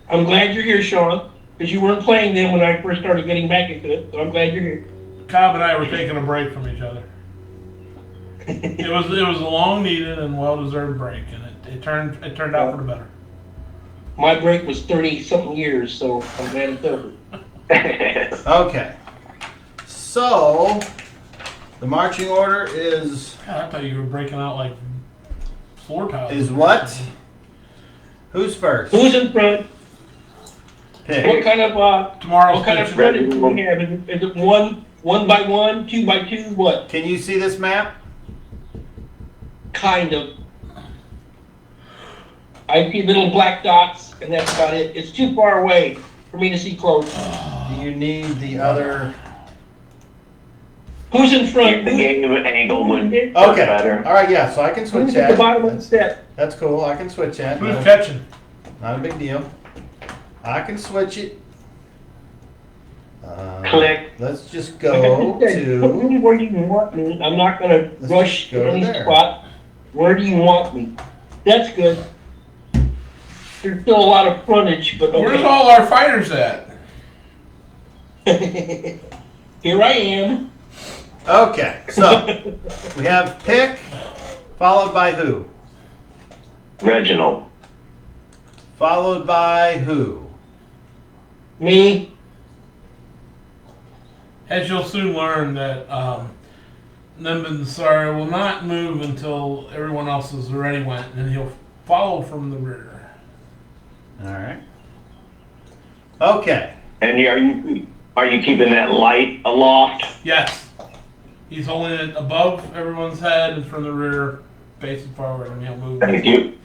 I'm glad you're here, Sean, because you weren't playing then when I first started getting back into it, so I'm glad you're here. Cobb and I were taking a break from each other. It was a long needed and well deserved break, and it turned out for the better. My break was 30-something years, so I'm glad it's over. Okay. So the marching order is. God, I thought you were breaking out like floor tiles. Is what? Who's first? Who's in front? Pick. What kind of Tomorrow's what kind of credit do we have? Is it one 1 by 1, 2 by 2, what? Can you see this map? Kind of. I see little black dots, and that's about it. It's too far away for me to see close. Do you need the other? Who's in front? The game angle would work Okay. better. All right. Yeah. So I can switch Who's at the that. bottom of the step? That's cool. I can switch that. Who's catching? Not a big deal. I can switch it. Click. Let's just Like go I just said, put to. me where you want me. I'm not going to Let's rush just go to any there. spot. Where do you want me? That's good. There's still a lot of frontage, but Where's okay. all our fighters at? Here I am. Okay. So we have pick, followed by who? Reginald. Followed by who? Me. As you'll soon learn that Nimbin will not move until everyone else has already went, and he'll follow from the rear. All right. Okay. And are you keeping that light aloft? Yes. He's holding it above everyone's head and from the rear, facing forward, and he'll move. Thank you.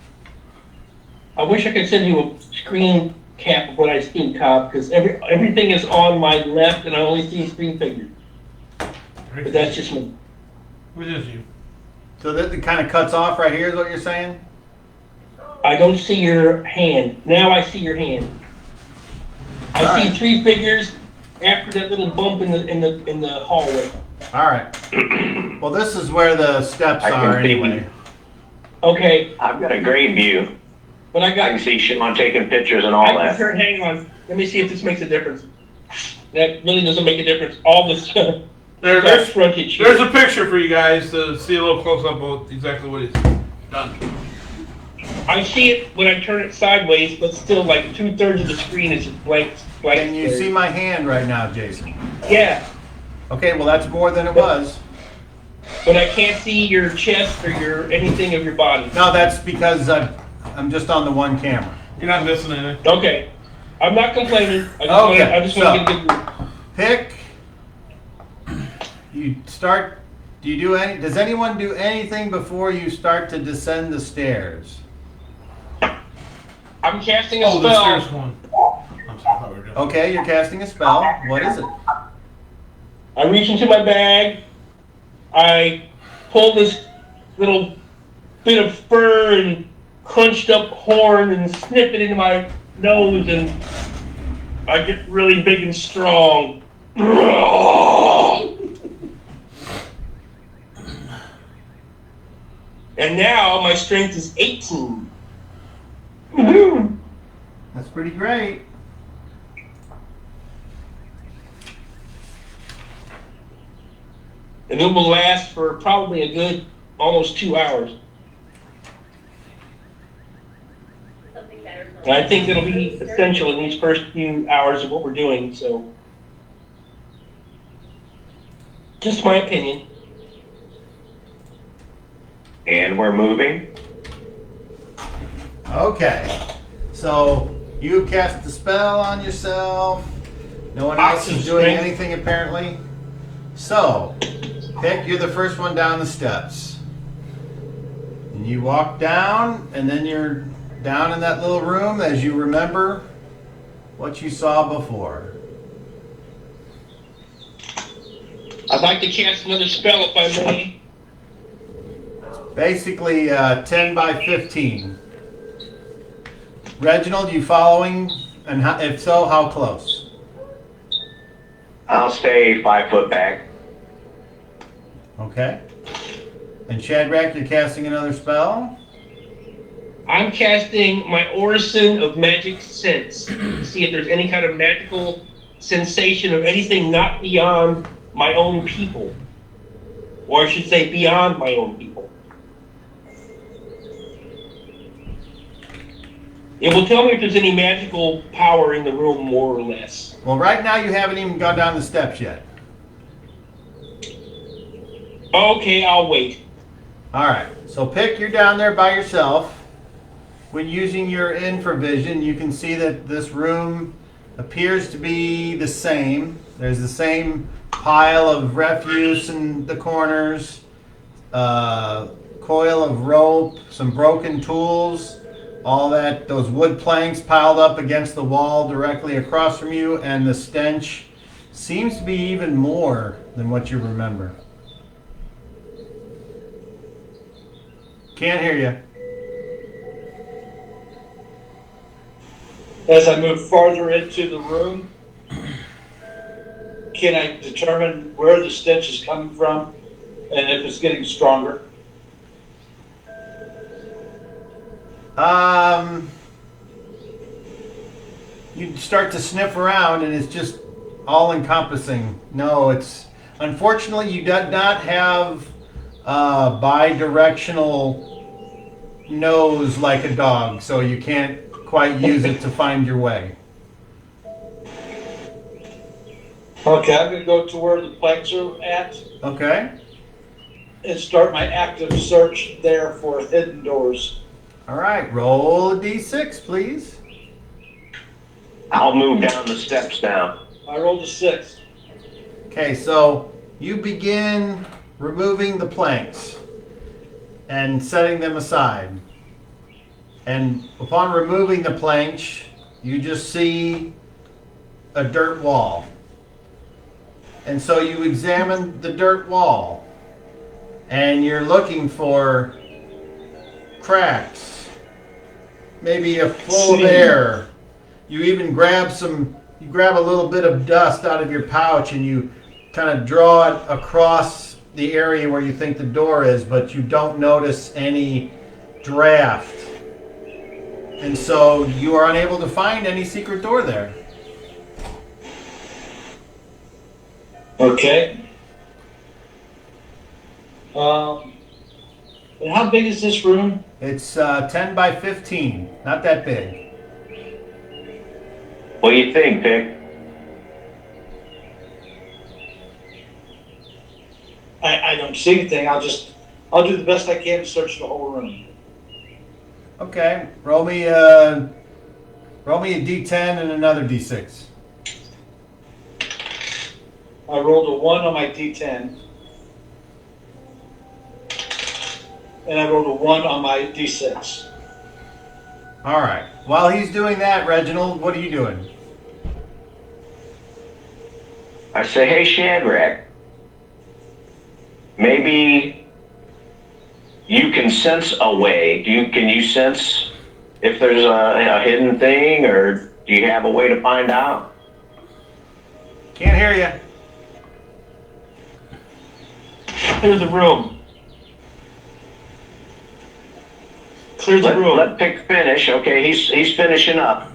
I wish I could send you a screen cap of what I see, Cobb, because everything is on my left, and I only see 3 figures. But that's just me. Which is you? So that it kind of cuts off right here, is what you're saying? I don't see your hand. Now I see your hand. I All see right. 3 figures after that little bump in the hallway. All right. Well, this is where the steps I can are see anyway. Okay, I've got a great view. but I I can got. see Sean taking pictures and all that. Hang on. Let me see if this makes a difference. That really doesn't make a difference. All this There's frontage. There's a picture for you guys to see a little close up of exactly what he's done. I see it when I turn it sideways, but still, like 2/3 of the screen is just blank. Can you see my hand right now, Jason? Yeah, Okay, well, that's more than it was. but I can't see your chest or anything of your body. No, that's because I'm just on the one camera. You're not missing anything. Okay, I'm not complaining. I just Okay, want to get a good. Pick. You start. Does anyone do anything before you start to descend the stairs? I'm casting a Oh, the stairs spell. one. I'm sorry, I thought we were doing. Okay, you're casting a spell. What is it? I reach into my bag. I pull this little bit of fur and crunched up horn and snip it into my nose, and I get really big and strong. And now my strength is 18. Woohoo! That's pretty great. And it will last for probably a good almost 2 hours. And I think it'll be essential in these first few hours of what we're doing, so. Just my opinion. And we're moving. Okay. So you cast the spell on yourself. No one else is doing anything apparently. So, Pick, you're the first one down the steps. And you walk down, and then you're down in that little room as you remember what you saw before. I'd like to cast another spell if I may. Basically 10 by 15. Reginald, you following? And if so, how close? I'll stay 5 foot back. Okay. And Shadrach, you're casting another spell? I'm casting my Orison of Magic Sense to see if there's any kind of magical sensation of anything not beyond my own people. Or I should say beyond my own people. It will tell me if there's any magical power in the room, more or less. Well, right now you haven't even gone down the steps yet. Okay, I'll wait. All right. So Pick, you're down there by yourself. When using your infravision, you can see that this room appears to be the same. There's the same pile of refuse in the corners, coil of rope, some broken tools, all that, those wood planks piled up against the wall directly across from you, and the stench seems to be even more than what you remember. Can't hear you. As I move farther into the room, can I determine where the stench is coming from and if it's getting stronger? You start to sniff around and it's just all encompassing. No, it's unfortunately you do not have bi-directional nose like a dog, so you can't quite use it to find your way. Okay, I'm going to go to where the planks are at Okay. and start my active search there for hidden doors. All right. Roll a d6, please. I'll move down the steps now. I rolled a 6. Okay, so you begin removing the planks and setting them aside. And upon removing the planks, you just see a dirt wall. And so you examine the dirt wall and you're looking for cracks, maybe a flow of air. You even grab you grab a little bit of dust out of your pouch and you kind of draw it across the area where you think the door is, but you don't notice any draft. And so you are unable to find any secret door there. Okay. And how big is this room? It's 10 by 15, not that big. What do you think, Vic? I don't see anything. I'll do the best I can to search the whole room. Okay, roll me a d10 and another d6. I rolled a 1 on my D10. And I rolled a 1 on my D6. All right. While he's doing that, Reginald, what are you doing? I say, hey, Shadrach, maybe you can sense a way. Can you sense if there's a hidden thing, or do you have a way to find out? Can't hear you. Clear the room. Clear the room. Let Pick finish. Okay, he's finishing up.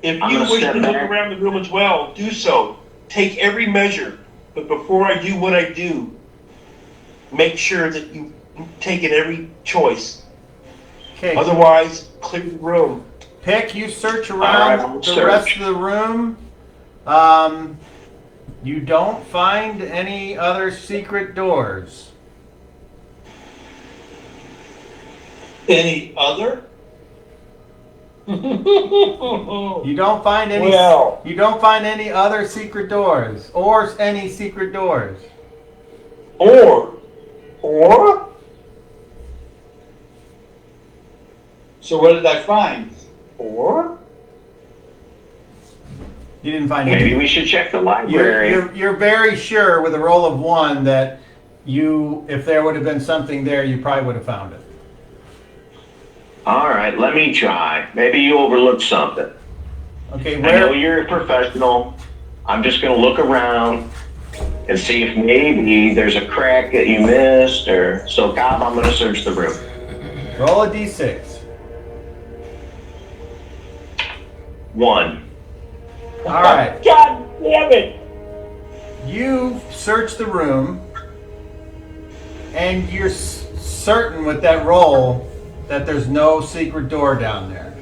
If I'm you gonna wish step to look back. around the room as well, do so. Take every measure. But before I do what I do, make sure that you take it every choice. Okay. Otherwise, clear the room. Pick, you search All right, around I'll the rest search. of the room. You don't find any other secret doors. Any other? You don't find any. Well. You don't find any other secret doors, or any secret doors. Or? So what did I find? Or? You didn't find Maybe any. we should check the library. You're very sure with a roll of 1 that if there would have been something there, you probably would have found it. All right, let me try. Maybe you overlooked something. Okay, I know where? you're a professional. I'm just going to look around and see if maybe there's a crack that you missed, or so. Cobb, I'm going to search the room. Roll a d6. 1. All right. God damn it! You search the room, and you're certain with that roll that there's no secret door down there.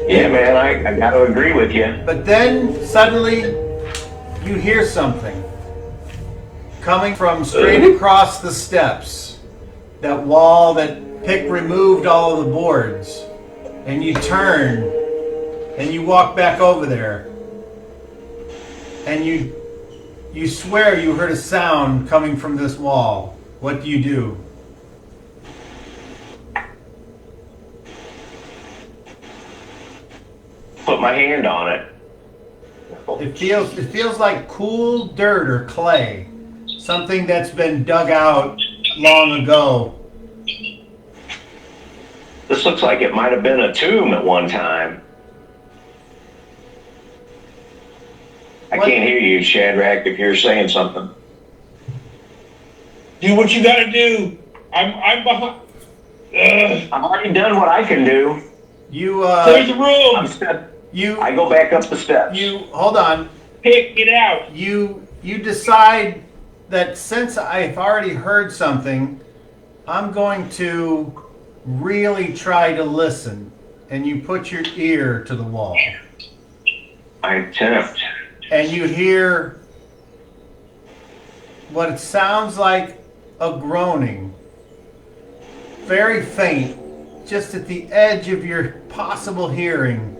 Yeah, man, I got to agree with you. But then suddenly you hear something coming from straight across the steps. That wall that Pick removed all of the boards. And you turn and you walk back over there. And you You swear you heard a sound coming from this wall. What do you do? Put my hand on it. It feels like cool dirt or clay. Something that's been dug out long ago. This looks like it might have been a tomb at one time. I What? can't hear you, Shadrach, if you're saying something. Do what you gotta do. I'm behind. Ugh. I've already done what I can do. You Clear the room. I go back up the steps. hold on. Pick, get out. You decide that since I've already heard something, I'm going to really try to listen. And you put your ear to the wall. I attempt. And you hear what it sounds like a groaning. Very faint, just at the edge of your possible hearing.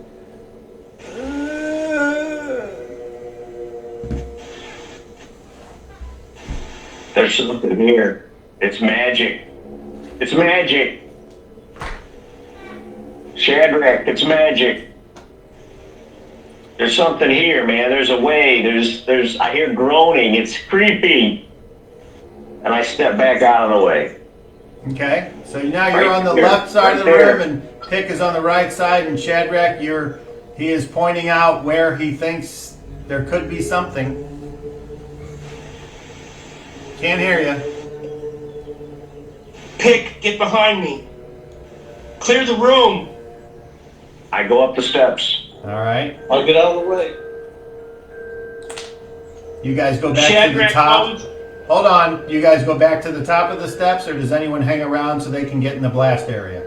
There's something here. It's magic. It's magic. Shadrach, it's magic. There's something here, man. There's a way. There's I hear groaning. It's creepy. And I step back out of the way. Okay, so now you're Right on the there, left side right of the there. room, and Pick is on the right side, and Shadrach, he is pointing out where he thinks there could be something. Can't hear you. Pick, get behind me. Clear the room. I go up the steps. All right, I'll get out of the way. you guys go back to the Shadrach top. goes. Hold on, you guys go back to the top of the steps, or does anyone hang around so they can get in the blast area?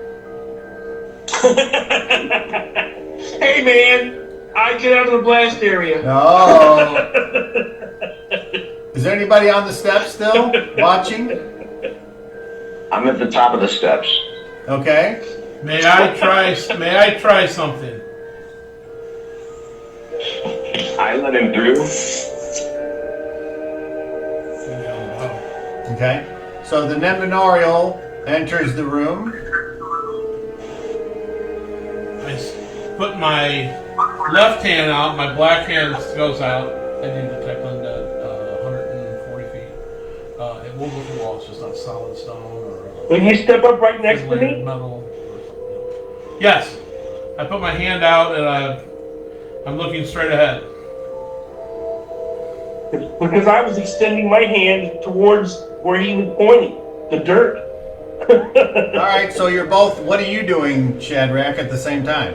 Hey man, I get out of the blast area. No. Is there anybody on the steps still watching? I'm at the top of the steps. Okay. May I try something? I let him through. Okay. So the Nemenorial enters the room. Put my left hand out, my black hand goes out. I didn't detect undead, 140 feet. It will go through walls, just not solid stone or. Will you step up right next to me? Metal. Yes. I put my hand out and I'm looking straight ahead. Because I was extending my hand towards where he was pointing, the dirt. All right, so you're both. What are you doing, Shadrach, at the same time?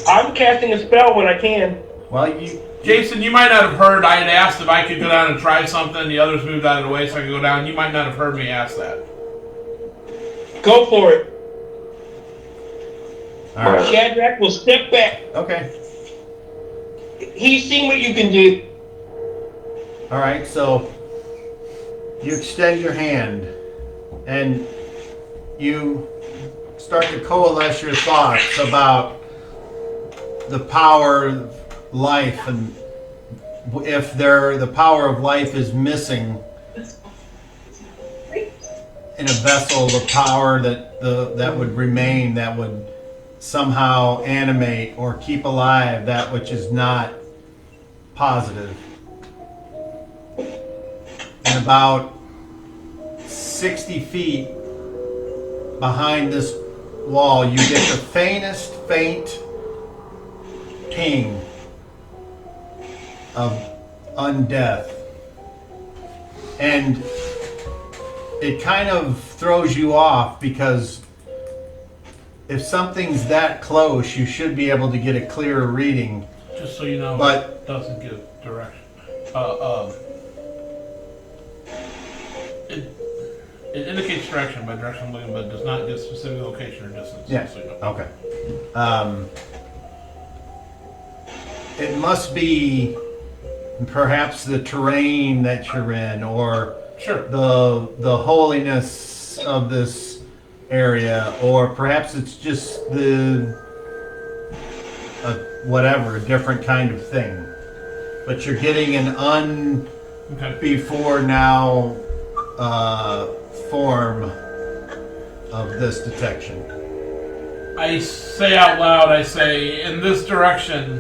I'm casting a spell when I can. Well, you. Jason, you might not have heard I had asked if I could go down and try something. The others moved out of the way so I could go down. You might not have heard me ask that. Go for it. All right. Shadrach will step back. Okay. He's seen what you can do. All right. So you extend your hand, and you start to coalesce your thoughts about the power of life, and if the power of life is missing in a vessel, the power that would remain, that would somehow animate or keep alive that which is not positive. And about 60 feet behind this wall, you get the faintest faint ping of undeath. And it kind of throws you off, because if something's that close, you should be able to get a clearer reading. Just so you know, But- it doesn't give direction. It indicates direction by direction looking, but does not give specific location or distance. Yeah. So you know. Okay. It must be perhaps the terrain that you're in, or Sure. the holiness of this area, or perhaps it's just a different kind of thing. but you're getting an Okay. before now form of this detection. I say out loud, I say, in this direction,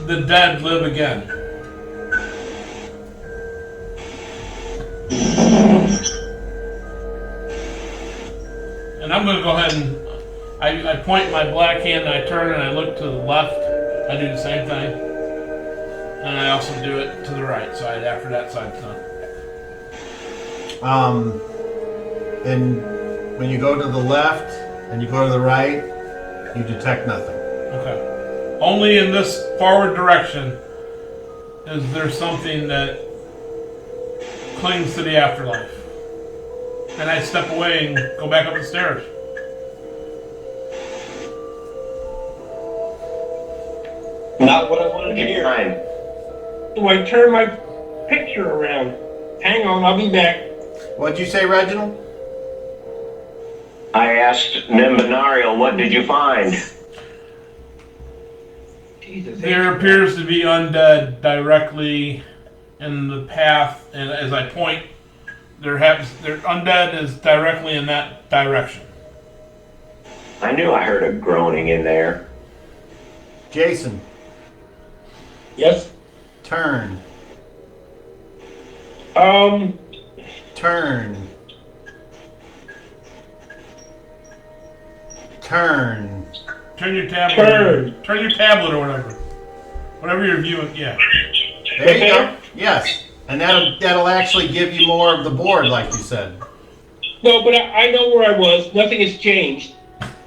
the dead live again. And I'm going to go ahead and I point my black hand and I turn and I look to the left. I do the same thing. And I also do it to the right side after that side's done. And when you go to the left and you go to the right, you detect nothing. Okay. Only in this forward direction is there something that clings to the afterlife. And I step away and go back up the stairs. Not what I wanted to hear. Fine. So I turn my picture around. Hang on, I'll be back. What'd you say, Reginald? I asked Nimbinarial, what did you find? Jesus. There appears to be undead directly in the path, and as I point, their undead is directly in that direction. I knew I heard a groaning in there. Jason, Yes. turn. Turn. Turn. Turn your tablet. Turn. Turn your tablet or whatever. Whatever you're viewing, yeah. There you go. Yes. And that'll actually give you more of the board, like you said. No, but I know where I was. Nothing has changed.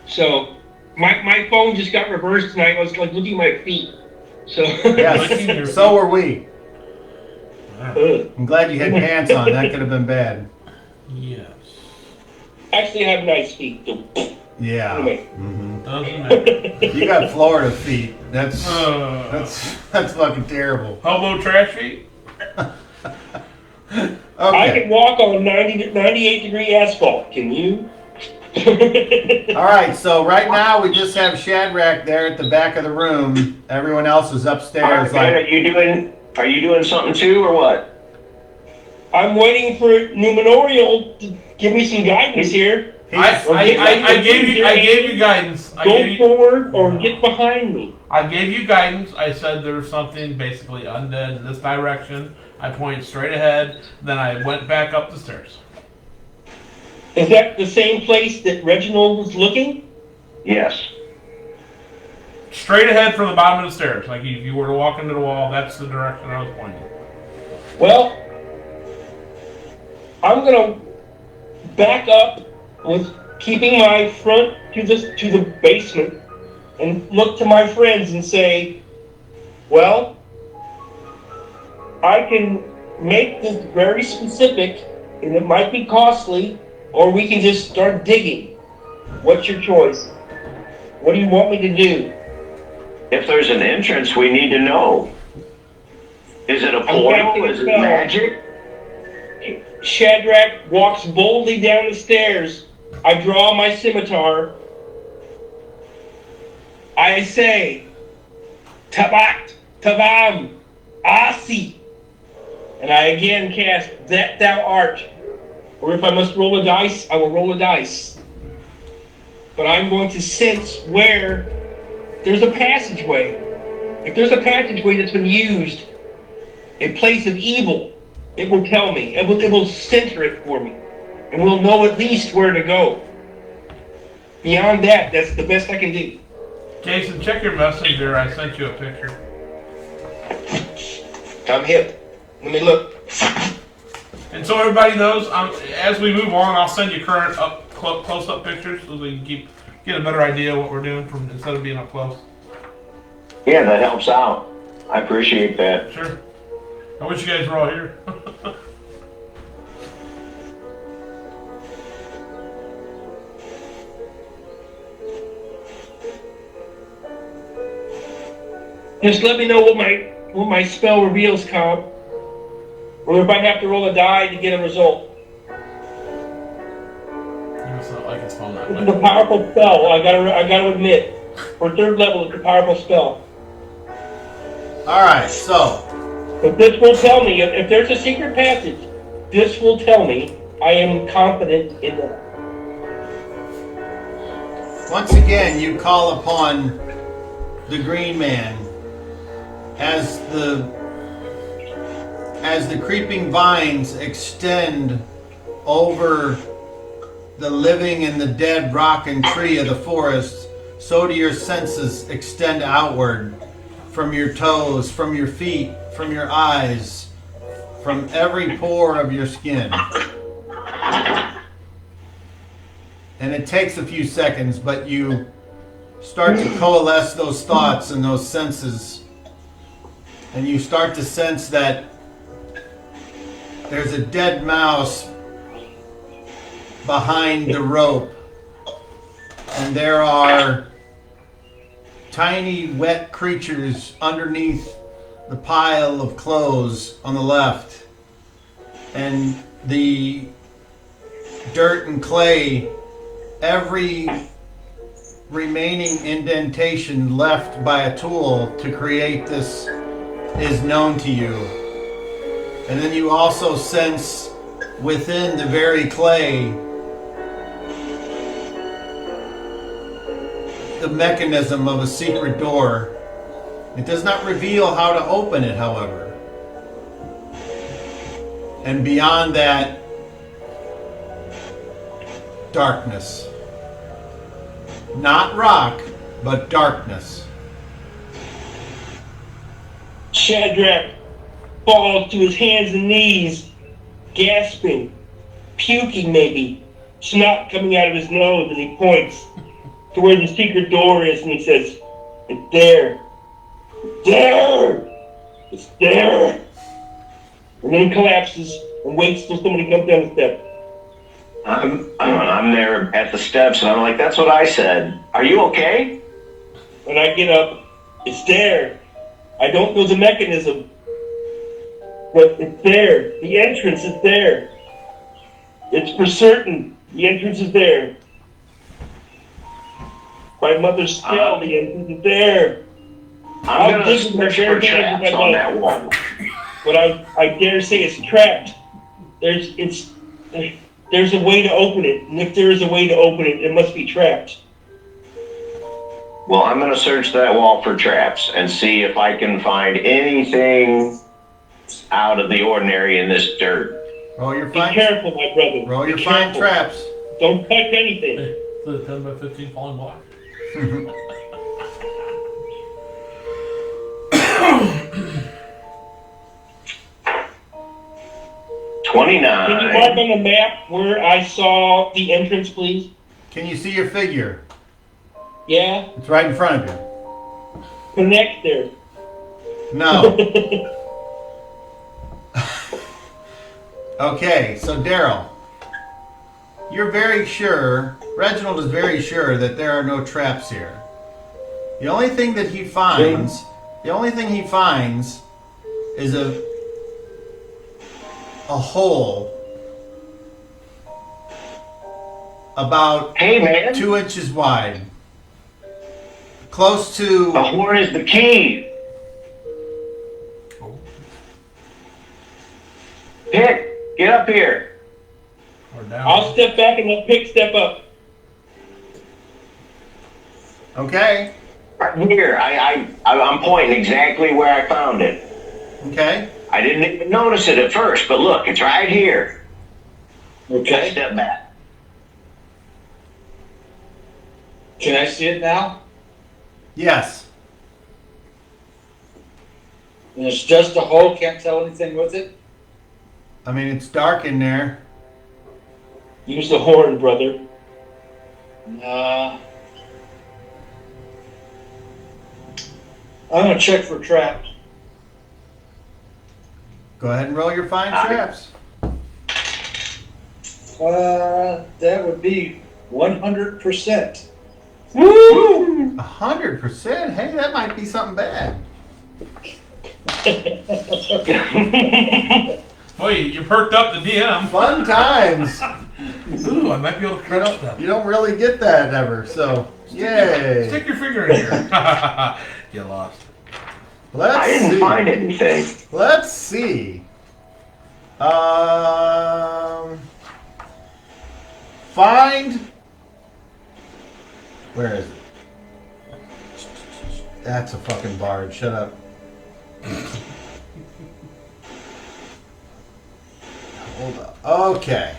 So my phone just got reversed tonight. I was like looking at my feet. So Yes. So were we. Ugh. I'm glad you had pants on. That could have been bad. Yes. Actually, I have nice feet too. Yeah. Anyway. Doesn't matter. You got Florida feet. That's That's fucking terrible. hobo trash feet? I Okay. can walk on 98-degree asphalt. Can you? All right. So right now we just have Shadrach there at the back of the room. Everyone else is upstairs. Alright, are you doing something too, or what? I'm waiting for Numenorial to give me some guidance here. I gave you guidance. Go forward or get behind me. I gave you guidance. I said there was something basically undead in this direction. I pointed straight ahead. Then I went back up the stairs. Is that the same place that Reginald was looking? Yes. Straight ahead from the bottom of the stairs. Like if you were to walk into the wall, that's the direction I was pointing. Well, I'm gonna back up with keeping my front to the basement and look to my friends and say, well, I can make this very specific and it might be costly, or we can just start digging. What's your choice? What do you want me to do? If there's an entrance, we need to know. Is it a portal? Is it magic? Shadrach walks boldly down the stairs. I draw my scimitar. I say, Tabat, Tavam, Asi. And I again cast That Thou Art. Or if I must roll a dice, I will roll a dice. But I'm going to sense where there's a passageway. If there's a passageway that's been used, a place of evil, it will tell me. It will center it for me. And we'll know at least where to go. Beyond that, that's the best I can do. Jason, check your messenger. I sent you a picture. I'm hip. Let me look. And so everybody knows, as we move on, I'll send you current close-up pictures so we can get a better idea of what we're doing instead of being up close. Yeah, that helps out. I appreciate that. Sure. I wish you guys were all here. Just let me know what my spell reveals, Cobb. Or if I have to roll a die to get a result. It's not like it's phone that This way. is a powerful spell, I gotta admit. For third level, it's a powerful spell. All right, so But this will tell me, if there's a secret passage, this will tell me I am confident in that. once again, you call upon the Green Man as the creeping vines extend over the living and the dead rock and tree of the forest, so do your senses extend outward from your toes, from your feet, from your eyes, from every pore of your skin. And it takes a few seconds, but you start to coalesce those thoughts and those senses, and you start to sense that there's a dead mouse behind the rope, and there are tiny wet creatures underneath the pile of clothes on the left, and the dirt and clay, every remaining indentation left by a tool to create this is known to you. And then you also sense within the very clay the mechanism of a secret door. It does not reveal how to open it, however. And beyond that, darkness. Not rock, but darkness. Shadrach falls to his hands and knees, gasping, puking maybe, snot coming out of his nose, and he points to where the secret door is, and he says, "It's there. It's there. It's there." And then collapses and waits till somebody comes down the steps. I'm there at the steps, and I'm like, "That's what I said. Are you okay?" When I get up, it's there. I don't know the mechanism, but it's there. The entrance is there. It's for certain. The entrance is there. My mother's Skell, the entrance is there. I'm going to search for traps on that wall. But I dare say it's trapped. There's a way to open it, and if there is a way to open it, it must be trapped. Well, I'm going to search that wall for traps and see if I can find anything out of the ordinary in this dirt. Roll your Be fine. careful, my brother. Roll your Be fine careful. traps. Don't touch anything. It's a 10 by 15 falling block. 29. Can you mark on the map where I saw the entrance, please? Can you see your figure? Yeah? It's right in front of you. Connect there. No. Okay, so Daryl, you're very sure, Reginald is very sure that there are no traps here. The only thing that he finds, is a hole about Hey, man. 2 inches wide. Close to The horn is the key. Pick, get up here. Or down. I'll step back and let Pick step up. Okay. Right here. I'm pointing exactly where I found it. Okay. I didn't even notice it at first, but look, it's right here. Okay. Step back. Can I see it now? Yes. And it's just a hole, can't tell anything with it? I mean, it's dark in there. Use the horn, brother. I'm gonna check for traps. Go ahead and roll your fine traps. That would be 100%. Woo! 100%? Hey, that might be something bad. Boy, you perked up the DM. Fun times. Ooh, I might be able to crush that. You don't really get that ever, so yay. Stick your finger in here. You lost. Let's I didn't see. find anything. Let's see. Find. Where is it? That's a fucking bard. Shut up. Hold up. Okay.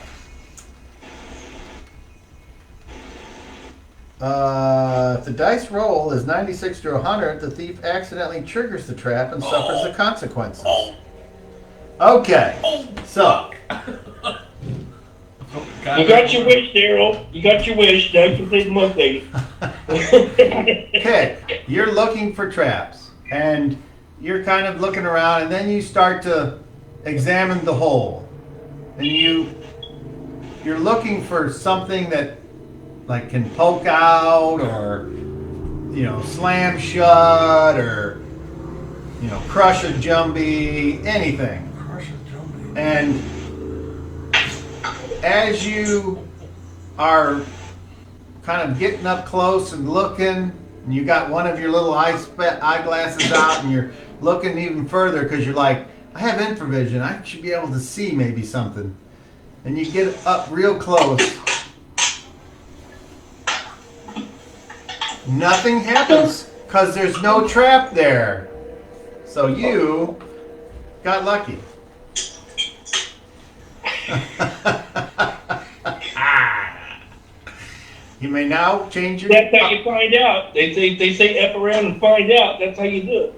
If the dice roll is 96 to 100, the thief accidentally triggers the trap and suffers the consequences. Okay. So. You got your wish, Daryl. You got your wish. Now you can play the Monday. Okay. You're looking for traps. And you're kind of looking around, and then you start to examine the hole. And you're looking for something that like can poke out or slam shut or crush a jumbie, anything. Crush a jumbie. And as you are kind of getting up close and looking, and you got one of your little eyeglasses out, and you're looking even further because you're like, I have infravision. I should be able to see maybe something. And you get up real close. Nothing happens because there's no trap there. So you got lucky. You may now change your... That's how you find out. They say F around and find out. That's how you do it.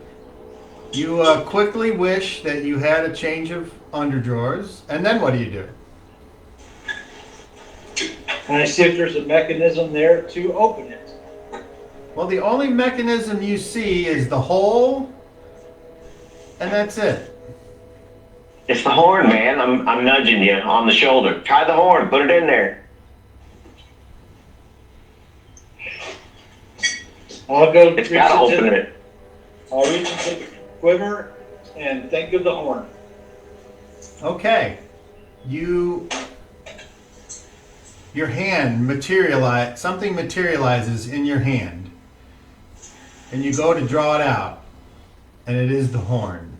You quickly wish that you had a change of underdrawers, and then what do you do? And I see if there's a mechanism there to open it. Well, the only mechanism you see is the hole, and that's it. It's the horn, man. I'm nudging you on the shoulder. Try the horn. Put it in there. I'll go. It's got to open it. I'll reach into the quiver and think of the horn. Okay. Your hand something materializes in your hand. And you go to draw it out. And it is the horn.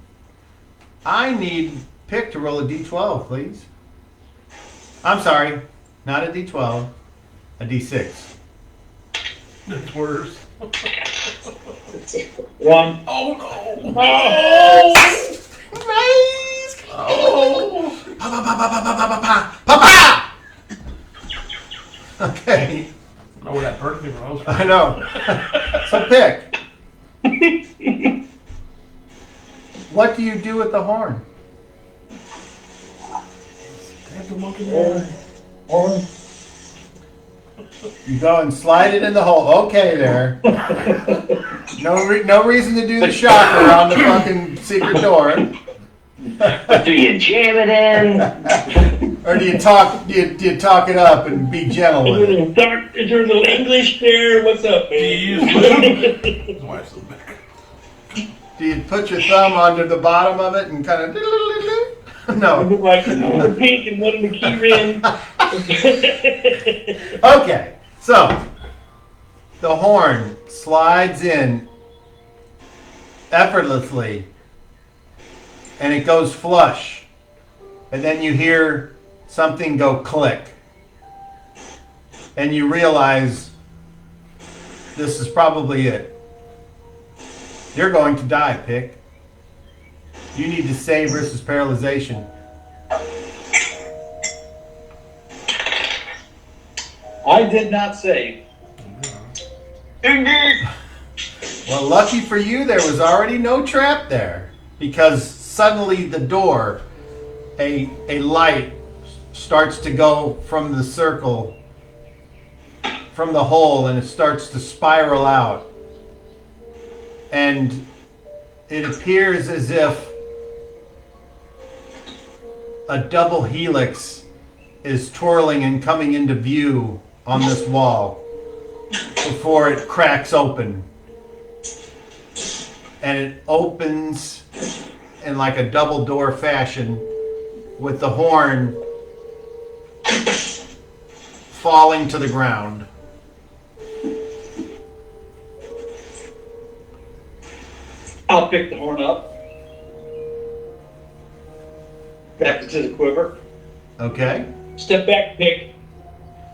I need Pick to roll a d12, please. I'm sorry, not a d12, a d6. It's worse. One. Oh no! Oh! Nice! Oh! Pa pa pa pa pa pa pa pa pa! Okay. I know where that bird came from. I know. So Pick. What do you do with the horn? Stab the monkey in the eye. Horn. You go and slide it in the hole. Okay, there. No reason to do the shocker on the fucking secret door. But do you jam it in? Or do you talk it up and be gentle with it? Is there a little English there? What's up, man? His wife's in the back. Do you put your thumb under the bottom of it and kind of... No. Like the pink and one in the key ring. Okay, so the horn slides in effortlessly and it goes flush. And then you hear something go click. And you realize this is probably it. You're going to die, Pick. You need to save versus paralyzation. I did not save. Well, lucky for you, there was already no trap there. Because suddenly the door, a light starts to go from the circle, from the hole, and it starts to spiral out. And it appears as if a double helix is twirling and coming into view on this wall before it cracks open. And it opens in like a double door fashion with the horn falling to the ground. I'll pick the horn up. Back into the quiver. Okay. Step back, Pick.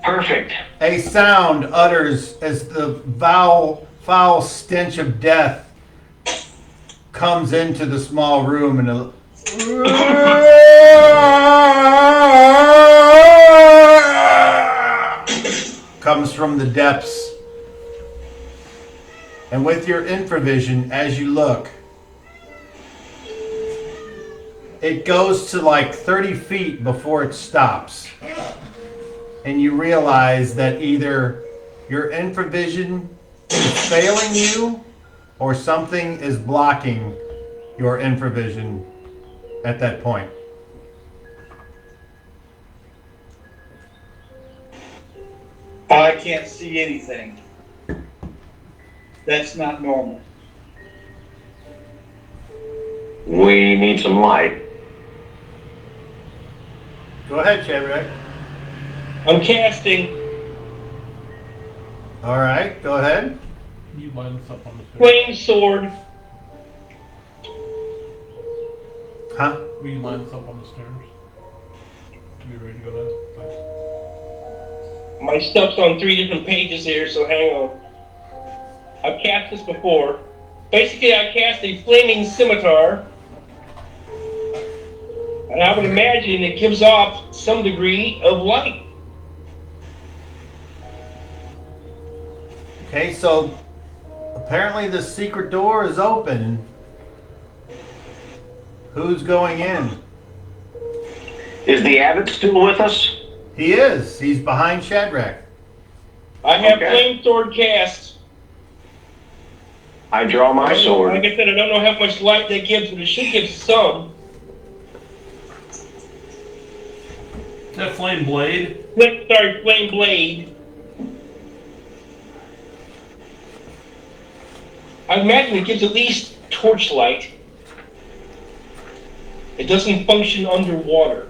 Perfect. A sound utters as the foul stench of death comes into the small room, and comes from the depths. And with your infravision, as you look, it goes to like 30 feet before it stops. And you realize that either your infravision is failing you or something is blocking your infravision at that point. I can't see anything. That's not normal. We need some light. Go ahead, Shadrach. I'm casting All right, go ahead. You line us up on the stairs. flame sword. Huh? Will you line us up on the stairs? You ready to go down? My stuff's on 3 different pages here, so hang on. I've cast this before. Basically, I cast a flaming scimitar. And I would imagine it gives off some degree of light. Okay, so apparently the secret door is open. Who's going in? Is the abbot still with us? He is. He's behind Shadrach. I have Okay. flame sword cast. I draw my Like sword. I said, I don't know how much light that gives, but it should give some. That flame blade. Flame blade. I imagine it gives at least torchlight. It doesn't function underwater.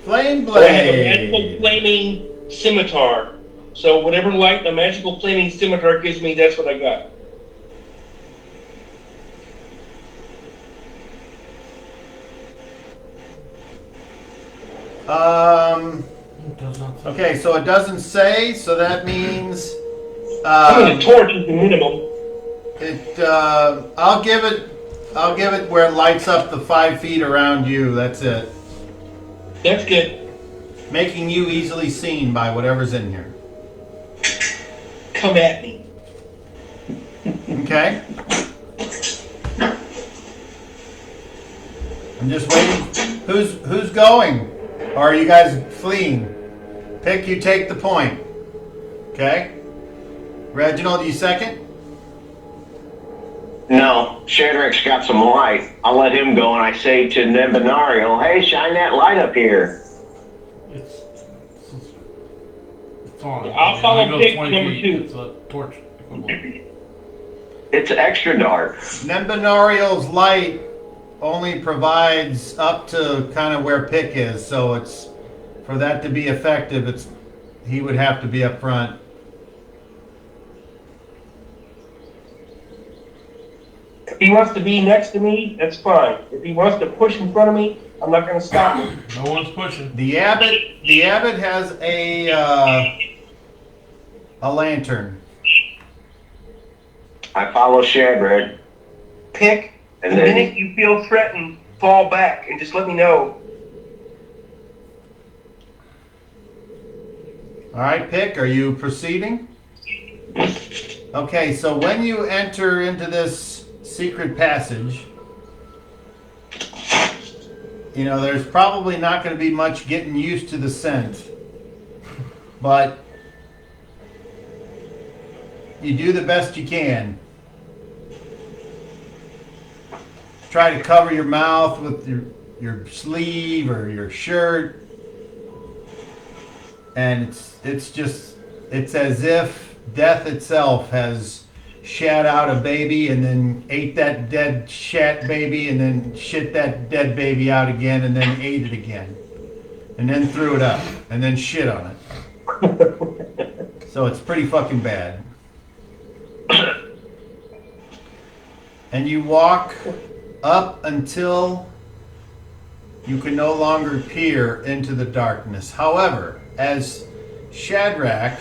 Flame So I have a magical blade. flaming scimitar. So whatever light the magical flaming scimitar gives me, that's what I got. It does not say. Okay, so it doesn't say, so that means A torch is the minimum. I'll give it where it lights up the 5 feet around you. That's it. That's good. Making you easily seen by whatever's in here. Come at me. Okay? I'm just waiting. Who's going? Or are you guys fleeing? Pick, you take the point. Okay? Reginald, you second? No, Shadrach's got some light. I'll let him go, and I say to Nebenario, hey, shine that light up here. It's on. I'll follow I go pick 20 number feet, 2. It's a torch equivalent. It's extra dark. Nembenarial's light only provides up to kind of where Pick is, so it's for that to be effective, he would have to be up front. If he wants to be next to me, that's fine. If he wants to push in front of me, I'm not going to stop him. No one's pushing. The abbot has a lantern. I follow Shadrach, Pick, and the then minute you feel threatened, fall back and just let me know. All right, Pick, are you proceeding? Okay, so when you enter into this secret passage, you know, there's probably not going to be much getting used to the scent, but you do the best you can. Try to cover your mouth with your sleeve or your shirt, and it's as if death itself has shat out a baby and then ate that dead shat baby and then shit that dead baby out again and then ate it again and then threw it up and then shit on it. So it's pretty fucking bad. and you walk up until you can no longer peer into the darkness. However, as Shadrach,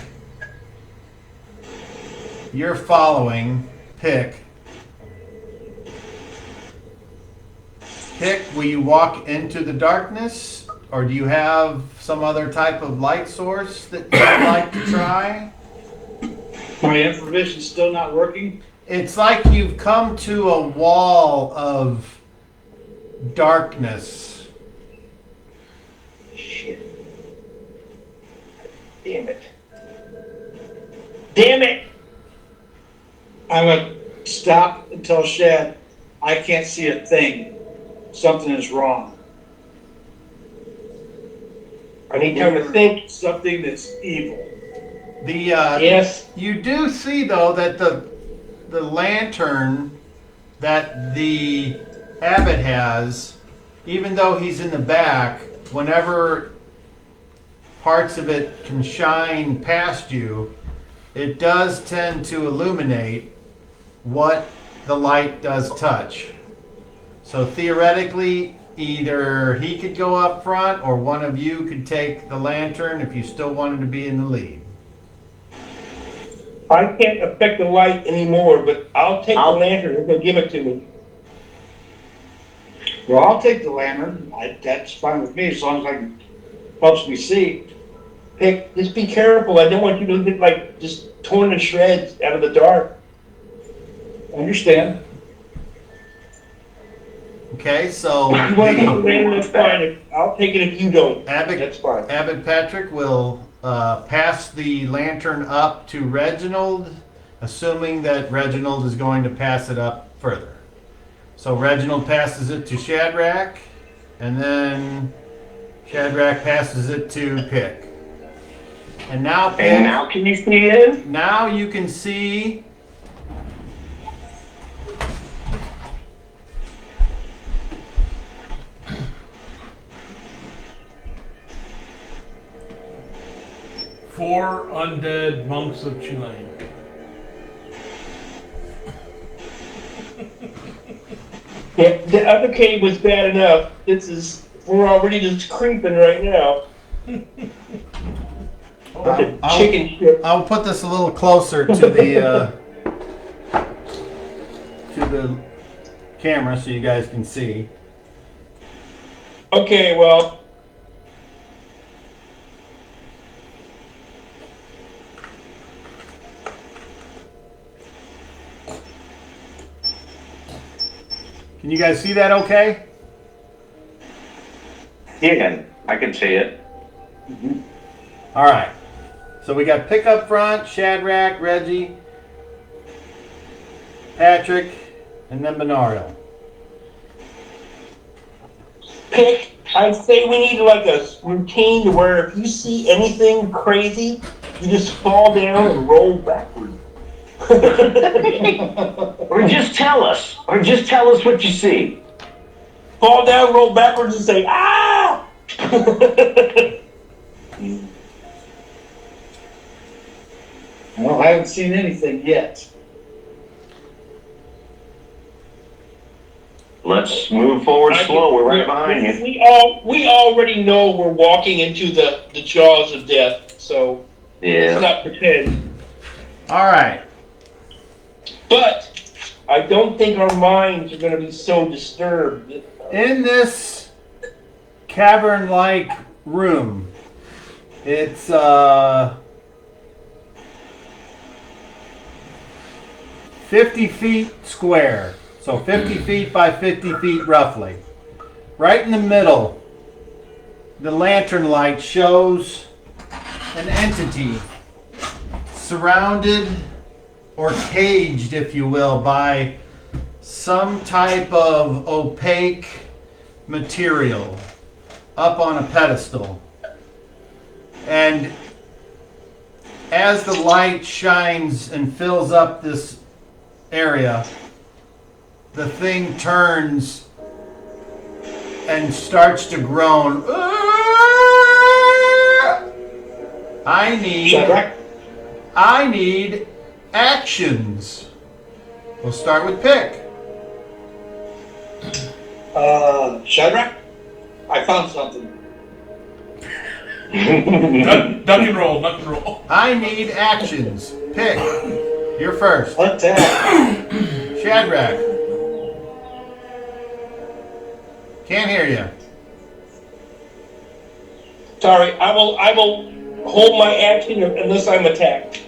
you're following Pick. Pick, will you walk into the darkness, or do you have some other type of light source that you'd like to try? My infravision's still not working. It's like you've come to a wall of darkness. Shit. Damn it. Damn it! I'm going to stop and tell Shad, I can't see a thing. Something is wrong. I need time to think. Something that's evil. Yes. You do see, though, that the lantern that the abbot has, even though he's in the back, whenever parts of it can shine past you, it does tend to illuminate what the light does touch. So theoretically, either he could go up front or one of you could take the lantern if you still wanted to be in the lead. I can't affect the light anymore, but I'll take the lantern and they'll give it to me. Well, I'll take the lantern. That's fine with me as long as helps me see. Pick, just be careful. I don't want you to get like just torn to shreds out of the dark. Understand? Okay, so If you want to take the lantern, that's fine. I'll take it if you don't. That's fine. Abbot Patrick will pass the lantern up to Reginald, assuming that Reginald is going to pass it up further. So Reginald passes it to Shadrach, and then Shadrach passes it to Pick. And now Pick. And now can you see it? Now you can see. Four undead monks of Chile. Yeah, the other cave was bad enough. We're already just creeping right now. Chicken shit. I'll put this a little closer to the camera so you guys can see. Okay, well. Can you guys see that okay? Yeah, I can see it. Mm-hmm. All right. So we got Pick up front, Shadrach, Reggie, Patrick, and then Bernardo. Pick, I say we need like a routine to where if you see anything crazy, you just fall down and roll backward. Or just tell us. Or just tell us what you see. Fall down, roll backwards, and say, ah! Well, I haven't seen anything yet. Let's move forward slow. We're right behind you. We already know we're walking into the jaws of death, so let's not pretend. All right. But I don't think our minds are going to be so disturbed. In this cavern-like room, it's 50 feet square, so 50 feet by 50 feet roughly. Right in the middle, the lantern light shows an entity surrounded or caged, if you will, by some type of opaque material up on a pedestal. And as the light shines and fills up this area, the thing turns and starts to groan. I need actions. We'll start with Pick. Shadrach? I found something. Duck and roll, duck and roll. I need actions. Pick. You're first. Attack. Shadrach. Can't hear you. Sorry, I will hold my action unless I'm attacked.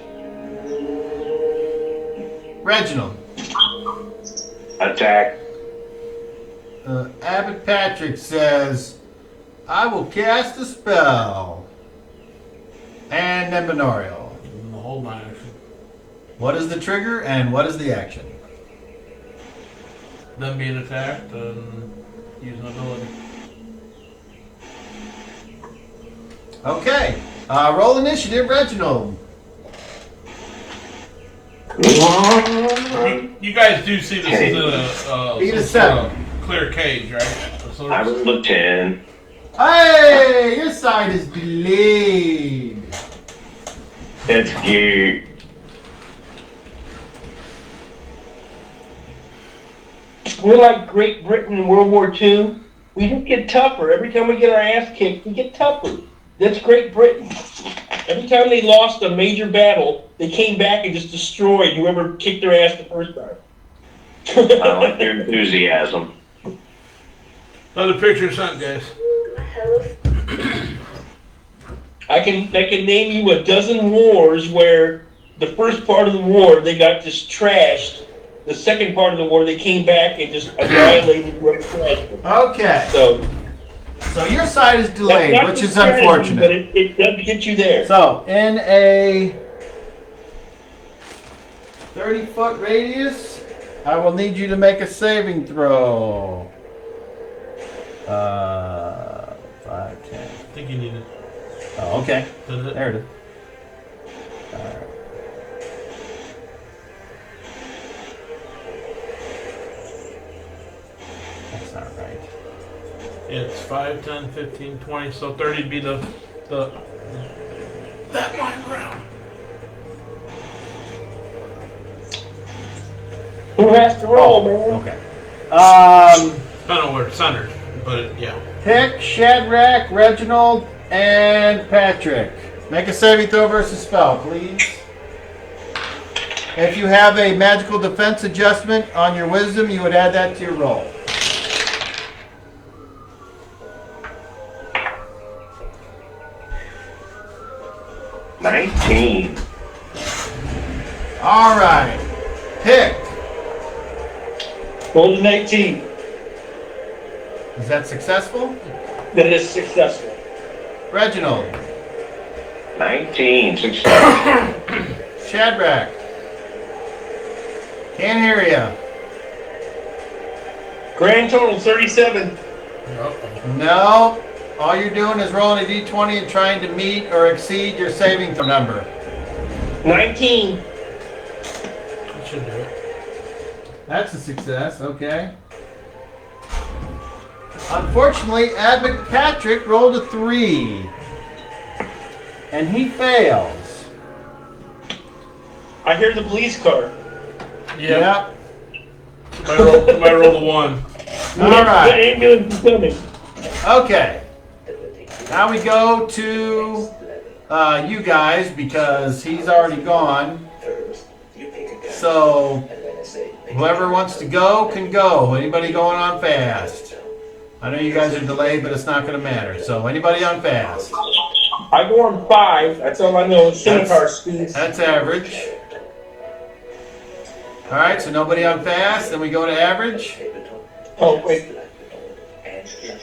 Reginald. Attack. Abbot Patrick says, I will cast a spell. And then Memorial. Hold my action. What is the trigger and what is the action? Them being attacked and using ability. Okay. Roll initiative, Reginald. You guys do see this is Beat a some sort of 7. clear cage, right? I rolled a 10. Hey, your side is delayed. That's cute. We're like Great Britain in World War II. We just get tougher. Every time we get our ass kicked, we get tougher. That's Great Britain. Every time they lost a major battle, they came back and just destroyed whoever kicked their ass the first time. I like your enthusiasm. Another picture sent, guys. I can name you a dozen wars where the first part of the war they got just trashed. The second part of the war they came back and just annihilated whoever trashed them. Okay. So your side is delayed, That's not which the is strategy, unfortunate. but it does get you there. So, in a 30-foot radius, I will need you to make a saving throw. 5, 10. I think you need it. Oh, okay. Does it? There it is. Alright. That's not right. It's 5, 10, 15, 20, so 30 would be the that line round. Who has to roll, man? Okay. I don't know where it's centered, but yeah. Pick Shadrach, Reginald, and Patrick. Make a saving throw versus spell, please. If you have a magical defense adjustment on your wisdom, you would add that to your roll. $19. All right. Pick. Rolled an 18. Is that successful? That is successful. Reginald. 19. Success. Shadrach. Can't hear you. Grand total 37. No. All you're doing is rolling a d20 and trying to meet or exceed your saving throw number. 19. That should do it. That's a success, okay. Unfortunately, Abbot Patrick rolled a 3. And he fails. I hear the police car. Yep. Somebody roll the 1. All The right. ambulance is coming. Okay. Now we go to you guys because he's already gone. So whoever wants to go can go. Anybody going on fast? I know you guys are delayed, but it's not going to matter. So anybody on fast? I go on 5. That's all I know. It's scimitar speed. That's average. All right, so nobody on fast. Then we go to average. Oh, wait. Speed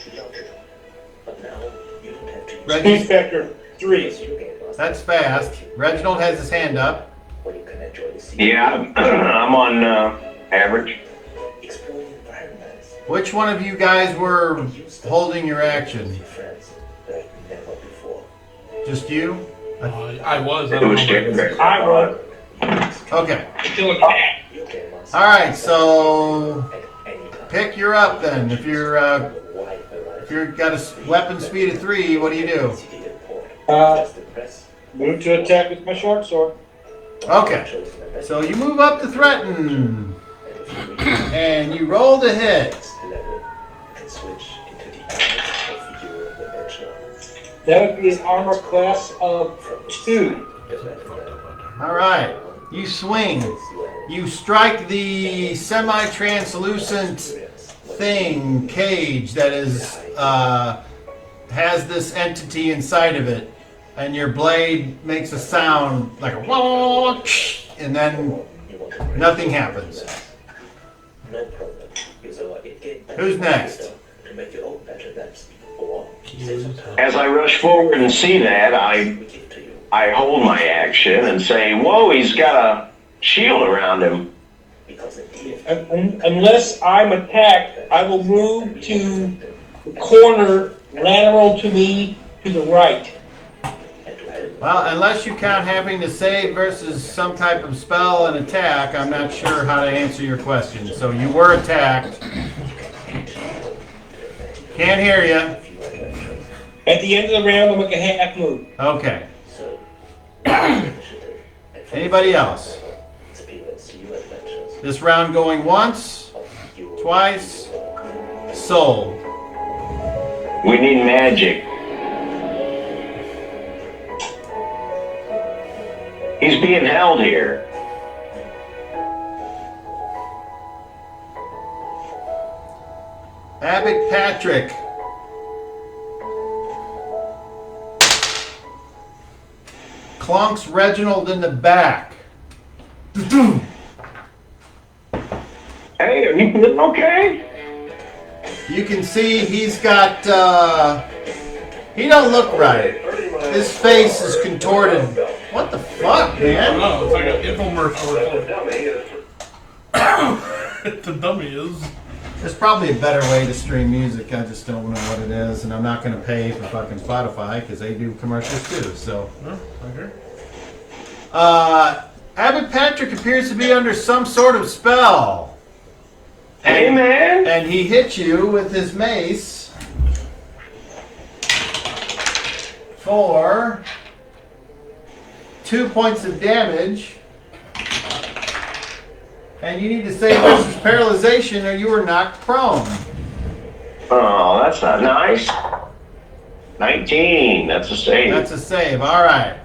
Reginald, factor 3. that's fast. Reginald has his hand up. Yeah, I'm on average. Which one of you guys were holding your action? Just you? I was. I It don't was know. different. I was. Okay. Still a cat. All right, so pick you're up then. If you're got a weapon speed of 3, what do you do? Move to attack with my short sword. Okay, so you move up to threaten, and you roll to hit. That would be an armor class of 2. All right. You swing. You strike the semi-translucent thing, cage, that is has this entity inside of it. And your blade makes a sound like a whoosh, and then nothing happens. Who's next? As I rush forward and see that, I hold my action and say, whoa, he's got a shield around him. Unless I'm attacked, I will move to the corner lateral to me to the right. Well, unless you count having to save versus some type of spell and attack, I'm not sure how to answer your question. So you were attacked. Can't hear you. At the end of the round, I'll make a half move. Okay. Anybody else? This round going once, twice, sold. We need magic. He's being held here. Abbot Patrick. Clunks Reginald in the back. Hey, are you feeling okay? You can see he's got, he don't look right. His face is contorted. What the fuck, I don't man? know. It's like an infomercial. It's a dummy is. There's probably a better way to stream music. I just don't know what it is, and I'm not going to pay for fucking Spotify because they do commercials too. So, Okay. Abbot Patrick appears to be under some sort of spell. Hey, man. And he hit you with his mace for 2 points of damage. And you need to save versus paralyzation or you were knocked prone. Oh, that's not nice. 19. That's a save. That's a save. All right.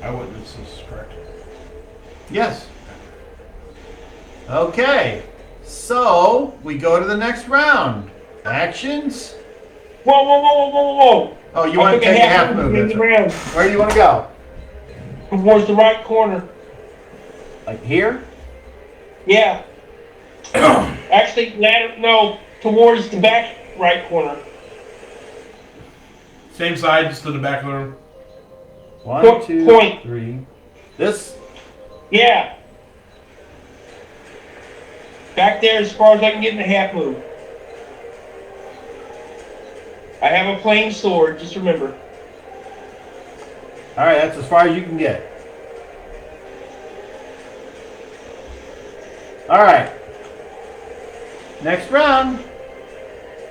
Eyewitness is correct. Yes. Okay. So, we go to the next round. Actions. Whoa. Oh, you want to take a half move. in That's the right. round Where do you want to go? towards the right corner. Like here? Yeah. Actually, towards the back right corner. Same side, just to the back of the room. 1, 2, Point. 3. This? Yeah. Back there as far as I can get in the half move. I have a plain sword, just remember. All right, that's as far as you can get. All right. Next round.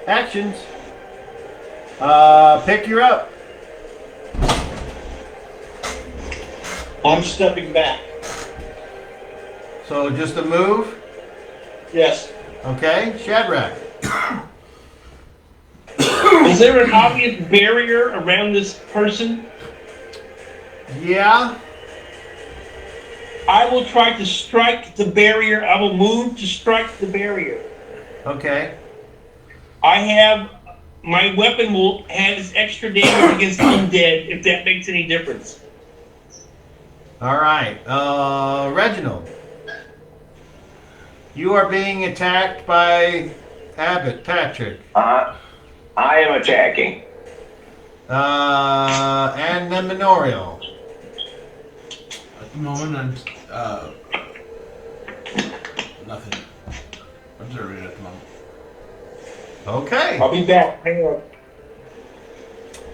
Actions. Pick your up. I'm stepping back. So just a move. Yes. Okay, Shadrach. Is there an obvious barrier around this person? Yeah. I will try to strike the barrier. I will move to strike the barrier. Okay. I have my weapon will has extra damage against undead if that makes any difference. All right. Reginald. You are being attacked by Abbot Patrick. I am attacking. And the Memorial. At the moment, I'm nothing. Observing at the moment. Okay. I'll be back. Hang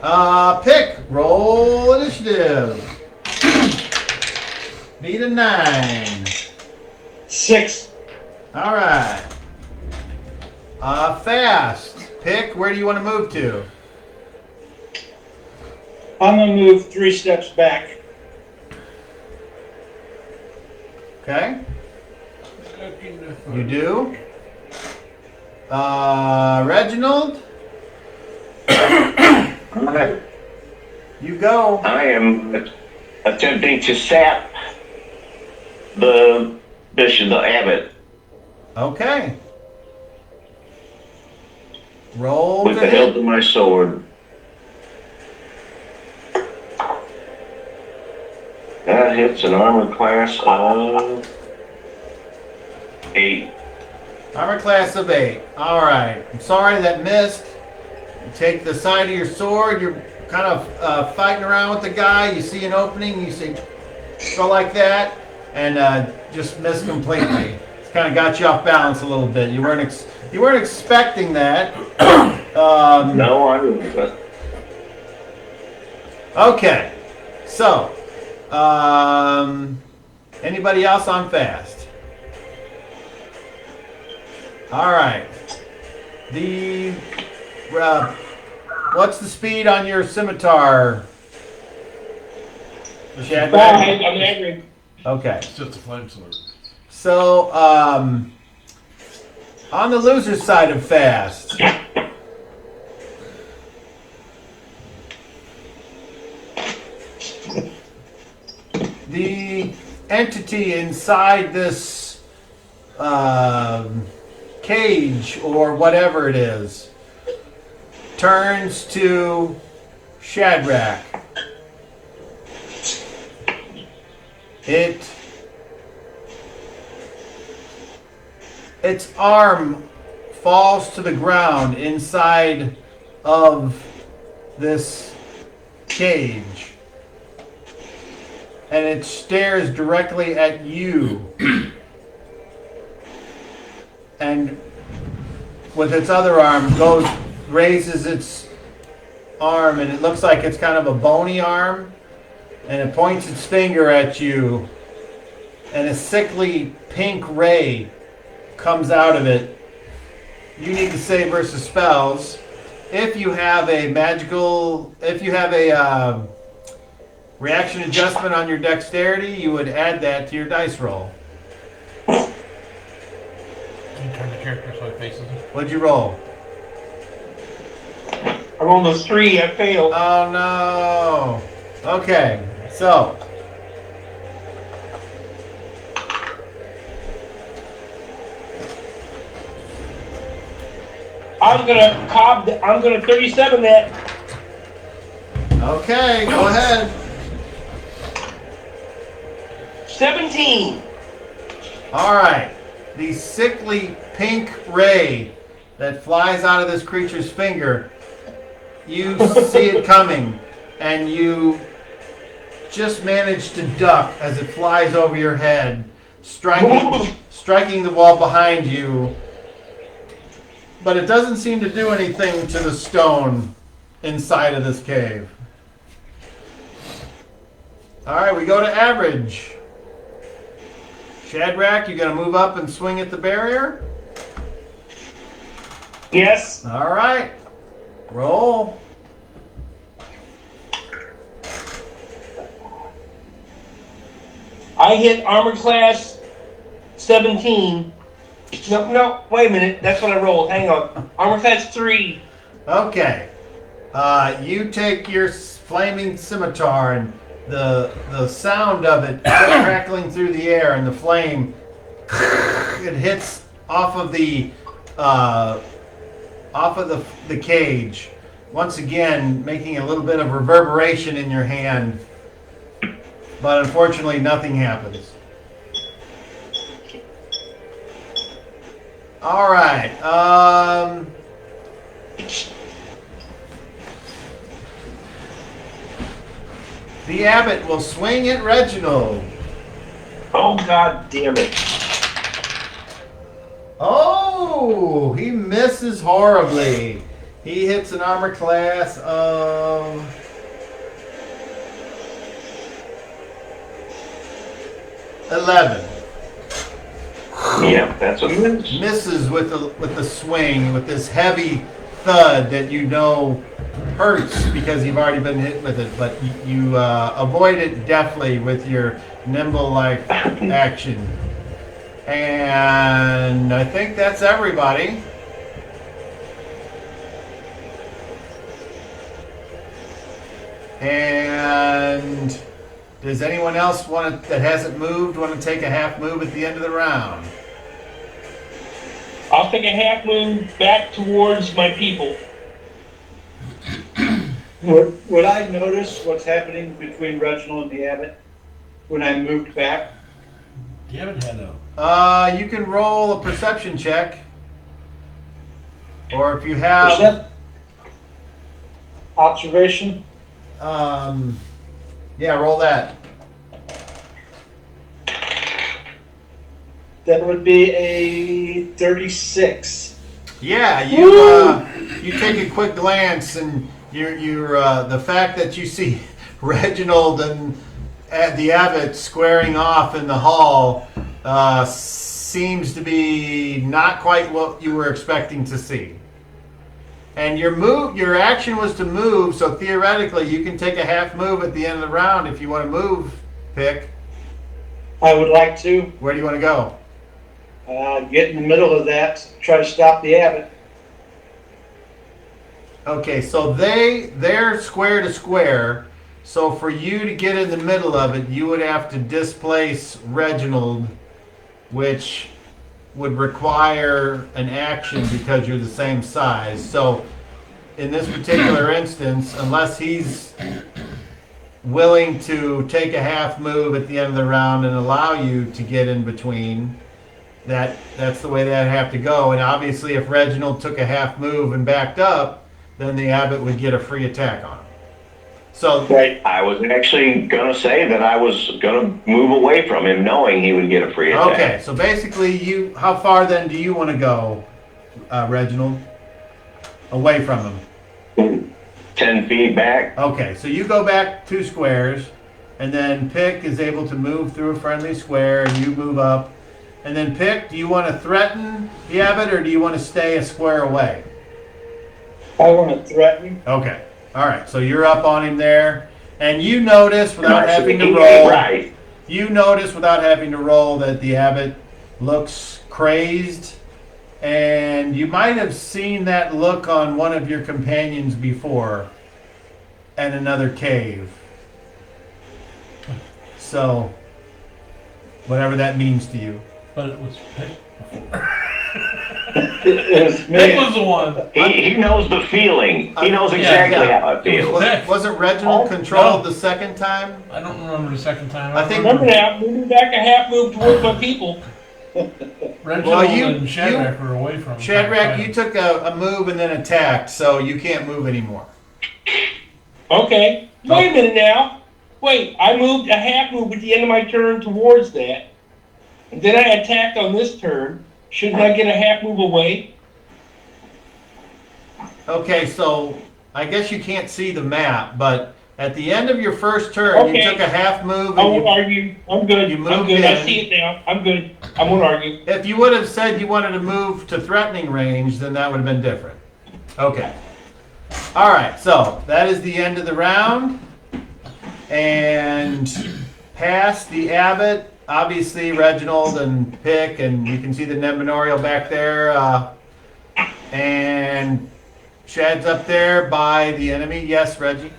on. Pick. Roll initiative. Need a 9. 6. All right. Fast. Pick. Where do you want to move to? I'm going to move 3 steps back. Okay. You do. Reginald. I, You go. I am attempting to sap the bishop, the abbot, Okay. Roll with to the hit. hilt of my sword. That hits an armor class of 8. Armor class of 8. All right. I'm sorry that missed. You take the side of your sword. You're kind of fighting around with the guy. You see an opening. You say, go like that, and just miss completely. It's kind of got you off balance a little bit. You weren't expecting that. No, I didn't. Okay. So, anybody else on fast? All right. The what's the speed on your scimitar? Shadrach? I'm angry. Okay. It's just a flame sword. So, on the loser's side of fast, the entity inside this cage or whatever it is turns to Shadrach. Its arm falls to the ground inside of this cage. And it stares directly at you. And with its other arm raises its arm, and it looks like it's kind of a bony arm, and it points its finger at you, and a sickly pink ray comes out of it. You need to save versus spells. If you have a reaction adjustment on your dexterity, you would add that to your dice roll. You turn the character so it faces him. What'd you roll? I rolled a 3. I failed. Oh no. Okay, so I'm gonna 37 that. okay, go ahead. 17. All right. The sickly pink ray that flies out of this creature's finger, you see it coming, and you just manage to duck as it flies over your head, striking the wall behind you. But it doesn't seem to do anything to the stone inside of this cave. All right, we go to average. Shadrach, you gonna move up and swing at the barrier? Yes. All right. Roll. I hit armor class 17. No, wait a minute. That's what I rolled. Hang on. Armor class 3. Okay. You take your flaming scimitar, and the sound of it crackling through the air, and the flame, it hits off of the cage, once again making a little bit of reverberation in your hand. But unfortunately, nothing happens. All right. The abbot will swing at Reginald. Oh, god damn it. Oh, he misses horribly. He hits an armor class of 11. Yeah, that's what it is. Misses with the swing, with this heavy thud that you know hurts because you've already been hit with it, but you avoid it deftly with your nimble-like action. And I think that's everybody. And does anyone else that hasn't moved want to take a half move at the end of the round? I'll take a half move back towards my people. Would I notice what's happening between Reginald and the abbot when I moved back? You haven't had a. You can roll a perception check. Or if you have... Percent? Observation? Yeah, roll that. That would be a 36. Yeah, you take a quick glance, and you're the fact that you see Reginald and the abbot squaring off in the hall seems to be not quite what you were expecting to see. And your action was to move, so theoretically you can take a half move at the end of the round if you want to move. Pick. I would like to Where do you want to go? get in the middle of that, try to stop the abbot. Okay, so they're square to square. So for you to get in the middle of it, you would have to displace Reginald, which would require an action because you're the same size. So in this particular instance, unless he's willing to take a half move at the end of the round and allow you to get in between, that's the way that'd have to go. And obviously if Reginald took a half move and backed up, then the abbot would get a free attack on him. So Right. I was actually going to say that I was going to move away from him knowing he would get a free attack. okay, so basically how far then do you want to go, Reginald? Away from him. 10 feet back. Okay, so you go back 2 squares, and then Pick is able to move through a friendly square, and you move up. And then Pick, do you want to threaten the abbot, or do you want to stay a square away? I want to threaten. Okay, all right, so you're up on him there, and you notice without having to He roll. ain't right. You notice without having to roll that the abbot looks crazed, and you might have seen that look on one of your companions before at another cave. So, whatever that means to you. But it was Pick before. It was Pick me. was the one. He knows the feeling. He knows exactly yeah. how it feels. Wasn't Reginald controlled the second time? I don't remember the second time. I think- Remember now, moving back a half move towards my people. Reginald Well, you- and Shadrach were away from him. Shadrach, you took a move and then attacked, so you can't move anymore. Okay. Wait a minute now. Wait, I moved a half move at the end of my turn towards that. And then I attacked on this turn. Shouldn't I get a half move away? Okay, so I guess you can't see the map, but at the end of your first turn, Okay. you took a half move. I And won't argue. I'm good. you I'm moved good. I in. see it now. I'm good. I won't argue. if you would have said you wanted to move to threatening range, then that would have been different. Okay. All right, so that is the end of the round. And past the abbot, obviously Reginald and Pick, and you can see the Ned Memorial back there. And Shad's up there by the enemy. Yes, Reggie?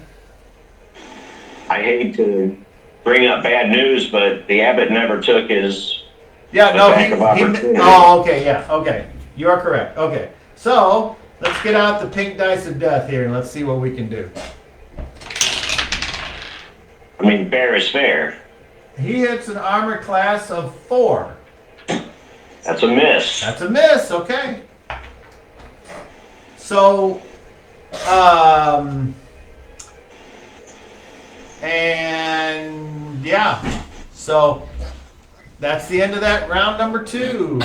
I hate to bring up bad news, but the abbot never took his Yeah, no, attack of opportunity. oh, okay, yeah, okay. You are correct. Okay. So, let's get out the pink dice of death here and let's see what we can do. I mean, fair is fair. He hits an armor class of 4. That's a miss. That's a miss, okay. So, and yeah, so that's the end of that round number 2.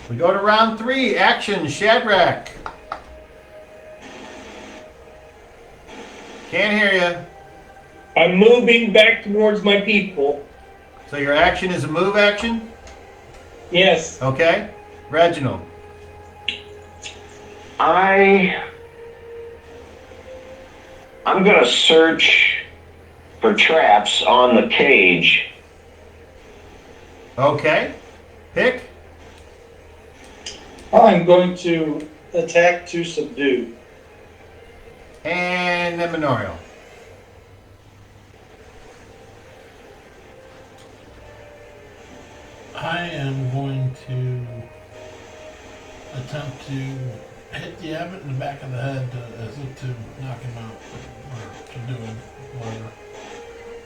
We go to round 3, action, Shadrach. Can't hear you. I'm moving back towards my people. So your action is a move action? Yes. Okay. Reginald. I'm gonna search for traps on the cage. Okay. Pick. I'm going to attack to subdue. And then Memorial. I am going to attempt to hit the abbot in the back of the head as if to knock him out, or to do him whatever,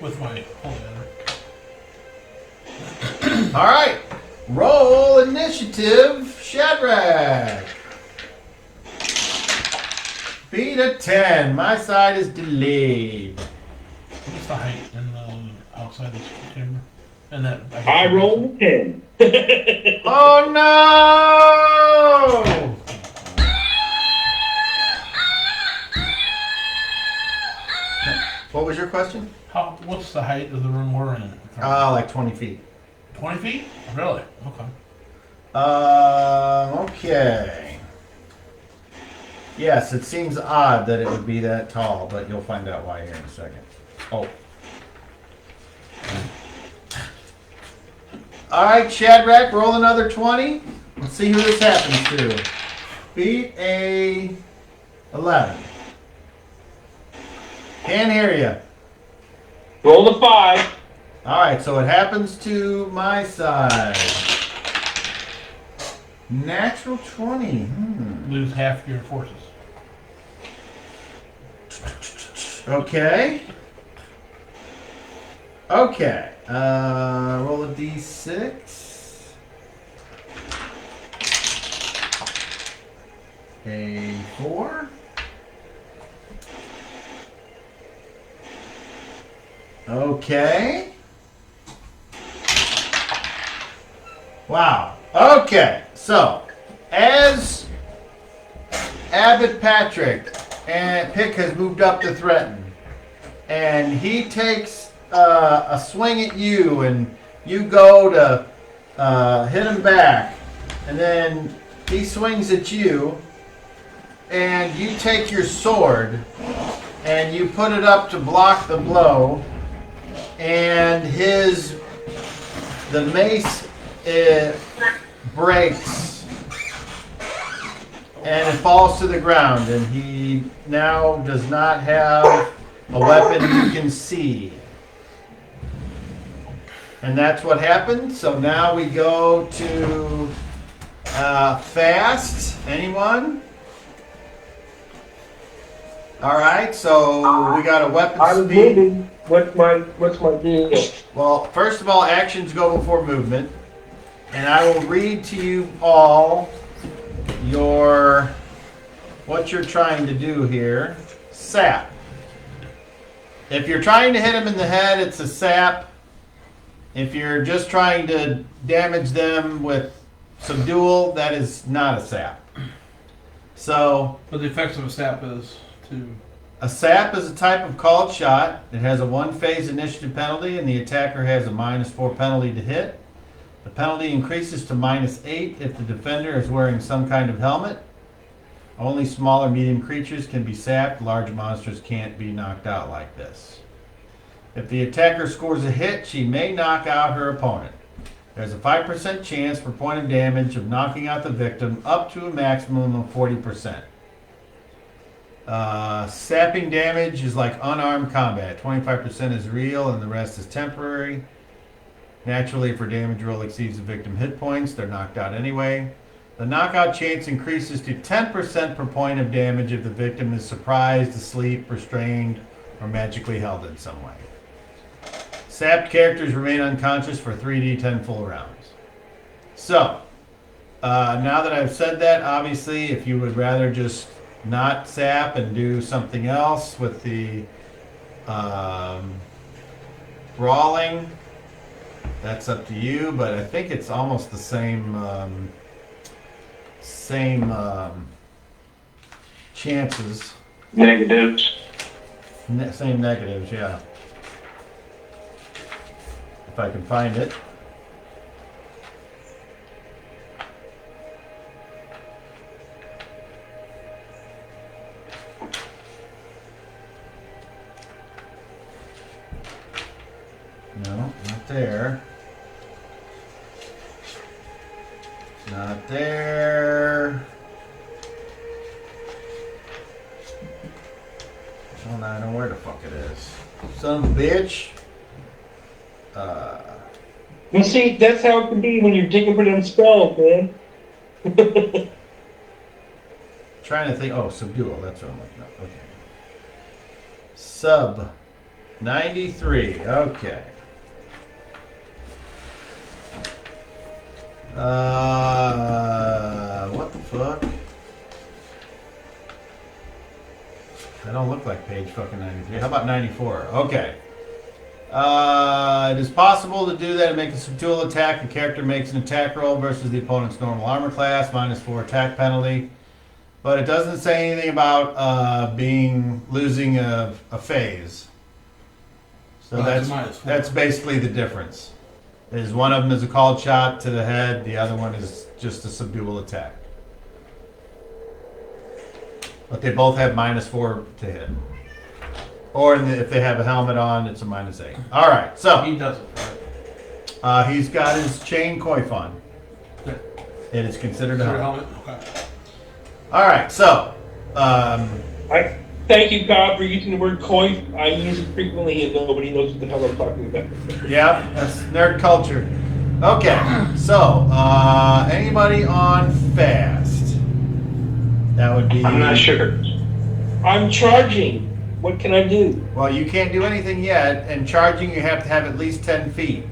with my holy honor. All right. Roll initiative, Shadrach. Beat a 10. My side is delayed. What's the height in the outside this chamber? And that I rolled 10. Oh no! What was your question? What's the height of the room we're in? Like 20 feet. 20 feet? Really? Okay. Okay. Yes, it seems odd that it would be that tall, but you'll find out why here in a second. Oh. All right, Shadrach, roll another 20. Let's see who this happens to. Beat a 11. Can't hear you. Roll the 5. All right, so it happens to my side. Natural 20. Lose half your forces. Okay. Okay. Roll a d6. A 4. Okay. Wow. Okay. So, as Abbot Patrick and Pick has moved up to threaten, and he takes a swing at you, and you go to hit him back, and then he swings at you, and you take your sword and you put it up to block the blow, and the mace breaks and it falls to the ground, and he now does not have a weapon you can see. And that's what happened. So now we go to fast. Anyone? All right. So we got a weapon I'm speed. moving. What's my deal? Well, first of all, actions go before movement, and I will read to you all what you're trying to do here. Sap. If you're trying to hit them in the head, it's a sap. If you're just trying to damage them with subdual, that is not a sap. So, But the effects of a sap is to... a sap is a type of called shot. It has a one-phase initiative penalty, and the attacker has a -4 penalty to hit. The penalty increases to -8 if the defender is wearing some kind of helmet. Only small or medium creatures can be sapped. Large monsters can't be knocked out like this. If the attacker scores a hit, she may knock out her opponent. There's a 5% chance per point of damage of knocking out the victim, up to a maximum of 40%. Sapping damage is like unarmed combat. 25% is real and the rest is temporary. Naturally, if her damage roll exceeds the victim hit points, they're knocked out anyway. The knockout chance increases to 10% per point of damage if the victim is surprised, asleep, restrained, or magically held in some way. Sapped characters remain unconscious for 3d10 full rounds. So, now that I've said that, obviously, if you would rather just not sap and do something else with the brawling, that's up to you, but I think it's almost the same chances. Negatives. Same negatives, yeah. If I can find it. No, not there. Not there. don't I know where the fuck it is. Son of a bitch. You see, that's how it can be when you're digging for them spells, man. Trying to think. Oh, subdual. That's what I'm looking up. Okay. Sub 93. Okay. What the fuck? I don't look like page fucking 93. How about 94? Okay. It is possible to do that and make a subdual attack. The character makes an attack roll versus the opponent's normal armor class, -4 attack penalty. But it doesn't say anything about losing a phase. So Well, it's that's basically the difference. Is one of them is a called shot to the head, the other one is just a subdual attack. But they both have -4 to hit. Or if they have a helmet on, it's a -8. All right, so He doesn't, right? he's got his chain coif on. Okay. It is considered a Is there a helmet. helmet? Okay. All right, so I thank you, God, for using the word coif. I use it frequently and nobody knows what the hell I'm talking about. yeah, that's nerd culture. Okay, so anybody on fast? That would be. I'm not sure. I'm charging. What can I do? Well, you can't do anything yet, and charging you have to have at least 10 feet.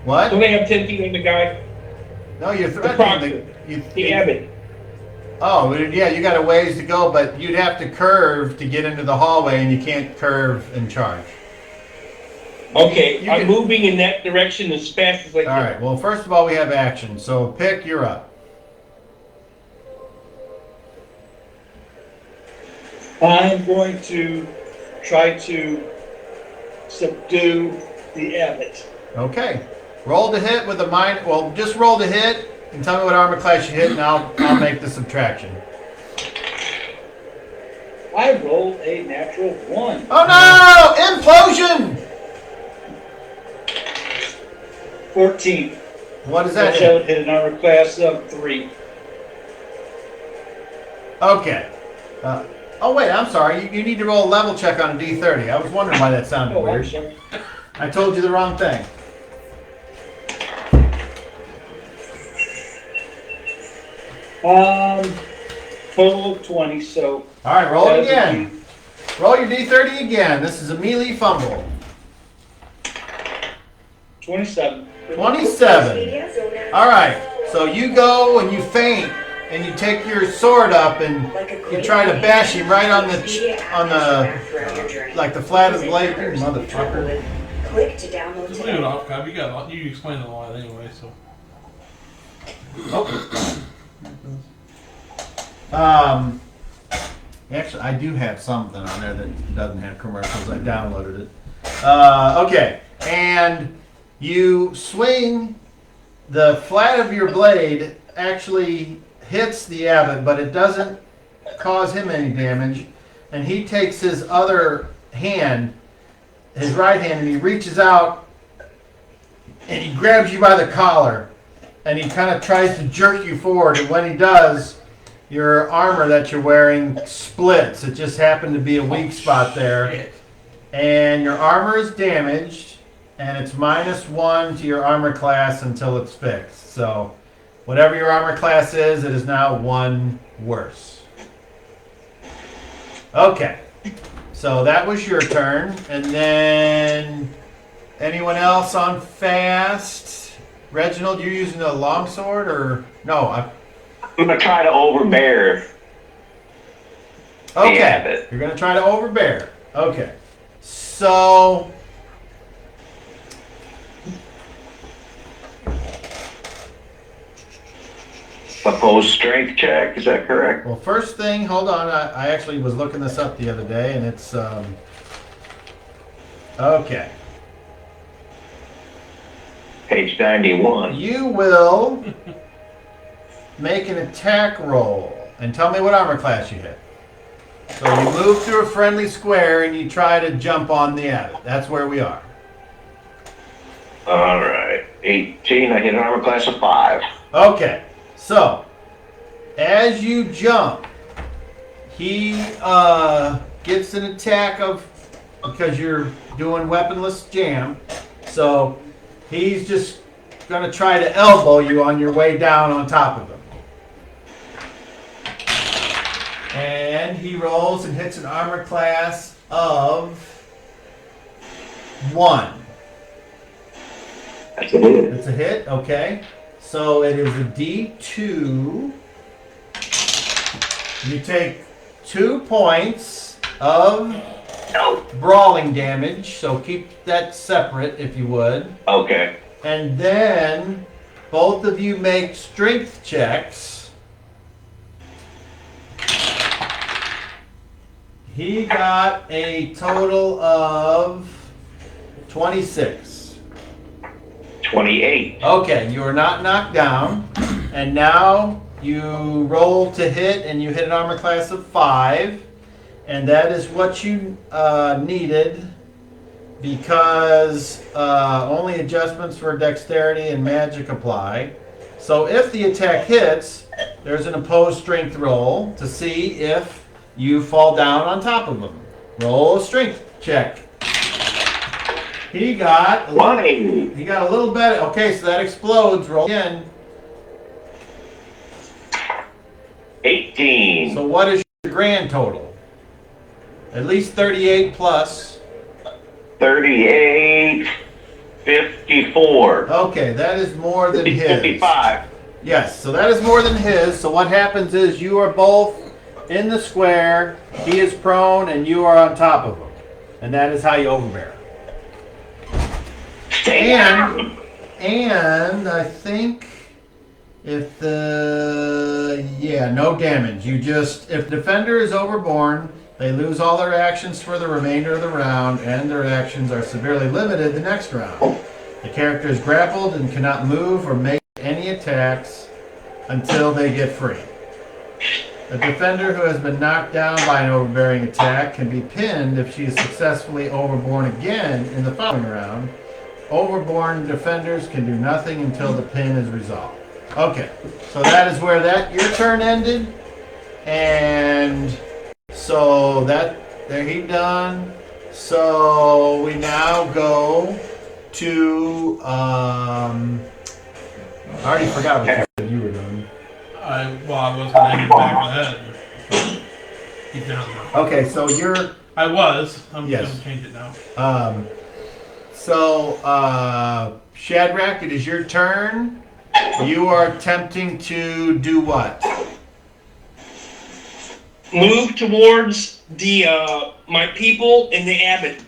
What? Don't they have 10 feet on the guy? No, you're The threatening proctor. The abbot. Oh, yeah, you got a ways to go, but you'd have to curve to get into the hallway, and you can't curve and charge. Okay, You I'm can- moving in that direction as fast as I can. All right, well, first of all, we have action. So, pick, you're up. I'm going to try to subdue the abbot. Okay. Roll to hit with a minus. Well, just roll to hit and tell me what armor class you hit, and I'll make the subtraction. I rolled a natural 1. Oh no! Implosion! 14. What is that Which I hit? would hit an armor class of 3. Okay. Oh wait, I'm sorry. You need to roll a level check on a D30. I was wondering why that sounded Oh, I'm weird. sorry. I told you the wrong thing. Total of 20, so. All right, roll it that would again. Roll your D30 again. This is a melee fumble. be 27. 27. All right. So you go and you feint and you take your sword up and you try to bash him right on the like the flat of the blade. You motherfucker. Click to download Just leave it off, Cobb. You explained it a lot anyway, so. Oh. Actually, I do have something on there that doesn't have commercials. I downloaded it. Okay, and you swing. The flat of your blade actually hits the abbot, but it doesn't cause him any damage. And he takes his other hand, his right hand, and he reaches out and he grabs you by the collar. And he kind of tries to jerk you forward, and when he does, your armor that you're wearing splits. It just happened to be a weak spot there. Shit. And your armor is damaged, and it's -1 to your armor class until it's fixed. So, whatever your armor class is, it is now 1 worse. Okay. So that was your turn. And then, anyone else on fast? Reginald, you're using a longsword, or no? I'm gonna try to overbear. Okay, abbot. you're gonna try to overbear. Okay, so Opposed strength check, is that correct? well, first thing, hold on. I actually was looking this up the other day, and it's okay. Page 91. You will make an attack roll and tell me what armor class you hit. So you move through a friendly square and you try to jump on the abbot. That's where we are. All right. 18, I hit an armor class of 5. Okay, so as you jump, He gets an attack of, because you're doing weaponless jam, so he's just going to try to elbow you on your way down on top of him. And he rolls and hits an armor class of 1. That's a hit. It's a hit, okay. So it is a D2. You take 2 points of brawling damage, so keep that separate if you would. Okay. And then both of you make strength checks. He got a total of 26. 28. Okay, you are not knocked down. And now you roll to hit, and you hit an armor class of 5. And that is what you needed, because only adjustments for dexterity and magic apply. So if the attack hits, there's an opposed strength roll to see if you fall down on top of him. Roll a strength check. He got a 20. He got a little better. Okay, so that explodes. Roll again. 18. So what is your grand total? At least 38 plus. 38. 54. Okay, that is more than his. 55. Yes, so that is more than his. So what happens is you are both in the square. He is prone, and you are on top of him. And that is how you overbear. And I think if no damage. If defender is overborne, they lose all their actions for the remainder of the round, and their actions are severely limited the next round. The character is grappled and cannot move or make any attacks until they get free. A defender who has been knocked down by an overbearing attack can be pinned if she is successfully overborne again in the following round. Overborne defenders can do nothing until the pin is resolved. Okay, so that is where your turn ended, and so there he done. So we now go to I already forgot what you were doing. I was gonna hit back ahead. Keep down now. Okay, so you're. I'm Yes. gonna change it now. Shadrach, it is your turn. You are attempting to do what? Move towards the my people and the abbot.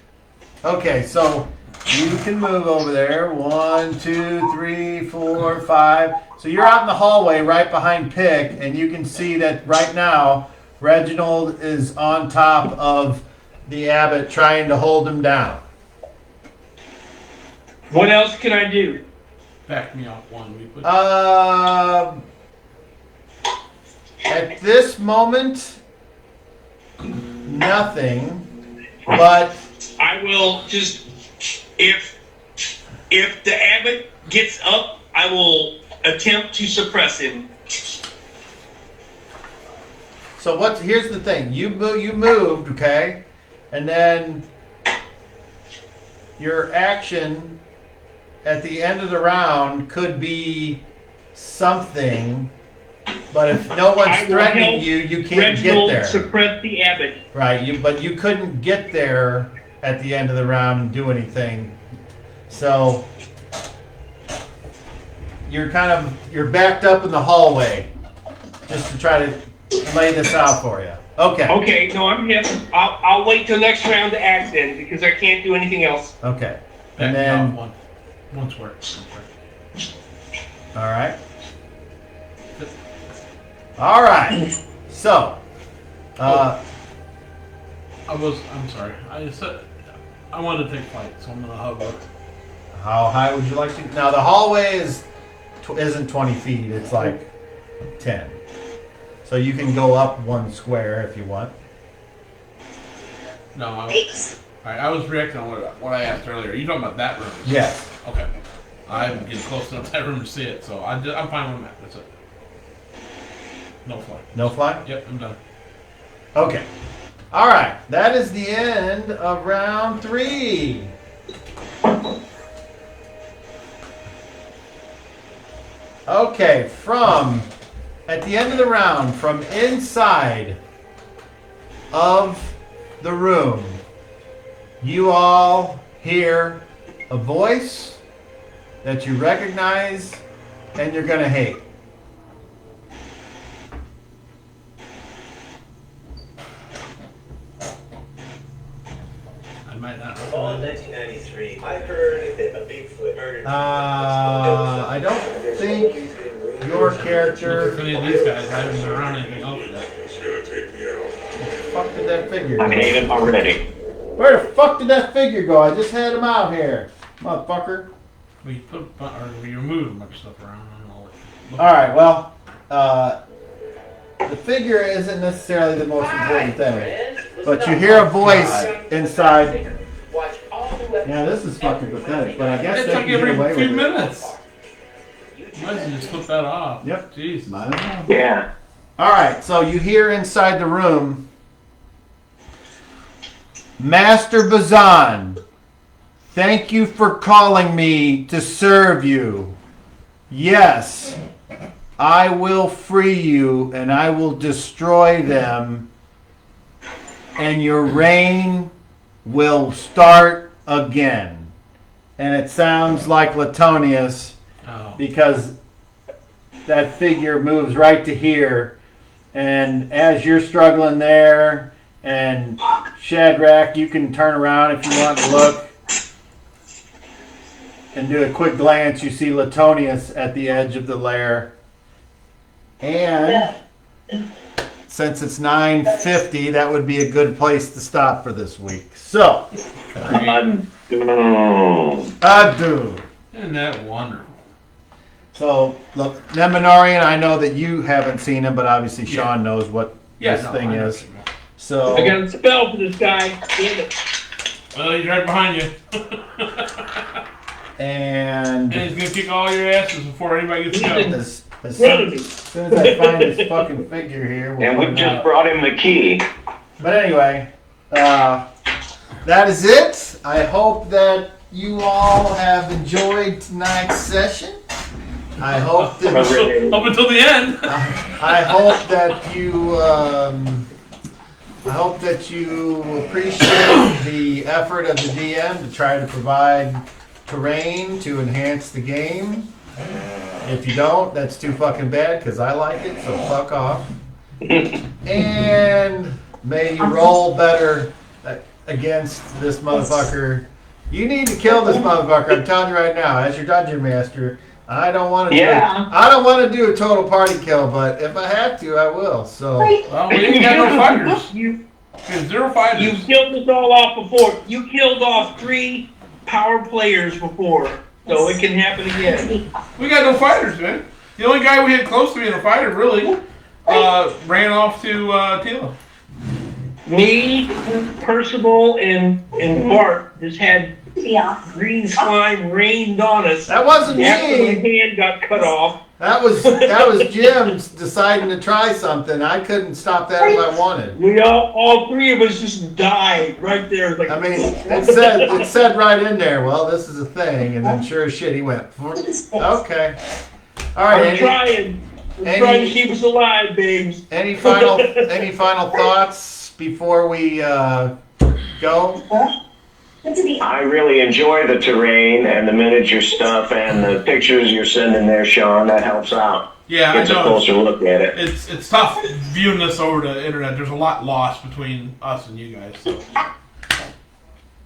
Okay, so you can move over there. 1, 2, 3, 4, 5. So you're out in the hallway right behind Pick, and you can see that right now Reginald is on top of the abbot trying to hold him down. What else can I do? Back me off one. We put. At this moment, nothing, but I will just if the abbot gets up, I will attempt to suppress him. so here's the thing. You moved, okay? And then your action at the end of the round could be something, but if no one's I will threatening help you, you can't Reginald get there. suppress the abbot. Right, but you couldn't get there at the end of the round and do anything. So you're backed up in the hallway just to try to lay this out for you. Okay. Okay, no, I'm here. I'll wait till next round to act then, because I can't do anything else. Okay. Back And me then, off one. One square. all right. All right. So, I'm sorry. I said I wanted to take flight, so I'm gonna hover. how high would you like to? Now the hallway isn't 20 feet. It's like 10. So you can go up 1 square if you want. No, alright, I was reacting on what I asked earlier. Are you talking about that room? Yes. Okay. I'm getting close enough to that room to see it, so I'm fine with that. That's it. No flight. No fly? Yep, I'm done. Okay. All right. That is the end of round 3. Okay, at the end of the round, from inside of the room, you all hear a voice that you recognize and you're going to hate. I might not. Fall of 1993, I heard that a Bigfoot murdered. I don't think your character. For any of these guys, I haven't been around anything else yet. Where the fuck did that figure I go? hate him already. Where the fuck did that figure go? I just had him out here, motherfucker. We put or we removed a bunch of stuff around. I don't know. All right, well, the figure isn't necessarily the most important thing, but you hear a voice inside. Yeah, this is fucking pathetic, but I guess It they took can get every away few with it. minutes. Might as well just flip that off. Yep. Jeez. I don't know. Yeah. All right, so you hear inside the room, Master Bazan, thank you for calling me to serve you. Yes, I will free you and I will destroy them, and your reign will start again. And it sounds like Latonius, Oh. because that figure moves right to here, and as you're struggling there, and Shadrach, you can turn around if you want to look and do a quick glance. You see Latonius at the edge of the lair, and since it's 9:50, that would be a good place to stop for this week. So, adieu. Isn't that wonderful? So, look, Neminorian, I know that you haven't seen him, but obviously Sean knows what this thing I know. is. So, I got a spell for this guy. Damn it. Well, he's right behind you. and And he's gonna kick all your asses before anybody gets to go. as soon as I find this fucking figure here, we'll And we find just out. brought him the key. But anyway, that is it. I hope that you all have enjoyed tonight's session. I hope that Up until the end. I hope that you appreciate the effort of the DM to try to provide terrain to enhance the game. If you don't, that's too fucking bad because I like it, so fuck off. And may you roll better against this motherfucker. You need to kill this motherfucker. I'm telling you right now, as your dungeon master. I don't want to. Yeah. I don't want to do a total party kill, but if I have to, I will. So. Well, we ain't got no fighters. You There's 0 fighters. you killed us all off before. You killed off 3 power players before, so it can happen again. We got no fighters, man. The only guy we had close to being a fighter, really, ran off to Tila. Me, Percival, and Bart just had green slime rained on us. That wasn't After my me. hand got cut off. That was Jim's deciding to try something. I couldn't stop that if I wanted. We all 3 of us just died right there. Like, I mean, it said right in there. Well, this is a thing, and then sure as shit, he went. Okay. All right. I'm trying to keep us alive, babes. Any final thoughts before we go? I really enjoy the terrain and the miniature stuff and the pictures you're sending there, Sean. That helps out. Yeah, Gets I a know. closer look at it. It's tough viewing this over the internet. There's a lot lost between us and you guys. So.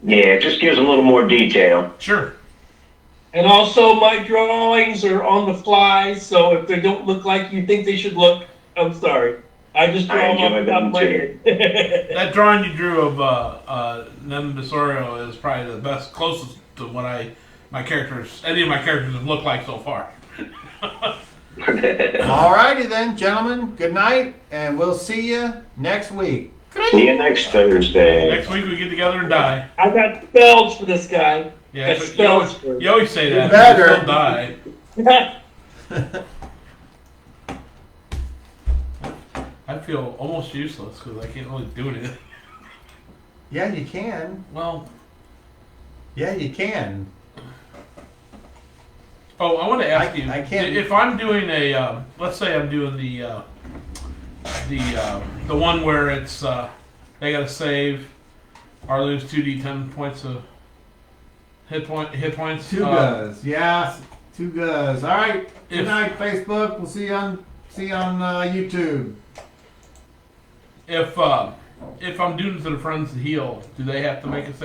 Yeah, it just gives a little more detail. Sure. And also, my drawings are on the fly, so if they don't look like you think they should look, I'm sorry. I just draw them off the top of my head. That drawing you drew of Nem Besorio is probably the best, closest to what any of my characters have looked like so far. Alrighty then, gentlemen. Good night, and we'll see you next week. See you next Thursday. Next week we get together and die. I got spells for this guy. Yeah, Got but spells for him. you always say that. better. We'll die. I I feel almost useless because I can't really do anything. Yeah, you can. Well, Yeah, you can. oh, I want to ask you. I can't. If I'm doing a, let's say I'm doing the one where it's they gotta save or lose 2d10 points of hit points. Two goes. Yeah, two goes. All right. Good If- night, Facebook. We'll see you on YouTube. If I'm doing it to the friends to heal, do they have to make a save?